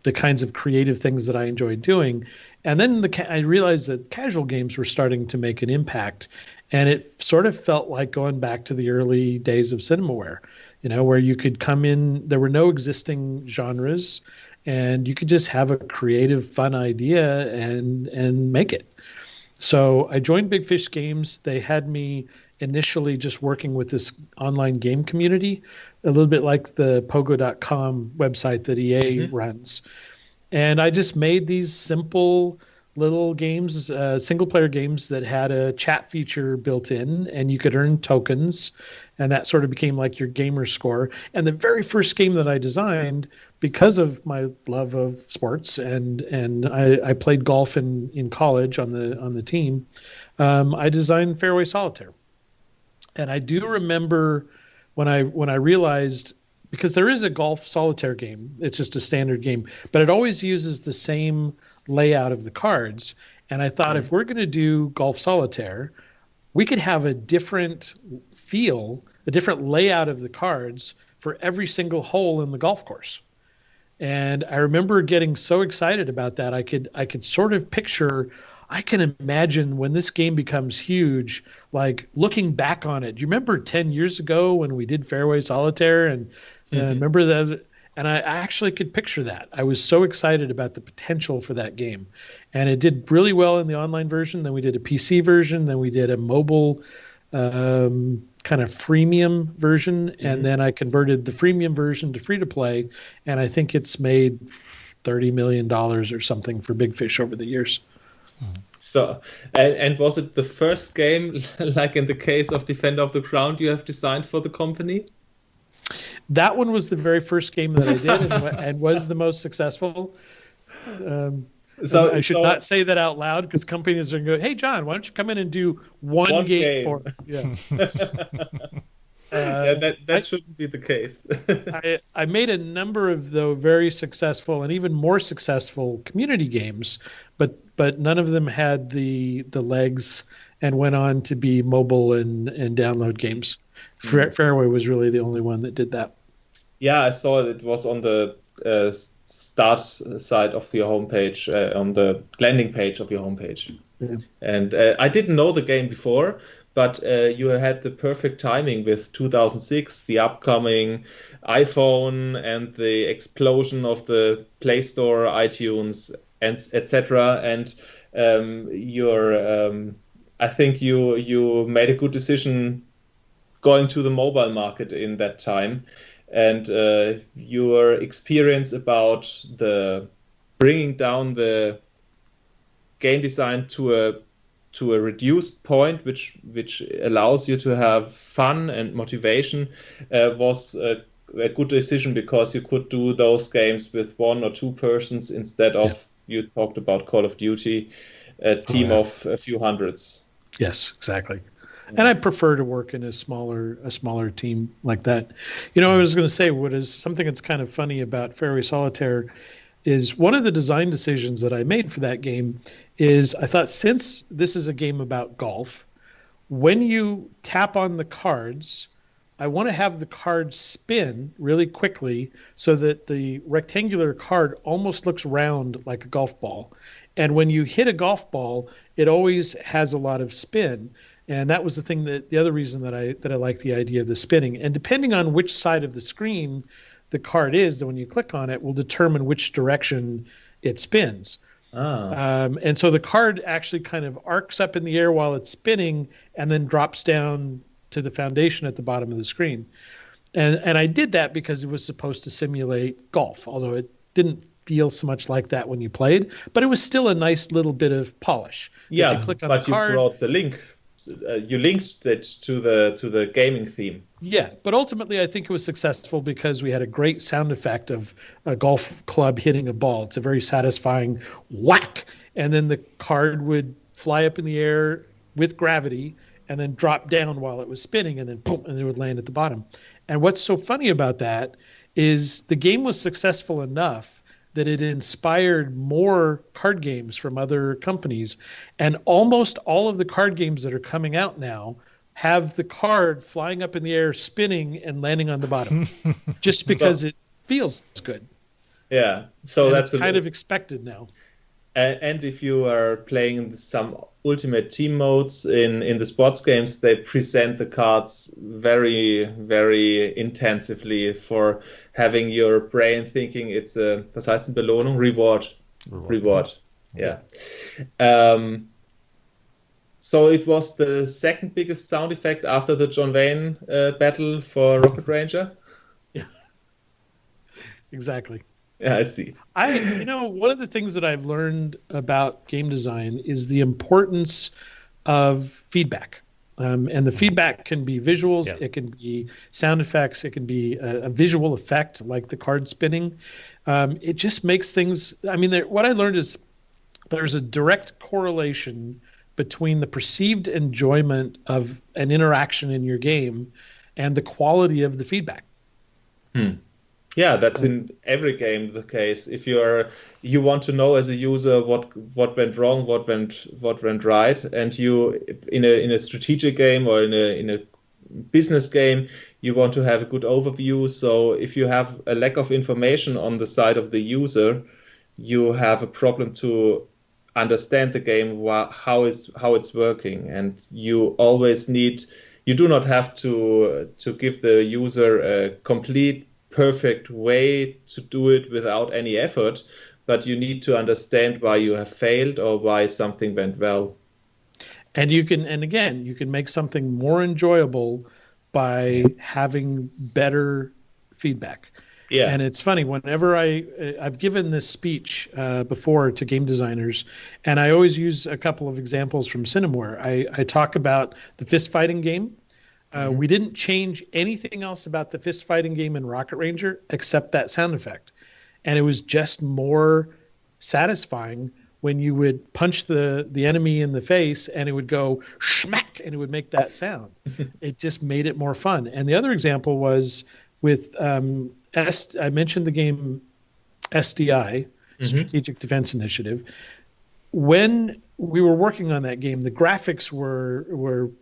the kinds of creative things that I enjoyed doing. And then I realized that casual games were starting to make an impact. And it sort of felt like going back to the early days of Cinemaware, where you could come in, there were no existing genres, and you could just have a creative, fun idea and make it. So I joined Big Fish Games. They had me initially just working with this online game community, a little bit like the Pogo.com website that EA runs. And I just made these simple little games, single-player games that had a chat feature built in, and you could earn tokens, and that sort of became like your gamer score. And the very first game that I designed, because of my love of sports, and I played golf in college on the team, I designed Fairway Solitaire. And I do remember when I realized, because there is a golf solitaire game, it's just a standard game, but it always uses the same layout of the cards. And I thought, if we're going to do golf solitaire, we could have a different feel, a different layout of the cards for every single hole in the golf course. And I remember getting so excited about that. I could sort of picture, I can imagine when this game becomes huge, like looking back on it. Do you remember 10 years ago when we did Fairway Solitaire? And remember that? And I actually could picture that. I was so excited about the potential for that game. And it did really well in the online version. Then we did a PC version. Then we did a mobile kind of freemium version. And then I converted the freemium version to free-to-play. And I think it's made $30 million or something for Big Fish over the years. So, and was it the first game, like in the case of Defender of the Crown, you have designed for the company? That one was the very first game that I did and was the most successful. So I should not say that out loud, because companies are going to go, hey, John, why don't you come in and do one game for us? Yeah. That shouldn't be the case. I made a number of, though, very successful and even more successful community games, but none of them had the legs and went on to be mobile and download games. Fairway was really the only one that did that. Yeah, I saw it. It was on the start side of your homepage, on the landing page of your homepage. Yeah. And I didn't know the game before, but you had the perfect timing with 2006, the upcoming iPhone and the explosion of the Play Store, iTunes, and etc. And I think you made a good decision going to the mobile market in that time, and your experience about the bringing down the game design to a reduced point, which allows you to have fun and motivation, was a good decision, because you could do those games with one or two persons instead of, you talked about Call of Duty, a team of a few hundreds. Yes, exactly. And I prefer to work in a smaller team like that. I was going to say, what is something that's kind of funny about Fairway Solitaire is one of the design decisions that I made for that game is I thought, since this is a game about golf, when you tap on the cards, I want to have the card spin really quickly so that the rectangular card almost looks round like a golf ball. And when you hit a golf ball, it always has a lot of spin. And that was the other reason that I like the idea of the spinning. And depending on which side of the screen the card is, then when you click on it, will determine which direction it spins. And so the card actually kind of arcs up in the air while it's spinning and then drops down to the foundation at the bottom of the screen. And I did that because it was supposed to simulate golf, although it didn't feel so much like that when you played, but it was still a nice little bit of polish. Yeah, you click on but the card, you brought the link. You linked it to the gaming theme. Yeah, but ultimately I think it was successful because we had a great sound effect of a golf club hitting a ball. It's a very satisfying whack, and then the card would fly up in the air with gravity and then drop down while it was spinning, and then boom, and it would land at the bottom. And what's so funny about that is the game was successful enough that it inspired more card games from other companies. And almost all of the card games that are coming out now have the card flying up in the air, spinning, and landing on the bottom, just because it feels good. Yeah, so and that's kind of expected now. And if you are playing some ultimate team modes in the sports games, they present the cards very, very intensively for having your brain thinking it's a, was heißt denn Belohnung? Reward. Yeah. So it was the second biggest sound effect after the John Wayne battle for Rocket Ranger. Yeah. Exactly. Yeah, I see. One of the things that I've learned about game design is the importance of feedback. And the feedback can be visuals, it can be sound effects, it can be a visual effect like the card spinning. It just makes things, what I learned is there's a direct correlation between the perceived enjoyment of an interaction in your game and the quality of the feedback. Yeah, that's in every game the case. If you want to know as a user what went wrong, what went right, and you in a strategic game or in a business game, you want to have a good overview. So if you have a lack of information on the side of the user, you have a problem to understand the game, how it's working, and you do not have to give the user a complete perfect way to do it without any effort, but you need to understand why you have failed or why something went well. And you can make something more enjoyable by having better feedback. Yeah. And it's funny, whenever I've given this speech before to game designers, and I always use a couple of examples from Cinemaware. I talk about the fist fighting game. We didn't change anything else about the fist fighting game in Rocket Ranger except that sound effect. And it was just more satisfying when you would punch the enemy in the face and it would go schmack and it would make that sound. It just made it more fun. And the other example was with I mentioned the game SDI, Strategic Defense Initiative. When we were working on that game, the graphics were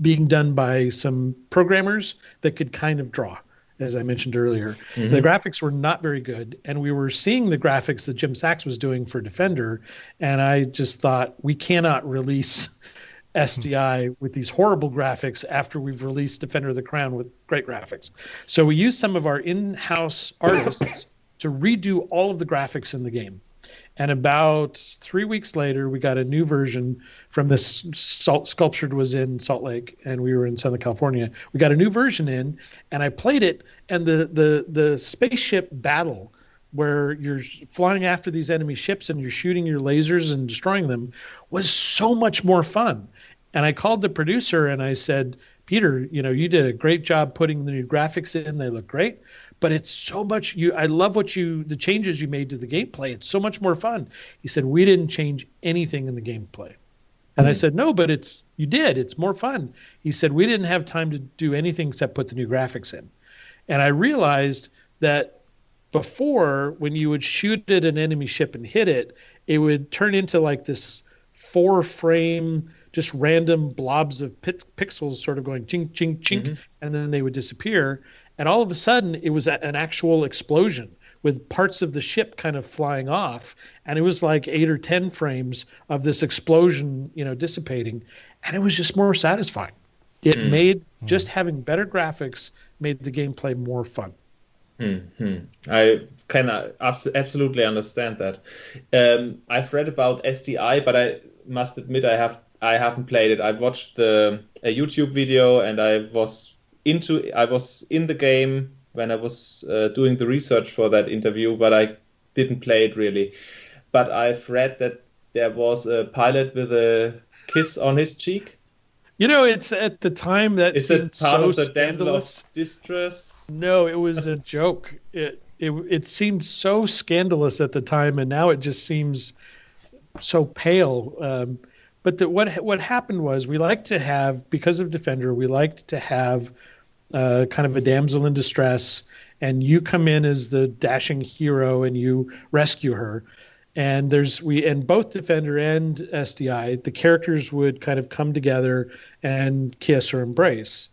being done by some programmers that could kind of draw, as I mentioned earlier. The graphics were not very good, and we were seeing the graphics that Jim Sachs was doing for Defender, and I just thought, we cannot release SDI with these horrible graphics after we've released Defender of the Crown with great graphics. So we used some of our in-house artists to redo all of the graphics in the game. And about 3 weeks later, we got a new version from this Sculptured was in Salt Lake, and we were in Southern California. We got a new version in, and I played it, and the spaceship battle where you're flying after these enemy ships and you're shooting your lasers and destroying them was so much more fun. And I called the producer and I said, Peter, you did a great job putting the new graphics in. They look great. But it's so much, I love the changes you made to the gameplay. It's so much more fun. He said, we didn't change anything in the gameplay. And I said, no, but you did. It's more fun. He said, we didn't have time to do anything except put the new graphics in. And I realized that before, when you would shoot at an enemy ship and hit it, it would turn into like this 4-frame, just random blobs of pixels sort of going chink, chink, chink, and then they would disappear. And all of a sudden, it was an actual explosion with parts of the ship kind of flying off. And it was like 8 or 10 frames of this explosion, dissipating. And it was just more satisfying. It made, just having better graphics made the gameplay more fun. I can absolutely understand that. I've read about SDI, but I must admit I haven't played it. I watched a YouTube video, and I was in the game when I was doing the research for that interview, but I didn't play it really. But I've read that there was a pilot with a kiss on his cheek. It's at the time that is it part so of the scandalous. Dental of distress? No, it was a joke. It seemed so scandalous at the time, and now it just seems so pale. But what happened was we like to have, because of Defender, we liked to have kind of a damsel in distress, and you come in as the dashing hero and you rescue her. And in both Defender and SDI, the characters would kind of come together and kiss or embrace.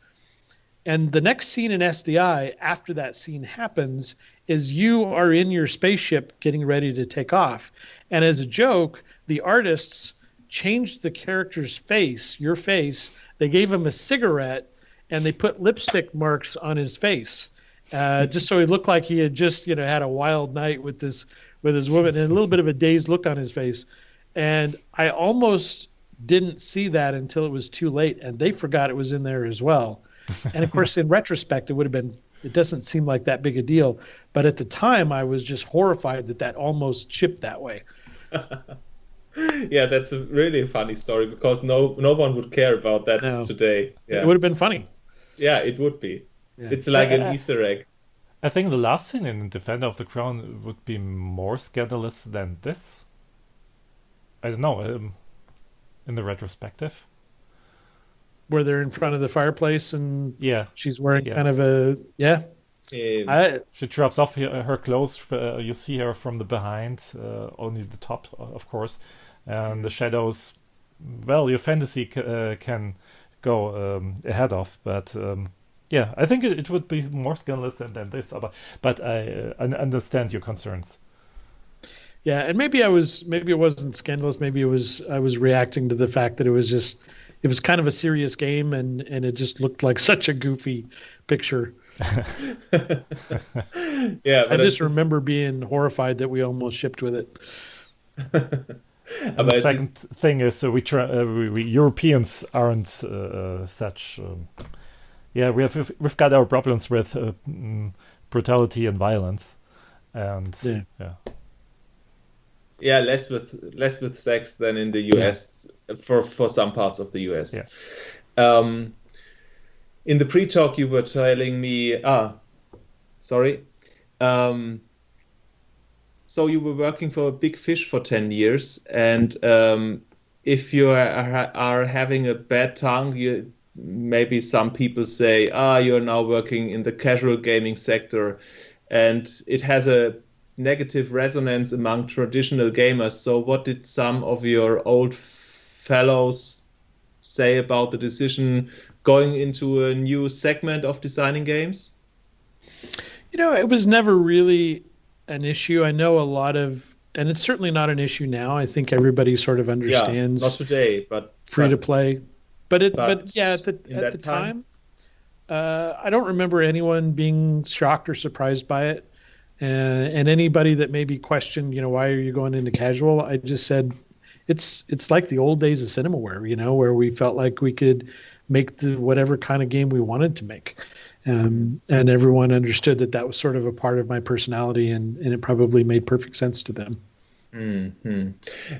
And the next scene in SDI, after that scene happens, is you are in your spaceship getting ready to take off. And as a joke, the artists changed the character's face, your face. They gave him a cigarette and they put lipstick marks on his face, just so he looked like he had just, had a wild night with his woman, and a little bit of a dazed look on his face. And I almost didn't see that until it was too late, and they forgot it was in there as well. And of course, in retrospect, it doesn't seem like that big a deal. But at the time, I was just horrified that almost shipped that way. Yeah, that's a really funny story, because no one would care about that today. Yeah. It would have been funny. Yeah, it would be. Yeah. It's like an Easter egg. I think the last scene in Defender of the Crown would be more scandalous than this. I don't know, in the retrospective. Where they're in front of the fireplace and she's wearing kind of a... Yeah. She drops off her clothes. You see her from the behind, only the top, of course. And the shadows, well, your fantasy can go ahead of. But I think it would be more scandalous than this. But I understand your concerns. Yeah, and maybe it wasn't scandalous. Maybe I was reacting to the fact that it was kind of a serious game, and it just looked like such a goofy picture. Yeah, I just remember being horrified that we almost shipped with it. And the second thing is, we Europeans aren't such. We've got our problems with brutality and violence, and less with sex than in the US for some parts of the US. Yeah. In the pre-talk, you were telling me, sorry. So you were working for a big fish for 10 years, and if you are having a bad tongue, maybe some people say, you're now working in the casual gaming sector, and it has a negative resonance among traditional gamers. So what did some of your old fellows say about the decision going into a new segment of designing games? It was never really an issue. I know and it's certainly not an issue now. I think everybody sort of understands. Not today, but free to play. But at the time, I don't remember anyone being shocked or surprised by it. And anybody that maybe questioned, why are you going into casual? I just said, it's like the old days of Cinemaware, where we felt like we could make whatever kind of game we wanted to make. And everyone understood that was sort of a part of my personality, and it probably made perfect sense to them. Mm-hmm.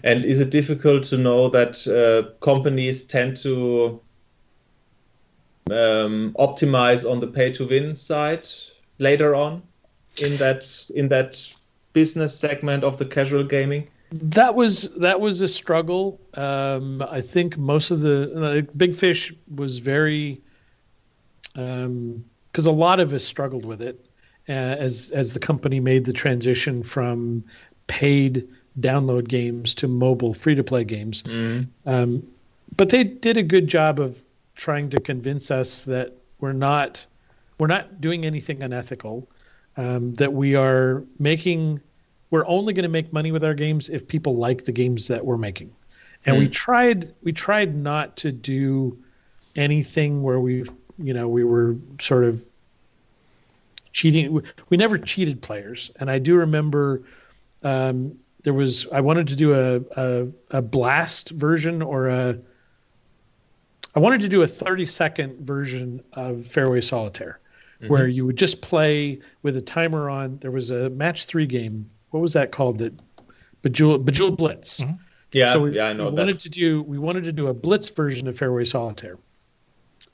And is it difficult to know that companies tend to optimize on the pay-to-win side later on in that business segment of the casual gaming? That was a struggle. I think most of the Big Fish was very, because a lot of us struggled with it as the company made the transition from paid download games to mobile free-to-play games. Mm. But they did a good job of trying to convince us that we're not doing anything unethical, that we're only going to make money with our games if people like the games that we're making. And we tried not to do anything where we were sort of cheating. We never cheated players. And I do remember I wanted to do a blast version, I wanted to do a 30-second version of Fairway Solitaire, where you would just play with a timer on. There was a match 3 game. What was that called? Bejeweled Blitz. Mm-hmm. Yeah, so I know that. We wanted to do a Blitz version of Fairway Solitaire.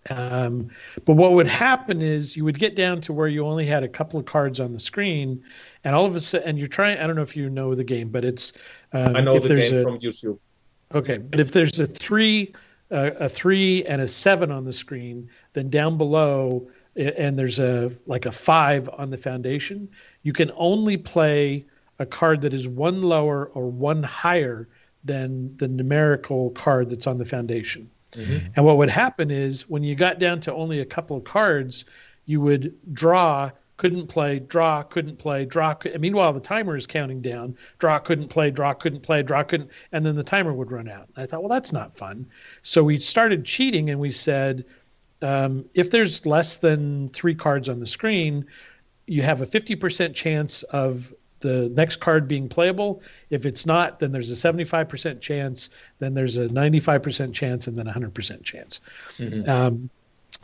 But what would happen is you would get down to where you only had a couple of cards on the screen, and all of a sudden, and you're trying. I don't know if you know the game, but it's. I know the game from YouTube. Okay, but if there's a 3 and a 7 on the screen, then down below, and there's a 5 on the foundation, you can only play a card that is 1 lower or 1 higher than the numerical card that's on the foundation. Mm-hmm. And what would happen is when you got down to only a couple of cards, you would draw, couldn't play, draw, couldn't play, draw. And meanwhile, the timer is counting down. Draw, couldn't play, draw, couldn't play, draw, couldn't. And then the timer would run out. And I thought, well, that's not fun. So we started cheating and we said, if there's less than 3 cards on the screen, you have a 50% chance of the next card being playable. If it's not, then there's a 75% chance, then there's a 95% chance, and then a 100% chance. Mm-hmm.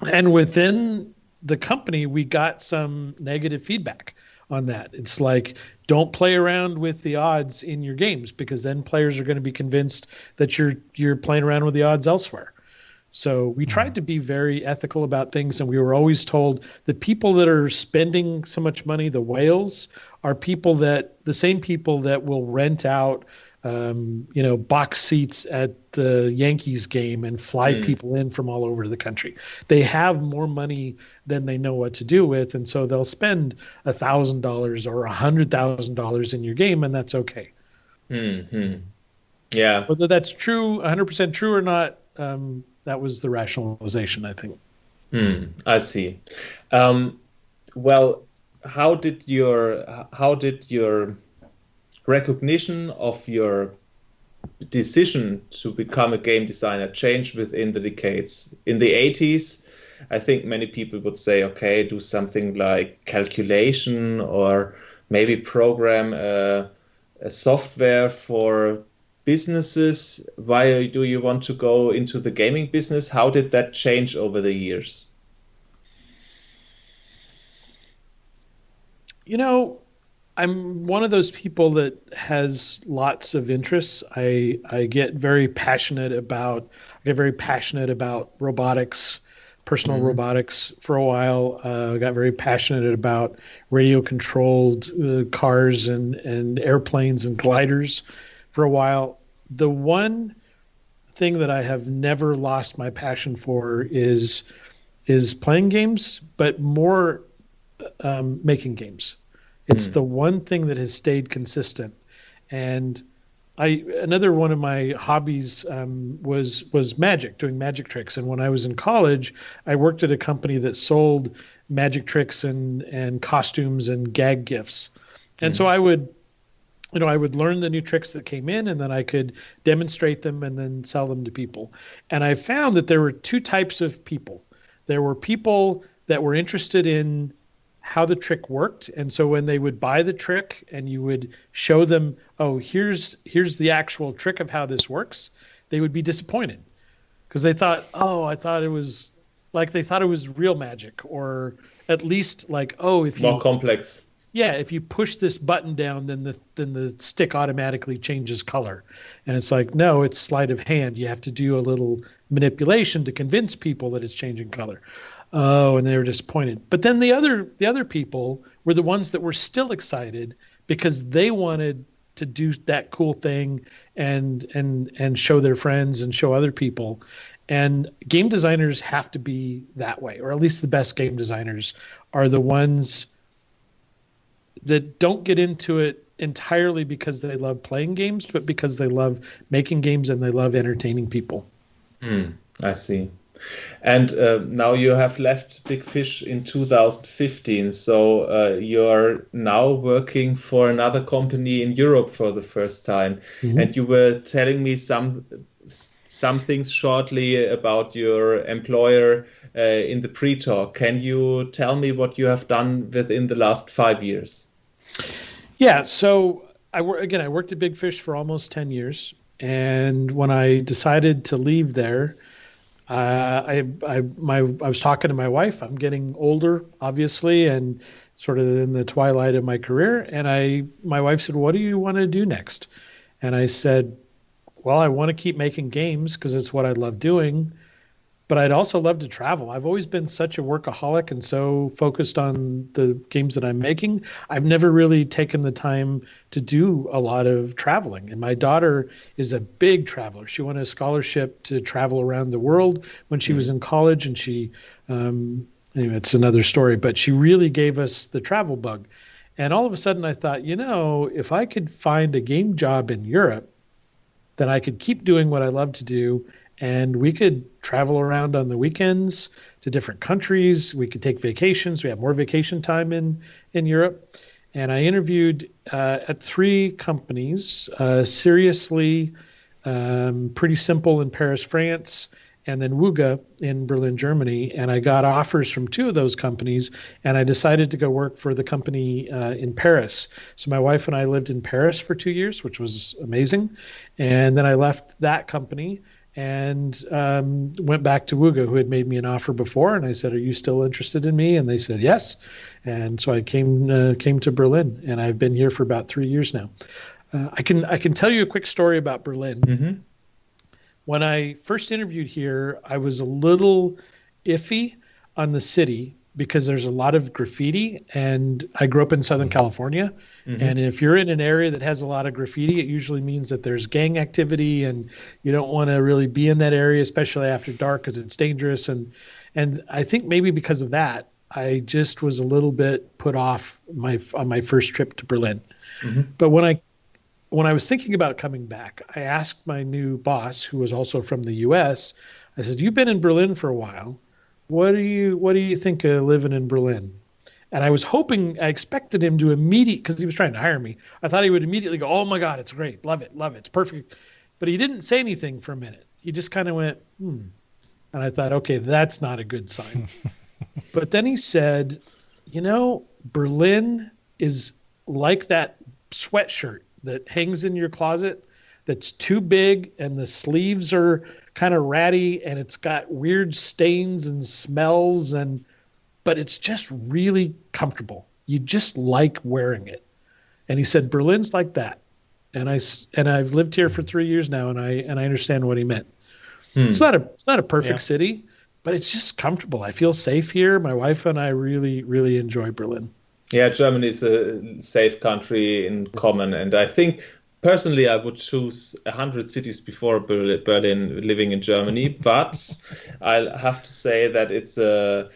And within the company, we got some negative feedback on that. It's like, don't play around with the odds in your games, because then players are going to be convinced that you're playing around with the odds elsewhere. So we tried to be very ethical about things, and we were always told the people that are spending so much money, the whales, are the same people that will rent out, box seats at the Yankees game and fly people in from all over the country. They have more money than they know what to do with, and so they'll spend $1,000 or $100,000 in your game, and that's okay. Mm-hmm. Yeah. Whether that's true, 100% true or not, that was the rationalization, I think. I see. Well, how did your recognition of your decision to become a game designer change within the decades? In the 80s, I think many people would say, okay, do something like calculation or maybe program a software for businesses. Why do you want to go into the gaming business? How did that change over the years? I'm one of those people that has lots of interests. I get very passionate about robotics, personal robotics for a while. I got very passionate about radio-controlled cars and airplanes and gliders for a while. The one thing that I have never lost my passion for is playing games, but more making games. It's the one thing that has stayed consistent. And another one of my hobbies was magic, doing magic tricks. And when I was in college, I worked at a company that sold magic tricks and costumes and gag gifts. And so I would learn the new tricks that came in, and then I could demonstrate them and then sell them to people. And I found that there were 2 types of people. There were people that were interested in how the trick worked. And so when they would buy the trick and you would show them, oh, here's the actual trick of how this works, they would be disappointed because they thought, they thought it was real magic, or at least like, oh, if more complex. Yeah, if you push this button down, then the stick automatically changes color. And it's like, no, it's sleight of hand. You have to do a little manipulation to convince people that it's changing color. Oh, and they were disappointed. But then the other people were the ones that were still excited because they wanted to do that cool thing and show their friends and show other people. And game designers have to be that way, or at least the best game designers are the ones that don't get into it entirely because they love playing games, but because they love making games and they love entertaining people. I see. And now you have left Big Fish in 2015, so you're now working for another company in Europe for the first time. And you were telling me some things shortly about your employer in the pre-talk. Can you tell me what you have done within the last 5 years? Yeah, so I worked at Big Fish for almost 10 years. And when I decided to leave there, I was talking to my wife. I'm getting older, obviously, and sort of in the twilight of my career. And my wife said, "What do you want to do next?" And I said, "Well, I want to keep making games because it's what I love doing, but I'd also love to travel. I've always been such a workaholic and so focused on the games that I'm making. I've never really taken the time to do a lot of traveling. And my daughter is a big traveler. She won a scholarship to travel around the world when she was in college, and she, anyway, it's another story, but she really gave us the travel bug. And all of a sudden I thought, if I could find a game job in Europe, then I could keep doing what I love to do, and we could travel around on the weekends to different countries. We could take vacations. We have more vacation time in Europe. And I interviewed at 3 companies, Seriously, Pretty Simple in Paris, France, and then Wuga in Berlin, Germany. And I got offers from 2 of those companies, and I decided to go work for the company in Paris. So my wife and I lived in Paris for 2 years, which was amazing. And then I left that company and went back to Wuga, who had made me an offer before. And I said, "Are you still interested in me?" And they said, "Yes." And so I came to Berlin, and I've been here for about 3 years now. I can tell you a quick story about Berlin. Mm-hmm. When I first interviewed here, I was a little iffy on the city because there's a lot of graffiti, and I grew up in Southern California. Mm-hmm. And if you're in an area that has a lot of graffiti, it usually means that there's gang activity, and you don't want to really be in that area, especially after dark, because it's dangerous. And I think maybe because of that, I just was a little bit put off on my first trip to Berlin. Mm-hmm. But when I was thinking about coming back, I asked my new boss, who was also from the U.S., I said, "You've been in Berlin for a while. What do you think of living in Berlin?" And I expected him to because he was trying to hire me. I thought he would immediately go, "Oh my God, it's great. Love it. It's perfect." But he didn't say anything for a minute. He just kind of went, And I thought, okay, that's not a good sign. But then he said, Berlin is like that sweatshirt that hangs in your closet that's too big, and the sleeves are kind of ratty, and it's got weird stains and smells, but it's just really comfortable. You just like wearing it. And he said, Berlin's like that. And I've lived here for 3 years now, and I understand what he meant. It's not a perfect city, but it's just comfortable. I feel safe here. My wife and I really, really enjoy Berlin. Yeah, Germany is a safe country in common, and I think personally I would choose 100 cities before Berlin living in Germany, but I'll have to say that it's a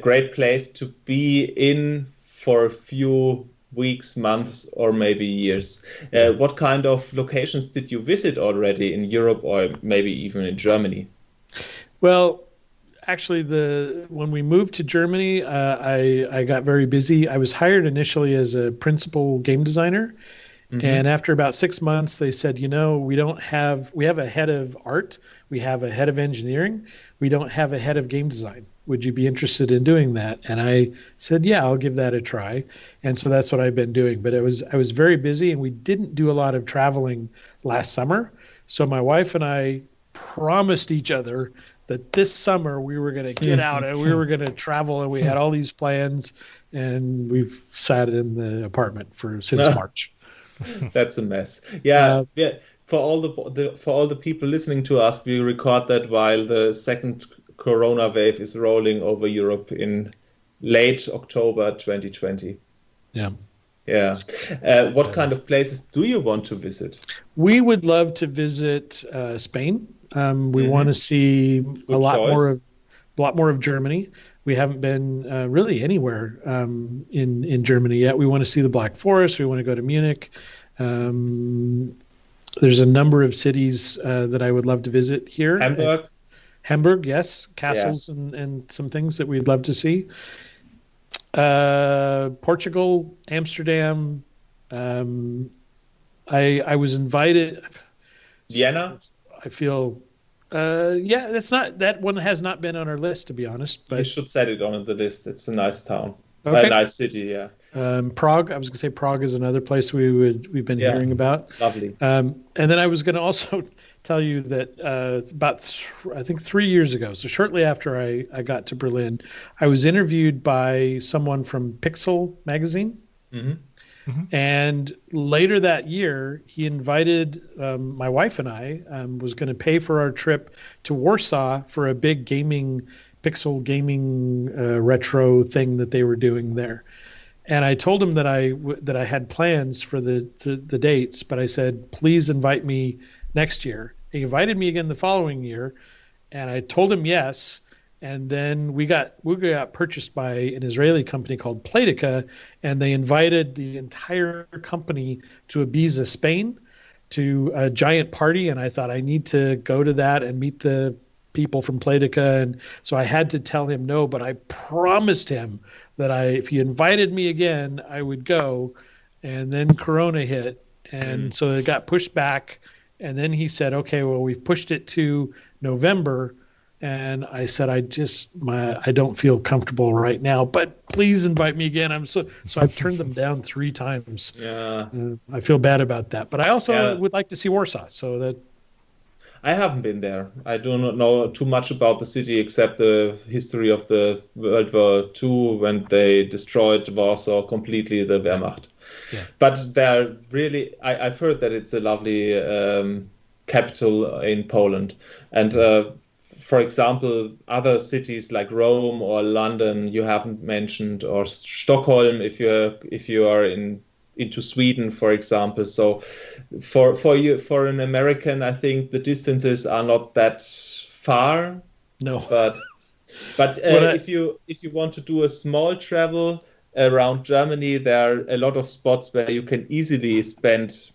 great place to be in for a few weeks, months, or maybe years. What kind of locations did you visit already in Europe, or maybe even in Germany? Well, actually, when we moved to Germany, I got very busy. I was hired initially as a principal game designer. Mm-hmm. And after about 6 months, they said, we have a head of art. We have a head of engineering. We don't have a head of game design. Would you be interested in doing that? And I said, yeah, I'll give that a try. And so that's what I've been doing. But I was very busy, and we didn't do a lot of traveling last summer. So my wife and I promised each other that this summer we were going to get out and we were going to travel, and we had all these plans, and we've sat in the apartment since March. That's a mess. Yeah. For all the people listening to us, we record that while the second Corona wave is rolling over Europe in late October 2020. Yeah. Yeah. What kind of places do you want to visit? We would love to visit Spain. We want to see a lot more of Germany. We haven't been really anywhere in Germany yet. We want to see the Black Forest. We want to go to Munich. There's a number of cities that I would love to visit here. Hamburg, yes. Castles and some things that we'd love to see. Portugal, Amsterdam. I was invited. Vienna? I feel, that one has not been on our list, to be honest. But you should set it on the list. It's a nice town, okay. A nice city, yeah. Prague. I was going to say Prague is another place we've been hearing about. Lovely. And then I was going to also tell you that about I think 3 years ago, so shortly after I got to Berlin, I was interviewed by someone from Pixel magazine. Mm-hmm. And later that year, he invited my wife and I, was going to pay for our trip to Warsaw for a big pixel gaming retro thing that they were doing there. And I told him that I had plans for the dates, but I said, please invite me next year. He invited me again the following year, and I told him yes. And then we got purchased by an Israeli company called Playtika, and they invited the entire company to Ibiza, Spain, to a giant party. And I thought, I need to go to that and meet the people from Playtika. And so I had to tell him no, but I promised him that if he invited me again, I would go. And then Corona hit, and so it got pushed back. And then he said, okay, well, we've pushed it to November. And I said, I don't feel comfortable right now, but please invite me again. So I've turned them down 3 times. Yeah. I feel bad about that, but I also would like to see Warsaw. So that I haven't been there. I do not know too much about the city except the history of the World War II when they destroyed Warsaw completely, the Wehrmacht. Yeah. But they're really, I've heard that it's a lovely capital in Poland. And for example, other cities like Rome or London you haven't mentioned, or Stockholm if you are into Sweden, for example. So for an American, I think the distances are not that far. No. But if you want to do a small travel around Germany, there are a lot of spots where you can easily spend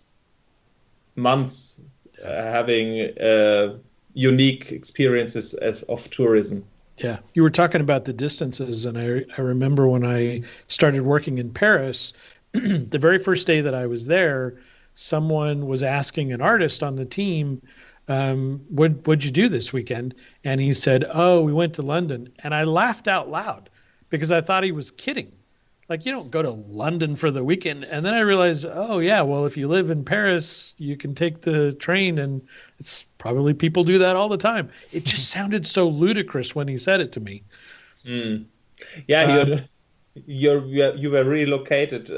months having unique experiences of tourism. Yeah, you were talking about the distances, and I remember when I started working in Paris, the very first day that I was there, someone was asking an artist on the team, what'd you do this weekend? And he said, oh, we went to London. And I laughed out loud because I thought he was kidding. Like, you don't go to London for the weekend. And then I realized, oh, yeah, well, if you live in Paris, you can take the train, and it's probably people do that all the time. It just sounded so ludicrous when he said it to me. Yeah, you were relocated.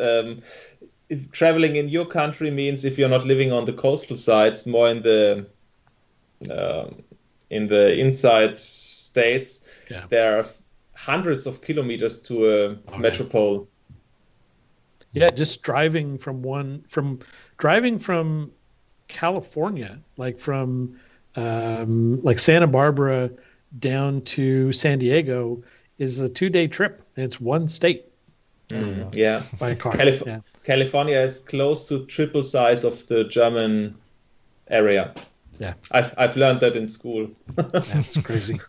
If traveling in your country means if you're not living on the coastal sides, more in the inside states, there are hundreds of kilometers to a metropole. Yeah, just driving from California, like from like Santa Barbara down to San Diego is a 2-day trip. And it's one state. Yeah, by car. California is close to triple size of the German area. Yeah, I've learned that in school. That's crazy.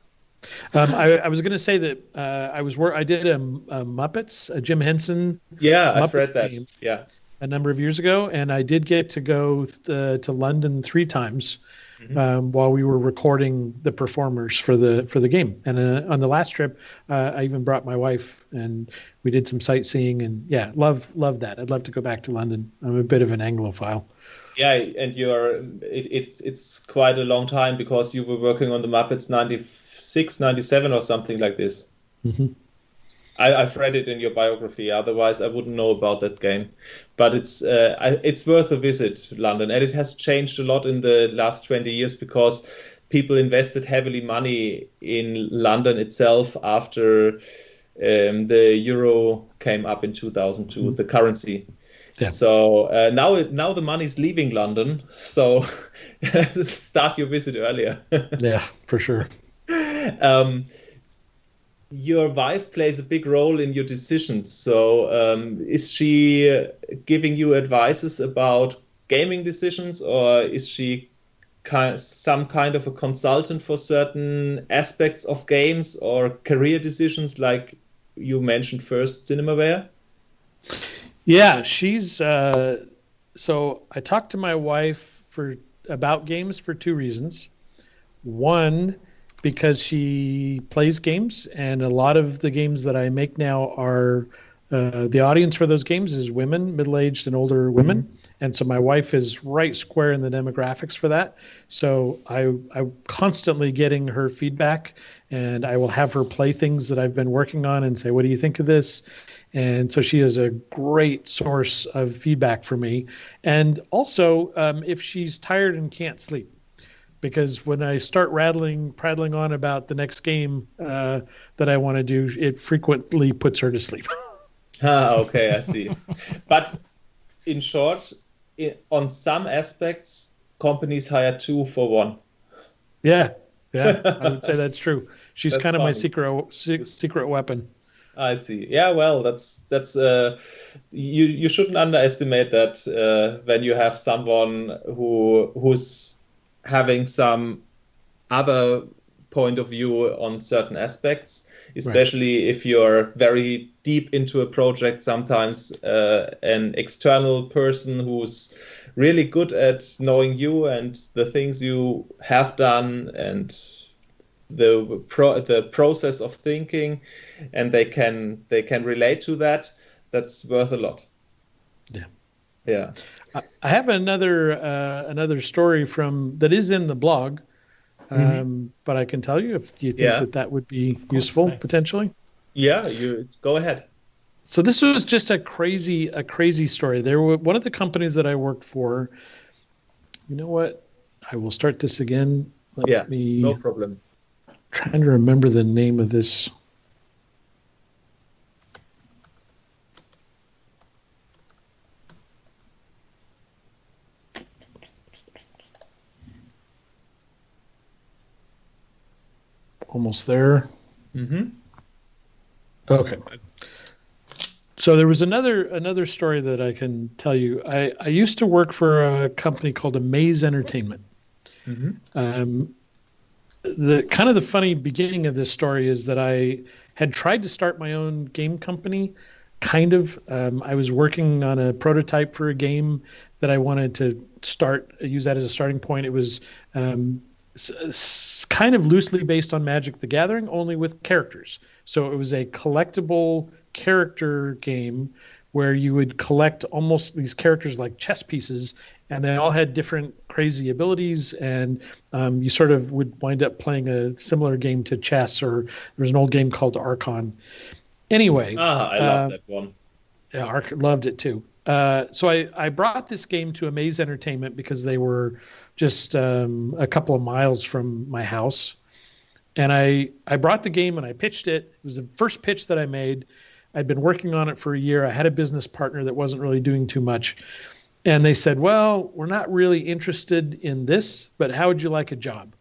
I was going to say that I did a Muppets, a Jim Henson. Yeah, Muppet I've read that. game Yeah, a number of years ago, and I did get to go to London 3 times while we were recording the performers for the game. And on the last trip, I even brought my wife, and we did some sightseeing. And yeah, love that. I'd love to go back to London. I'm a bit of an Anglophile. Yeah, and it's quite a long time because you were working on the Muppets 96, 97 or something like this. I've read it in your biography. Otherwise, I wouldn't know about that game. But it's worth a visit, London, and it has changed a lot in the last 20 years because people invested heavily money in London itself after the euro came up in 2002, the currency. Yeah. So now the money's leaving London. So start your visit earlier. Yeah, for sure. Your wife plays a big role in your decisions. So is she giving you advices about gaming decisions, or is she some kind of a consultant for certain aspects of games or career decisions, like you mentioned first, Cinemaware? Yeah, she's so I talked to my wife about games for 2 reasons. One, because she plays games, and a lot of the games that I make now are the audience for those games is women, middle-aged and older women. And so my wife is right square in the demographics for that. So I'm constantly getting her feedback, and I will have her play things that I've been working on and say, what do you think of this? And so she is a great source of feedback for me. And also, if she's tired and can't sleep, because when I start prattling on about the next game that I want to do, it frequently puts her to sleep. Okay, I see. But in short, on some aspects, companies hire two for one. Yeah, I would say that's true. She's That's kind of my funny. secret weapon. I see. Yeah, well, that's you shouldn't underestimate that when you have someone who's having some other point of view on certain aspects, especially if you're very deep into a project. Sometimes an external person who's really good at knowing you and the things you have done and the process of thinking, and they can relate to that. That's worth a lot. Yeah. I have another story that is in the blog, but I can tell you if you think that would be useful potentially. Yeah, you go ahead. So this was just a crazy story. There were one of the companies that I worked for. You know what? I will start this again. Let me. No problem. Trying to remember the name of this. Almost there. Okay. So there was another story that I can tell you. I used to work for a company called Amaze Entertainment. The funny beginning of this story is that I had tried to start my own game company. I was working on a prototype for a game that I wanted to use that as a starting point. It was kind of loosely based on Magic the Gathering, only with characters. So it was a collectible character game where you would collect almost these characters like chess pieces, and they all had different crazy abilities, and you sort of would wind up playing a similar game to chess, or there was an old game called Archon. Anyway. I love that one. Yeah, loved it too. So I brought this game to Amaze Entertainment because they were just a couple of miles from my house. And I brought the game and I pitched it. It was the first pitch that I made. I'd been working on it for a year. I had a business partner that wasn't really doing too much. And they said, well, we're not really interested in this, but how would you like a job?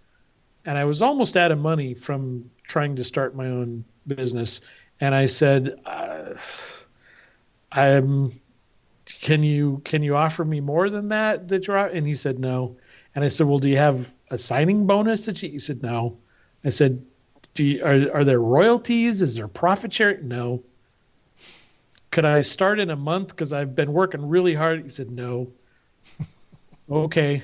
And I was almost out of money from trying to start my own business. And I said, can you offer me more than that you're out? And he said, no. And I said, well, do you have a signing bonus he said, no. I said, are there royalties? Is there profit sharing? No. Could I start in a month because I've been working really hard? He said, no. Okay.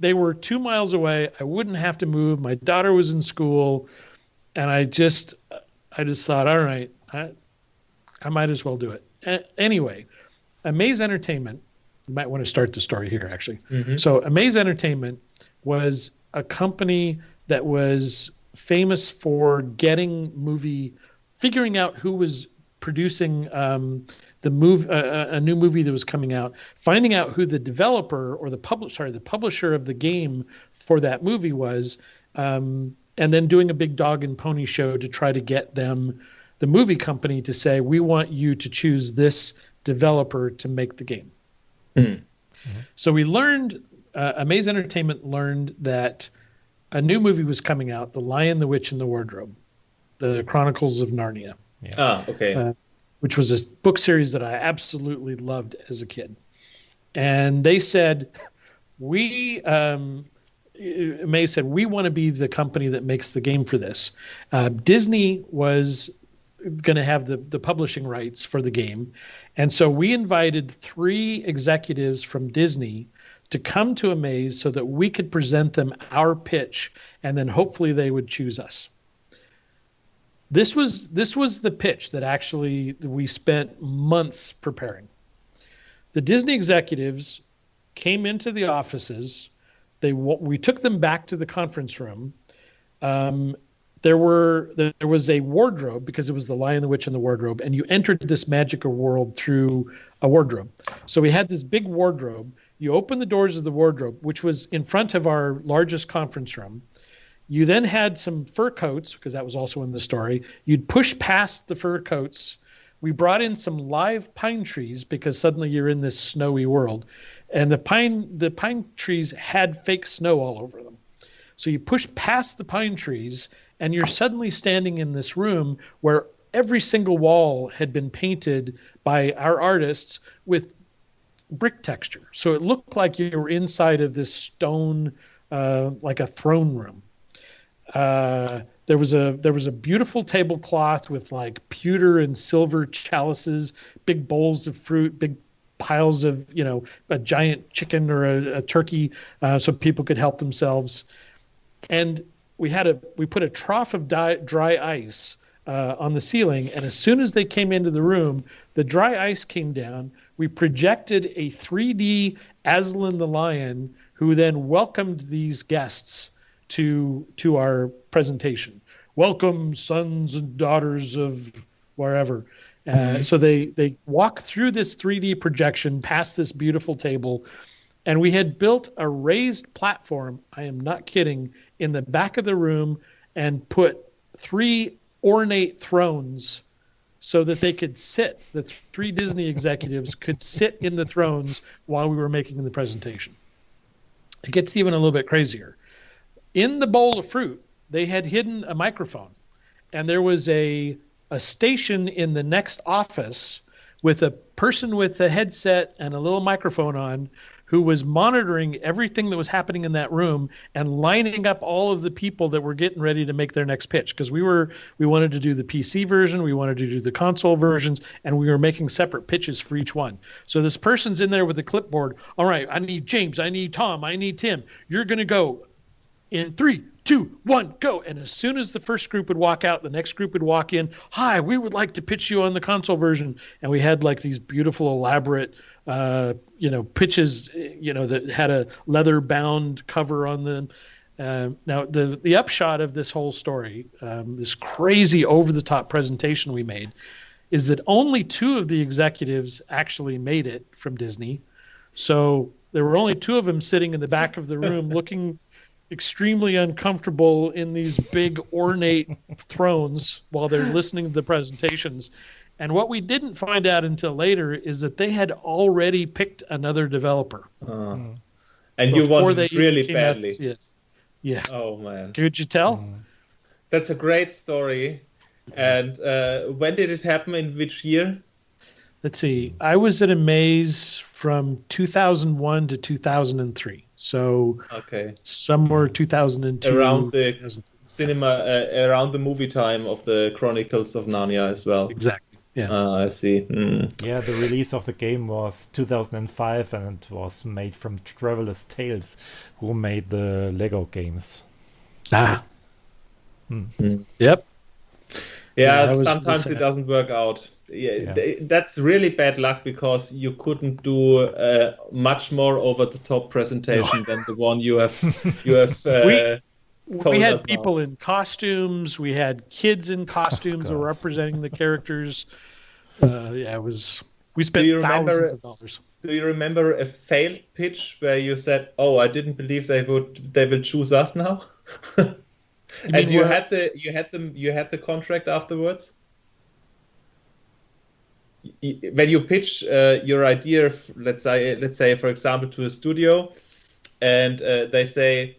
They were 2 miles away. I wouldn't have to move. My daughter was in school. And I just thought, all right, I might as well do it. Anyway, Amaze Entertainment, you might want to start the story here, actually. So Amaze Entertainment was a company that was famous for figuring out who was producing a new movie that was coming out, finding out who the developer or the publisher of the game for that movie was, and then doing a big dog and pony show to try to get them, the movie company, to say, we want you to choose this developer to make the game. So we learned, Amaze Entertainment learned that a new movie was coming out, The Lion, the Witch, and the Wardrobe, the Chronicles of Narnia. Okay. Which was a book series that I absolutely loved as a kid. And they said, Amaze said, we want to be the company that makes the game for this. Disney was going to have the publishing rights for the game. And so we invited 3 executives from Disney to come to Amaze so that we could present them our pitch, and then hopefully they would choose us. This was the pitch that actually we spent months preparing. The Disney executives came into the offices. We took them back to the conference room. there was a wardrobe, because it was the Lion, the Witch, and the Wardrobe, and you entered this magical world through a wardrobe. So we had this big wardrobe. You open the doors of the wardrobe, which was in front of our largest conference room. You then had some fur coats, because that was also in the story. You'd push past the fur coats. We brought in some live pine trees, because suddenly you're in this snowy world. And the pine trees had fake snow all over them. So you push past the pine trees, and you're suddenly standing in this room where every single wall had been painted by our artists with brick texture. So it looked like you were inside of this stone, like a throne room. There was a beautiful tablecloth with like pewter and silver chalices, big bowls of fruit, big piles of, a giant chicken or a turkey, so people could help themselves. And we put a trough of dry ice on the ceiling, and as soon as they came into the room, the dry ice came down. We projected a 3D Aslan the Lion, who then welcomed these guests to our presentation. Welcome, sons and daughters of wherever. So they walk through this 3D projection past this beautiful table, and we had built a raised platform, I am not kidding, in the back of the room, and put 3 ornate thrones so that they could sit, the 3 Disney executives could sit in the thrones while we were making the presentation. It gets even a little bit crazier. In the bowl of fruit, they had hidden a microphone, and there was a station in the next office with a person with a headset and a little microphone on, who was monitoring everything that was happening in that room and lining up all of the people that were getting ready to make their next pitch. Because we wanted to do the PC version, we wanted to do the console versions, and we were making separate pitches for each one. So this person's in there with a clipboard. All right, I need James, I need Tom, I need Tim. You're going to go in 3, 2, 1, go. And as soon as the first group would walk out, the next group would walk in. Hi, we would like to pitch you on the console version. And we had like these beautiful, elaborate, pitches, that had a leather bound cover on them. Now the upshot of this whole story, this crazy over the top presentation we made, is that only 2 of the executives actually made it from Disney. So there were only 2 of them sitting in the back of the room looking extremely uncomfortable in these big ornate thrones while they're listening to the presentations. And what we didn't find out until later is that they had already picked another developer. And you wanted really badly. Yes. Yeah. Oh, man. Could you tell? That's a great story. And when did it happen? In which year? Let's see. I was at Amaze from 2001 to 2003. So somewhere 2002. Around the around the movie time of the Chronicles of Narnia as well. Exactly. Yeah. I see. Yeah, the release of the game was 2005, and it was made from Traveler's Tales, who made the Lego games. Yep. Yeah, sometimes it doesn't work out. Yeah. That's really bad luck, because you couldn't do much more over the top presentation than the one you have. We had people in costumes. We had kids in costumes who were representing the characters. It was. We spent thousands of dollars. Do you remember a failed pitch where you said, "Oh, I didn't believe they will choose us now"? And you had the contract afterwards. When you pitch your idea, let's say for example to a studio, and they say,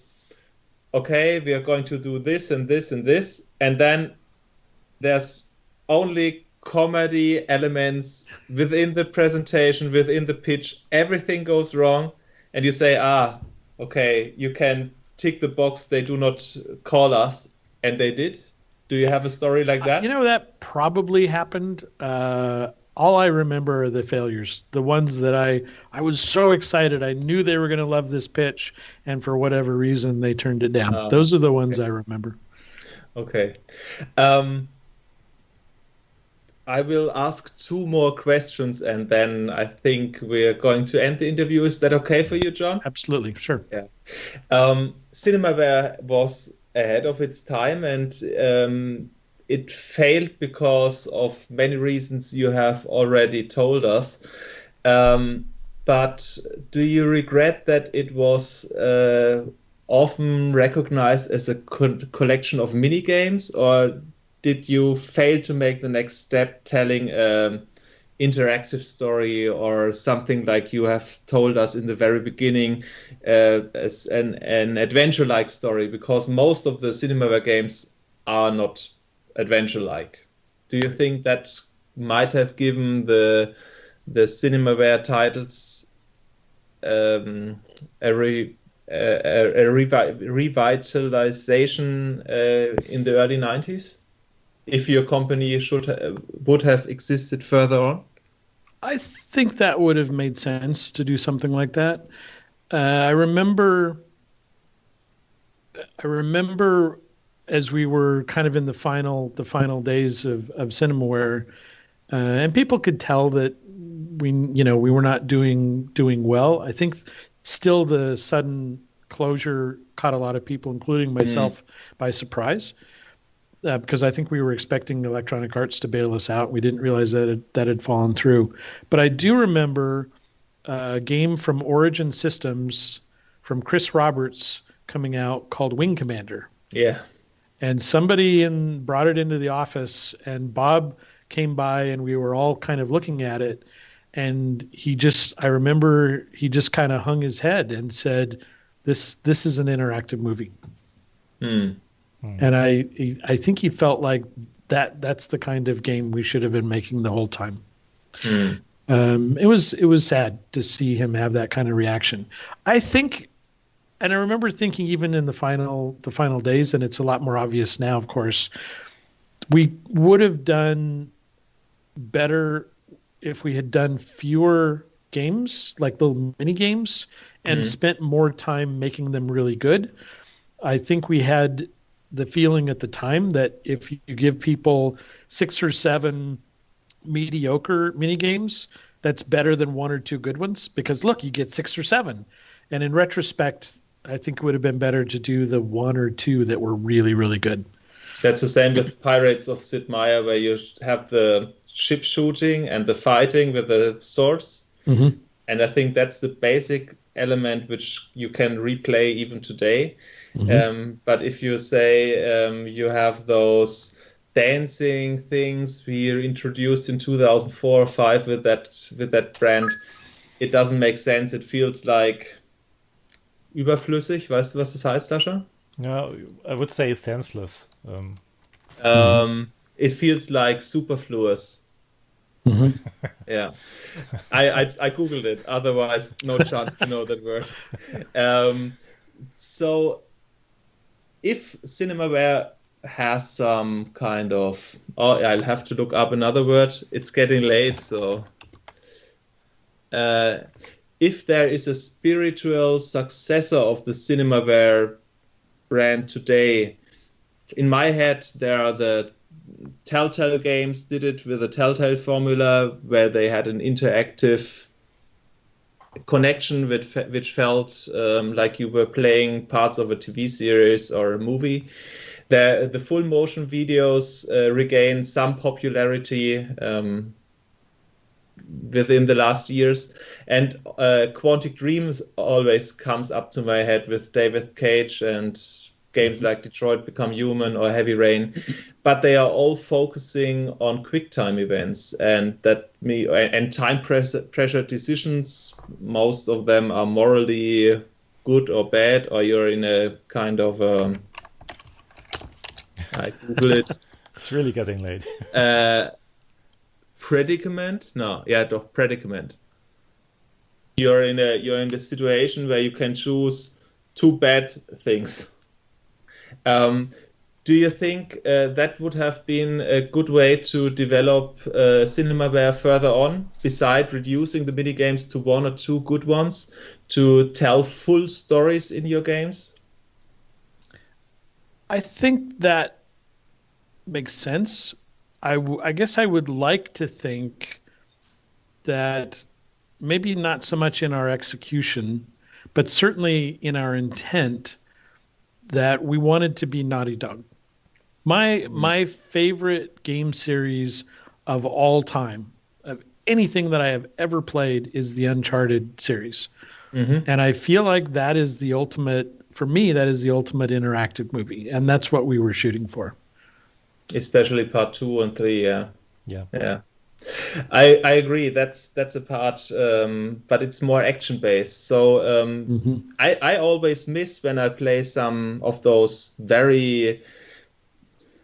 okay, we are going to do this and this and this, and then there's only comedy elements within the presentation, within the pitch, everything goes wrong, and you say, okay, you can tick the box, they do not call us, and they did. Do you have a story like that? That probably happened. All I remember are the failures, the ones that I was so excited. I knew they were going to love this pitch, and for whatever reason, they turned it down. Those are the ones I remember. Okay. I will ask 2 more questions, and then I think we're going to end the interview. Is that okay for you, John? Absolutely, sure. Yeah. Cinemaware was ahead of its time, and it failed because of many reasons you have already told us. But do you regret that it was often recognized as a collection of mini games, or did you fail to make the next step, telling interactive story or something like you have told us in the very beginning, as an adventure-like story? Because most of the Cinemaware games are not adventure-like. Do you think that might have given the Cinemaware titles a revitalization in the early 90s? If your company would have existed further on? I think that would have made sense to do something like that. I remember as we were kind of in the final days of Cinemaware, and people could tell that we were not doing well. I think still the sudden closure caught a lot of people, including myself, by surprise. Because I think we were expecting Electronic Arts to bail us out. We didn't realize that had fallen through. But I do remember a game from Origin Systems from Chris Roberts coming out called Wing Commander. Yeah. And somebody brought it into the office, and Bob came by, and we were all kind of looking at it. And I remember he just kind of hung his head and said, this is an interactive movie. And I think he felt like that's the kind of game we should have been making the whole time. It was sad to see him have that kind of reaction. I think, and I remember thinking even in the final days, and it's a lot more obvious now, of course, we would have done better if we had done fewer games, like little mini games, and spent more time making them really good. I think we had the feeling at the time that if you give people 6 or 7 mediocre mini games, that's better than 1 or 2 good ones, because look, you get 6 or 7. And in retrospect, I think it would have been better to do the 1 or 2 that were really, really good. That's the same with Pirates of Sid Meier, where you have the ship shooting and the fighting with the swords. And I think that's the basic element which you can replay even today. But if you say you have those dancing things we introduced in 2004 or 5 with that brand, it doesn't make sense. It feels like überflüssig. Weißt du, was das heißt, Sascha? No, I would say senseless. It feels like superfluous. Yeah, I googled it. Otherwise, no chance to know that word. So, if Cinemaware has some kind of, I'll have to look up another word. It's getting late, so if there is a spiritual successor of the Cinemaware brand today, in my head there are the Telltale games. Did it with the Telltale formula, where they had an interactive connection which felt like you were playing parts of a TV series or a movie. The full motion videos regained some popularity within the last years, and Quantic Dream always comes up to my head with David Cage and games like Detroit Become Human or Heavy Rain, but they are all focusing on quick time events and time pressure decisions. Most of them are morally good or bad, or you're in a kind of I Google it. It's really getting late. Predicament? No, yeah, predicament. You're in the situation where you can choose 2 bad things. Do you think that would have been a good way to develop Cinemaware further on, besides reducing the mini games to 1 or 2 good ones, to tell full stories in your games? I think that makes sense. I guess I would like to think that maybe not so much in our execution, but certainly in our intent, that we wanted to be Naughty Dog. My favorite game series of all time, of anything that I have ever played, is the Uncharted series. And I feel like that is the ultimate, for me, that is the ultimate interactive movie. And that's what we were shooting for. Especially part 2 and 3, yeah. Yeah. I agree. That's a part, but it's more action based. So I always miss when I play some of those very,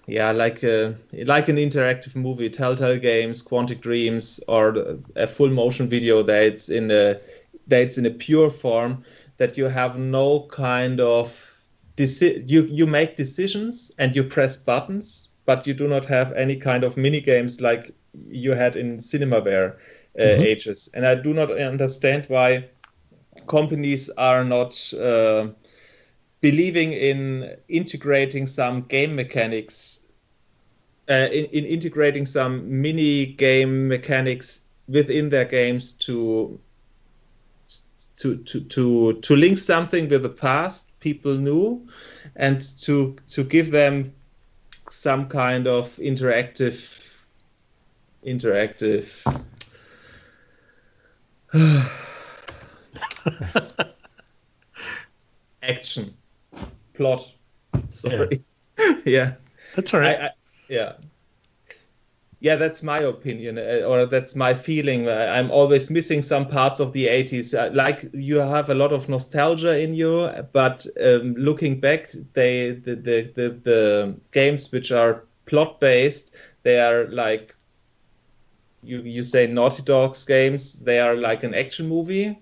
like an interactive movie, Telltale Games, Quantic Dreams, or a full motion video that's in a pure form, that you have no kind of you make decisions and you press buttons, but you do not have any kind of mini games like you had in Cinemaware ages. And I do not understand why companies are not believing in integrating some game mechanics, in integrating some mini game mechanics within their games to link something with the past people knew, and to give them some kind of interactive action plot. Sorry. Yeah. That's all right. Yeah, that's my opinion, or that's my feeling. I'm always missing some parts of the 80s. Like, you have a lot of nostalgia in you, but looking back, the games which are plot based, they are like, you say Naughty Dog's games, they are like an action movie,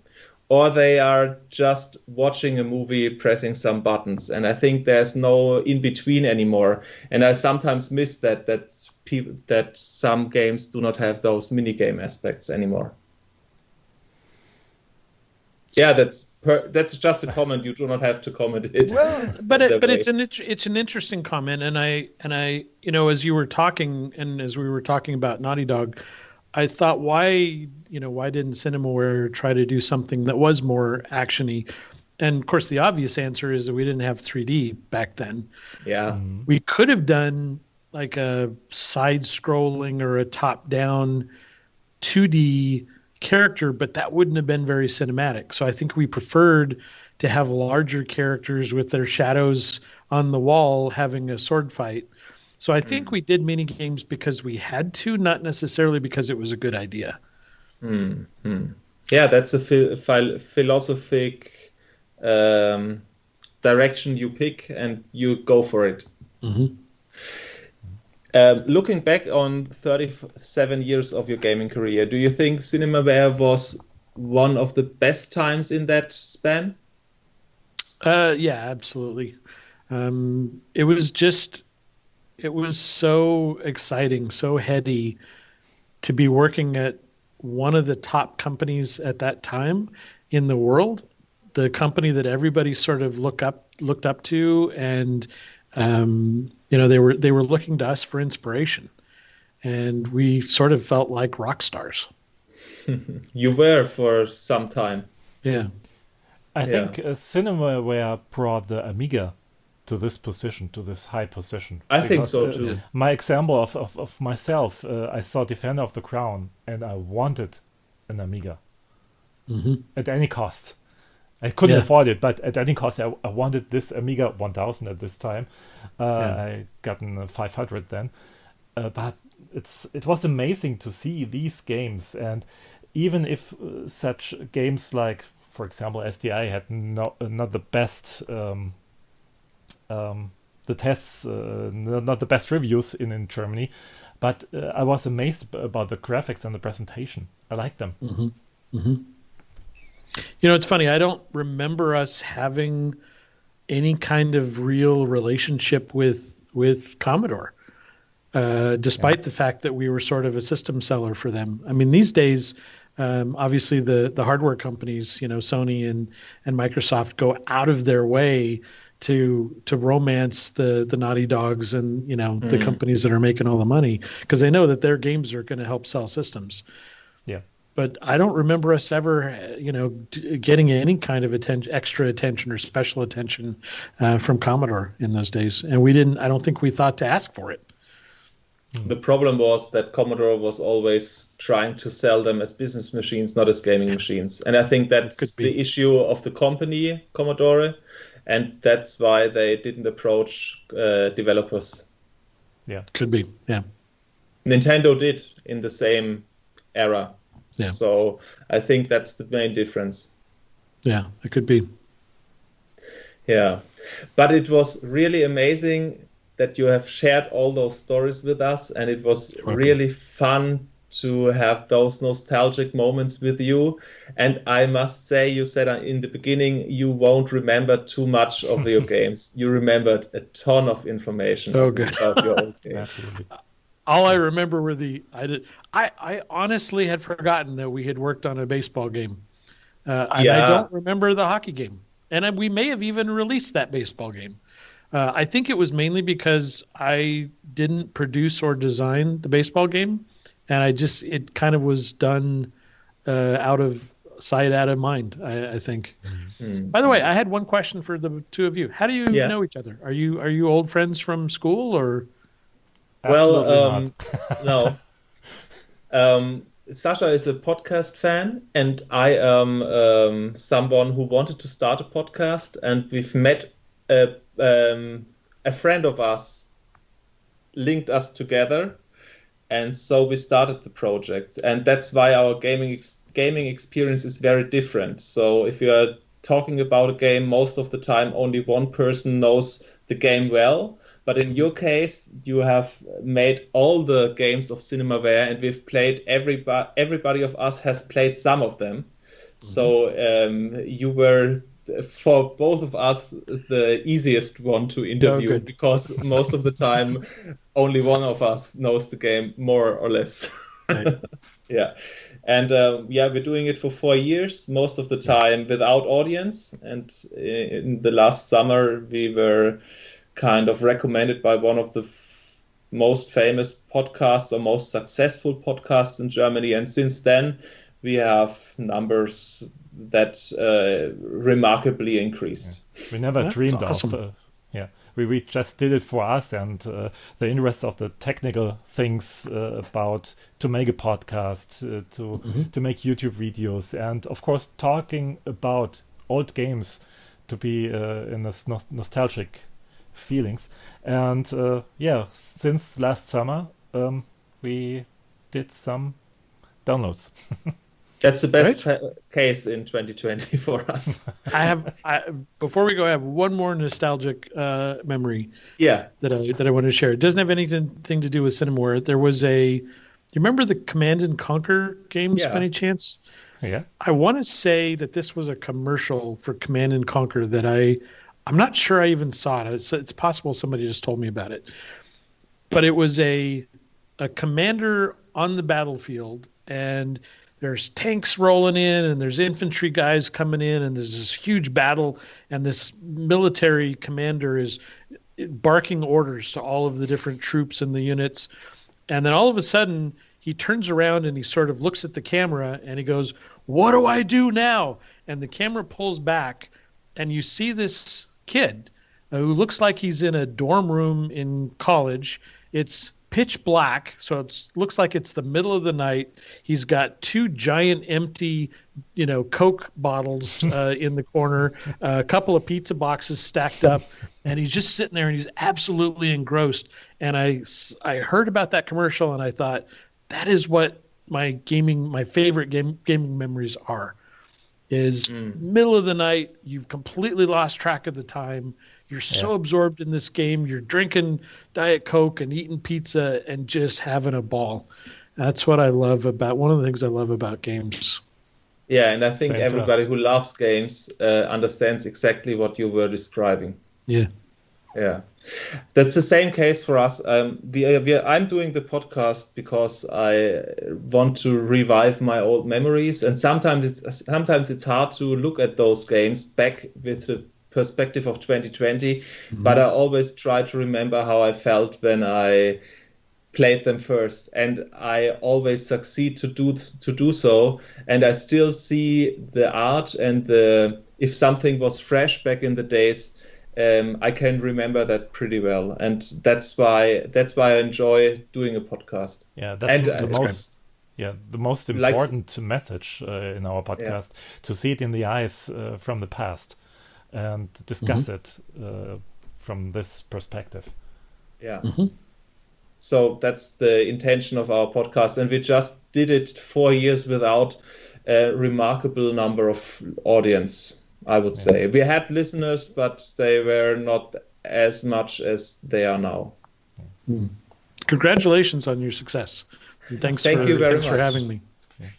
or they are just watching a movie, pressing some buttons. And I think there's no in between anymore. And I sometimes miss that some games do not have those mini game aspects anymore. Yeah, that's just a comment. You do not have to comment it. Well, but it's an interesting comment, and I as you were talking, and as we were talking about Naughty Dog, I thought, why didn't Cinemaware try to do something that was more actiony? And of course, the obvious answer is that we didn't have 3D back then. Yeah, we could have done like a side-scrolling or a top-down 2D character, but that wouldn't have been very cinematic. So I think we preferred to have larger characters with their shadows on the wall having a sword fight. So I think we did mini games because we had to, not necessarily because it was a good idea. Yeah, that's a philosophic direction you pick, and you go for it. Looking back on 37 years of your gaming career, do you think Cinemaware was one of the best times in that span? Yeah, absolutely. It was so exciting, so heady to be working at one of the top companies at that time in the world, the company that everybody sort of looked up to, and they were looking to us for inspiration, and we sort of felt like rock stars. You were for some time. Yeah. I think Cinemaware brought the Amiga to this position, to this high position. I think so too. My example of myself, I saw Defender of the Crown, and I wanted an Amiga at any cost. I couldn't afford it, but at any cost, I wanted this Amiga 1000 at this time. I gotten a 500 then, but it was amazing to see these games, and even if such games like, for example, SDI had not the best. The tests, not the best reviews in Germany, but I was amazed about the graphics and the presentation. I liked them. It's funny. I don't remember us having any kind of real relationship with Commodore, despite the fact that we were sort of a system seller for them. I mean, these days, obviously the hardware companies, Sony and Microsoft, go out of their way to romance the Naughty Dogs and the companies that are making all the money, because they know that their games are going to help sell systems. Yeah. but I don't remember us ever, getting any kind of extra attention or special attention from Commodore in those days. And I don't think we thought to ask for it. The problem was that Commodore was always trying to sell them as business machines, not as gaming machines. And I think that's the issue of the company, Commodore. And that's why they didn't approach developers. Yeah. Could be, yeah. Nintendo did in the same era. Yeah. So I think that's the main difference. Yeah, it could be. Yeah. But it was really amazing that you have shared all those stories with us, and it was really fun to have those nostalgic moments with you. And I must say, you said in the beginning you won't remember too much of your games. You remembered a ton of information about your old games. Absolutely. All I remember were I honestly had forgotten that we had worked on a baseball game. And I don't remember the hockey game. And we may have even released that baseball game. I think it was mainly because I didn't produce or design the baseball game, and it kind of was done out of sight, out of mind, I think. Mm-hmm. By the way, I had one question for the two of you. How do you know each other? Are you old friends from school, or? Well, no. Sasha is a podcast fan, and I am someone who wanted to start a podcast, and we've met a friend of us linked us together, and so we started the project. And that's why our gaming experience is very different. So if you are talking about a game, most of the time only one person knows the game well. But in your case, you have made all the games of Cinemaware, and we've played everybody of us has played some of them. Mm-hmm. So you were, for both of us, the easiest one to interview, because most of the time only one of us knows the game more or less. Right. Yeah. And we're doing it for 4 years, most of the time without audience. And in the last summer, we were kind of recommended by one of the most famous podcasts or most successful podcasts in Germany. And since then, we have numbers that remarkably increased. Yeah. We never dreamed of. We just did it for us, and the interest of the technical things about to make a podcast, to make YouTube videos, and of course talking about old games, to be in this nostalgic feelings. And since last summer we did some downloads. That's the best case in 2020 for us. Before we go, I have one more nostalgic memory. Yeah, that I want to share. It doesn't have anything to do with Cinemaware. There was you remember the Command and Conquer games by any chance? Yeah. I want to say that this was a commercial for Command and Conquer that I'm not sure I even saw it. It's possible somebody just told me about it. But it was a commander on the battlefield, and there's tanks rolling in, and there's infantry guys coming in, and there's this huge battle, and this military commander is barking orders to all of the different troops and the units. And then all of a sudden, he turns around and he sort of looks at the camera, and he goes, "What do I do now?" And the camera pulls back, and you see this kid who looks like he's in a dorm room in college. It's pitch black, so it looks like it's the middle of the night. He's got 2 giant empty, Coke bottles in the corner, a couple of pizza boxes stacked up, and he's just sitting there, and he's absolutely engrossed. And I heard about that commercial, and I thought, that is what my favorite gaming memories are. Is middle of the night, you've completely lost track of the time. You're so absorbed in this game. You're drinking Diet Coke and eating pizza and just having a ball. That's what I love about, one of the things I love about games. Yeah, and I think everybody who loves games understands exactly what you were describing. Yeah. Yeah. That's the same case for us. I'm doing the podcast because I want to revive my old memories, and sometimes it's hard to look at those games back with the perspective of 2020, but I always try to remember how I felt when I played them first, and I always succeed to do so. And I still see the art and if something was fresh back in the days, I can remember that pretty well, and that's why I enjoy doing a podcast. Yeah, that's the most. Yeah, the most important message in our podcast, to see it in the eyes from the past and discuss it from this perspective. Yeah. So that's the intention of our podcast, and we just did it 4 years without a remarkable number of audience, I would say. We had listeners, but they were not as much as they are now. Congratulations on your success. And thanks you very much for having me.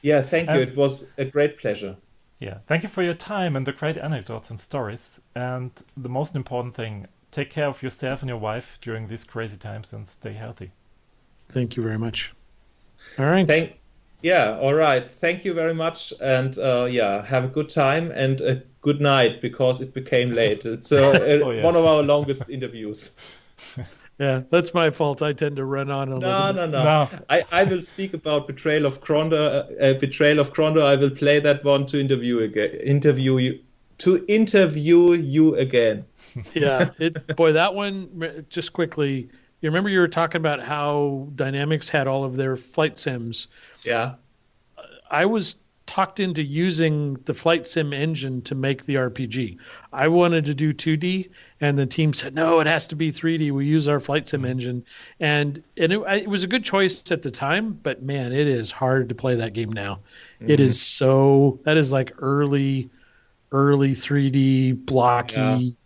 Yeah, thank you. It was a great pleasure. Yeah, thank you for your time and the great anecdotes and stories. And the most important thing, take care of yourself and your wife during these crazy times and stay healthy. Thank you very much. All right. All right. Thank you very much. And have a good time and a good night, because it became late. It's one of our longest interviews. Yeah, that's my fault. I tend to run on a little bit. No. I will speak about Betrayal of Crondor. I will play that one to interview you again. Yeah, that one, just quickly, you remember you were talking about how Dynamics had all of their flight sims. Yeah. I was talked into using the flight sim engine to make the RPG. I wanted to do 2D, and the team said, no, it has to be 3D. We use our flight sim engine. And it was a good choice at the time, but man, it is hard to play that game now. It is that is like early 3D blocky.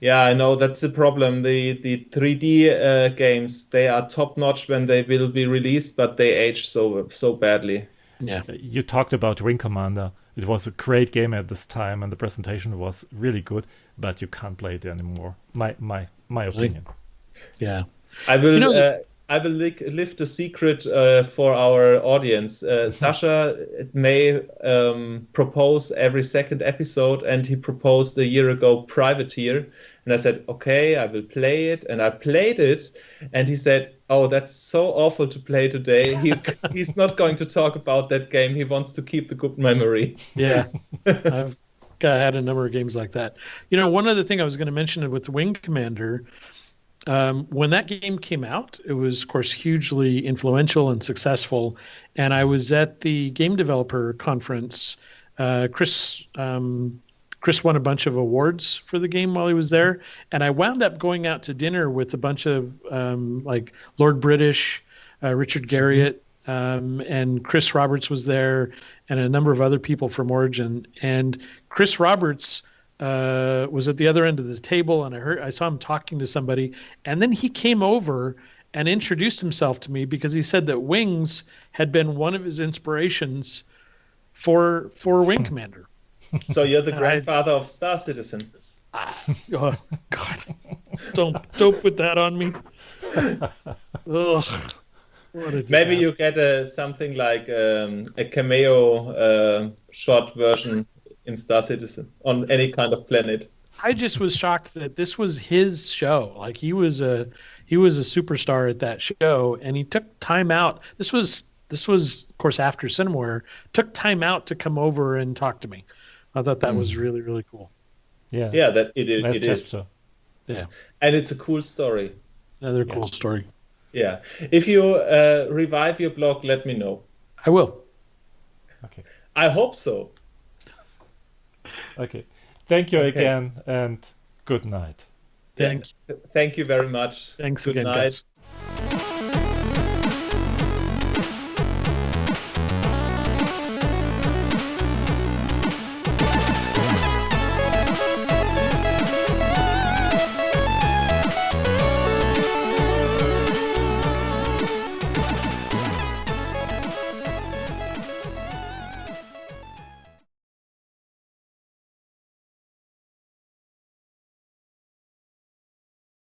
Yeah, I know that's the problem. The 3D games, they are top notch when they will be released, but they age so badly. Yeah. You talked about Wing Commander. It was a great game at this time, and the presentation was really good, but you can't play it anymore. My opinion. Yeah. I will lift a secret for our audience. Sasha may propose every second episode, and he proposed a year ago Privateer. And I said, okay, I will play it. And I played it. And he said, oh, that's so awful to play today. He's not going to talk about that game. He wants to keep the good memory. Yeah. I've had a number of games like that. One other thing I was going to mention with Wing Commander, when that game came out, it was, of course, hugely influential and successful. And I was at the game developer conference. Chris won a bunch of awards for the game while he was there. And I wound up going out to dinner with a bunch of like Lord British, Richard Garriott, and Chris Roberts was there, and a number of other people from Origin. And Chris Roberts was at the other end of the table, and I saw him talking to somebody. And then he came over and introduced himself to me, because he said that Wings had been one of his inspirations for Wing Commander. So you're the grandfather of Star Citizen. Oh God! Don't put that on me. Ugh, maybe you get something like a cameo short version in Star Citizen on any kind of planet. I just was shocked that this was his show. Like he was a superstar at that show, and he took time out. This was of course after Cinemaware. Took time out to come over and talk to me. I thought that was really, really cool. Yeah, that it is. So. Yeah, and it's a cool story. Another cool story. Yeah, if you revive your blog, let me know. I will. Okay. I hope so. Okay. Thank you again, and good night. Thank you very much. Thanks good again, night. guys.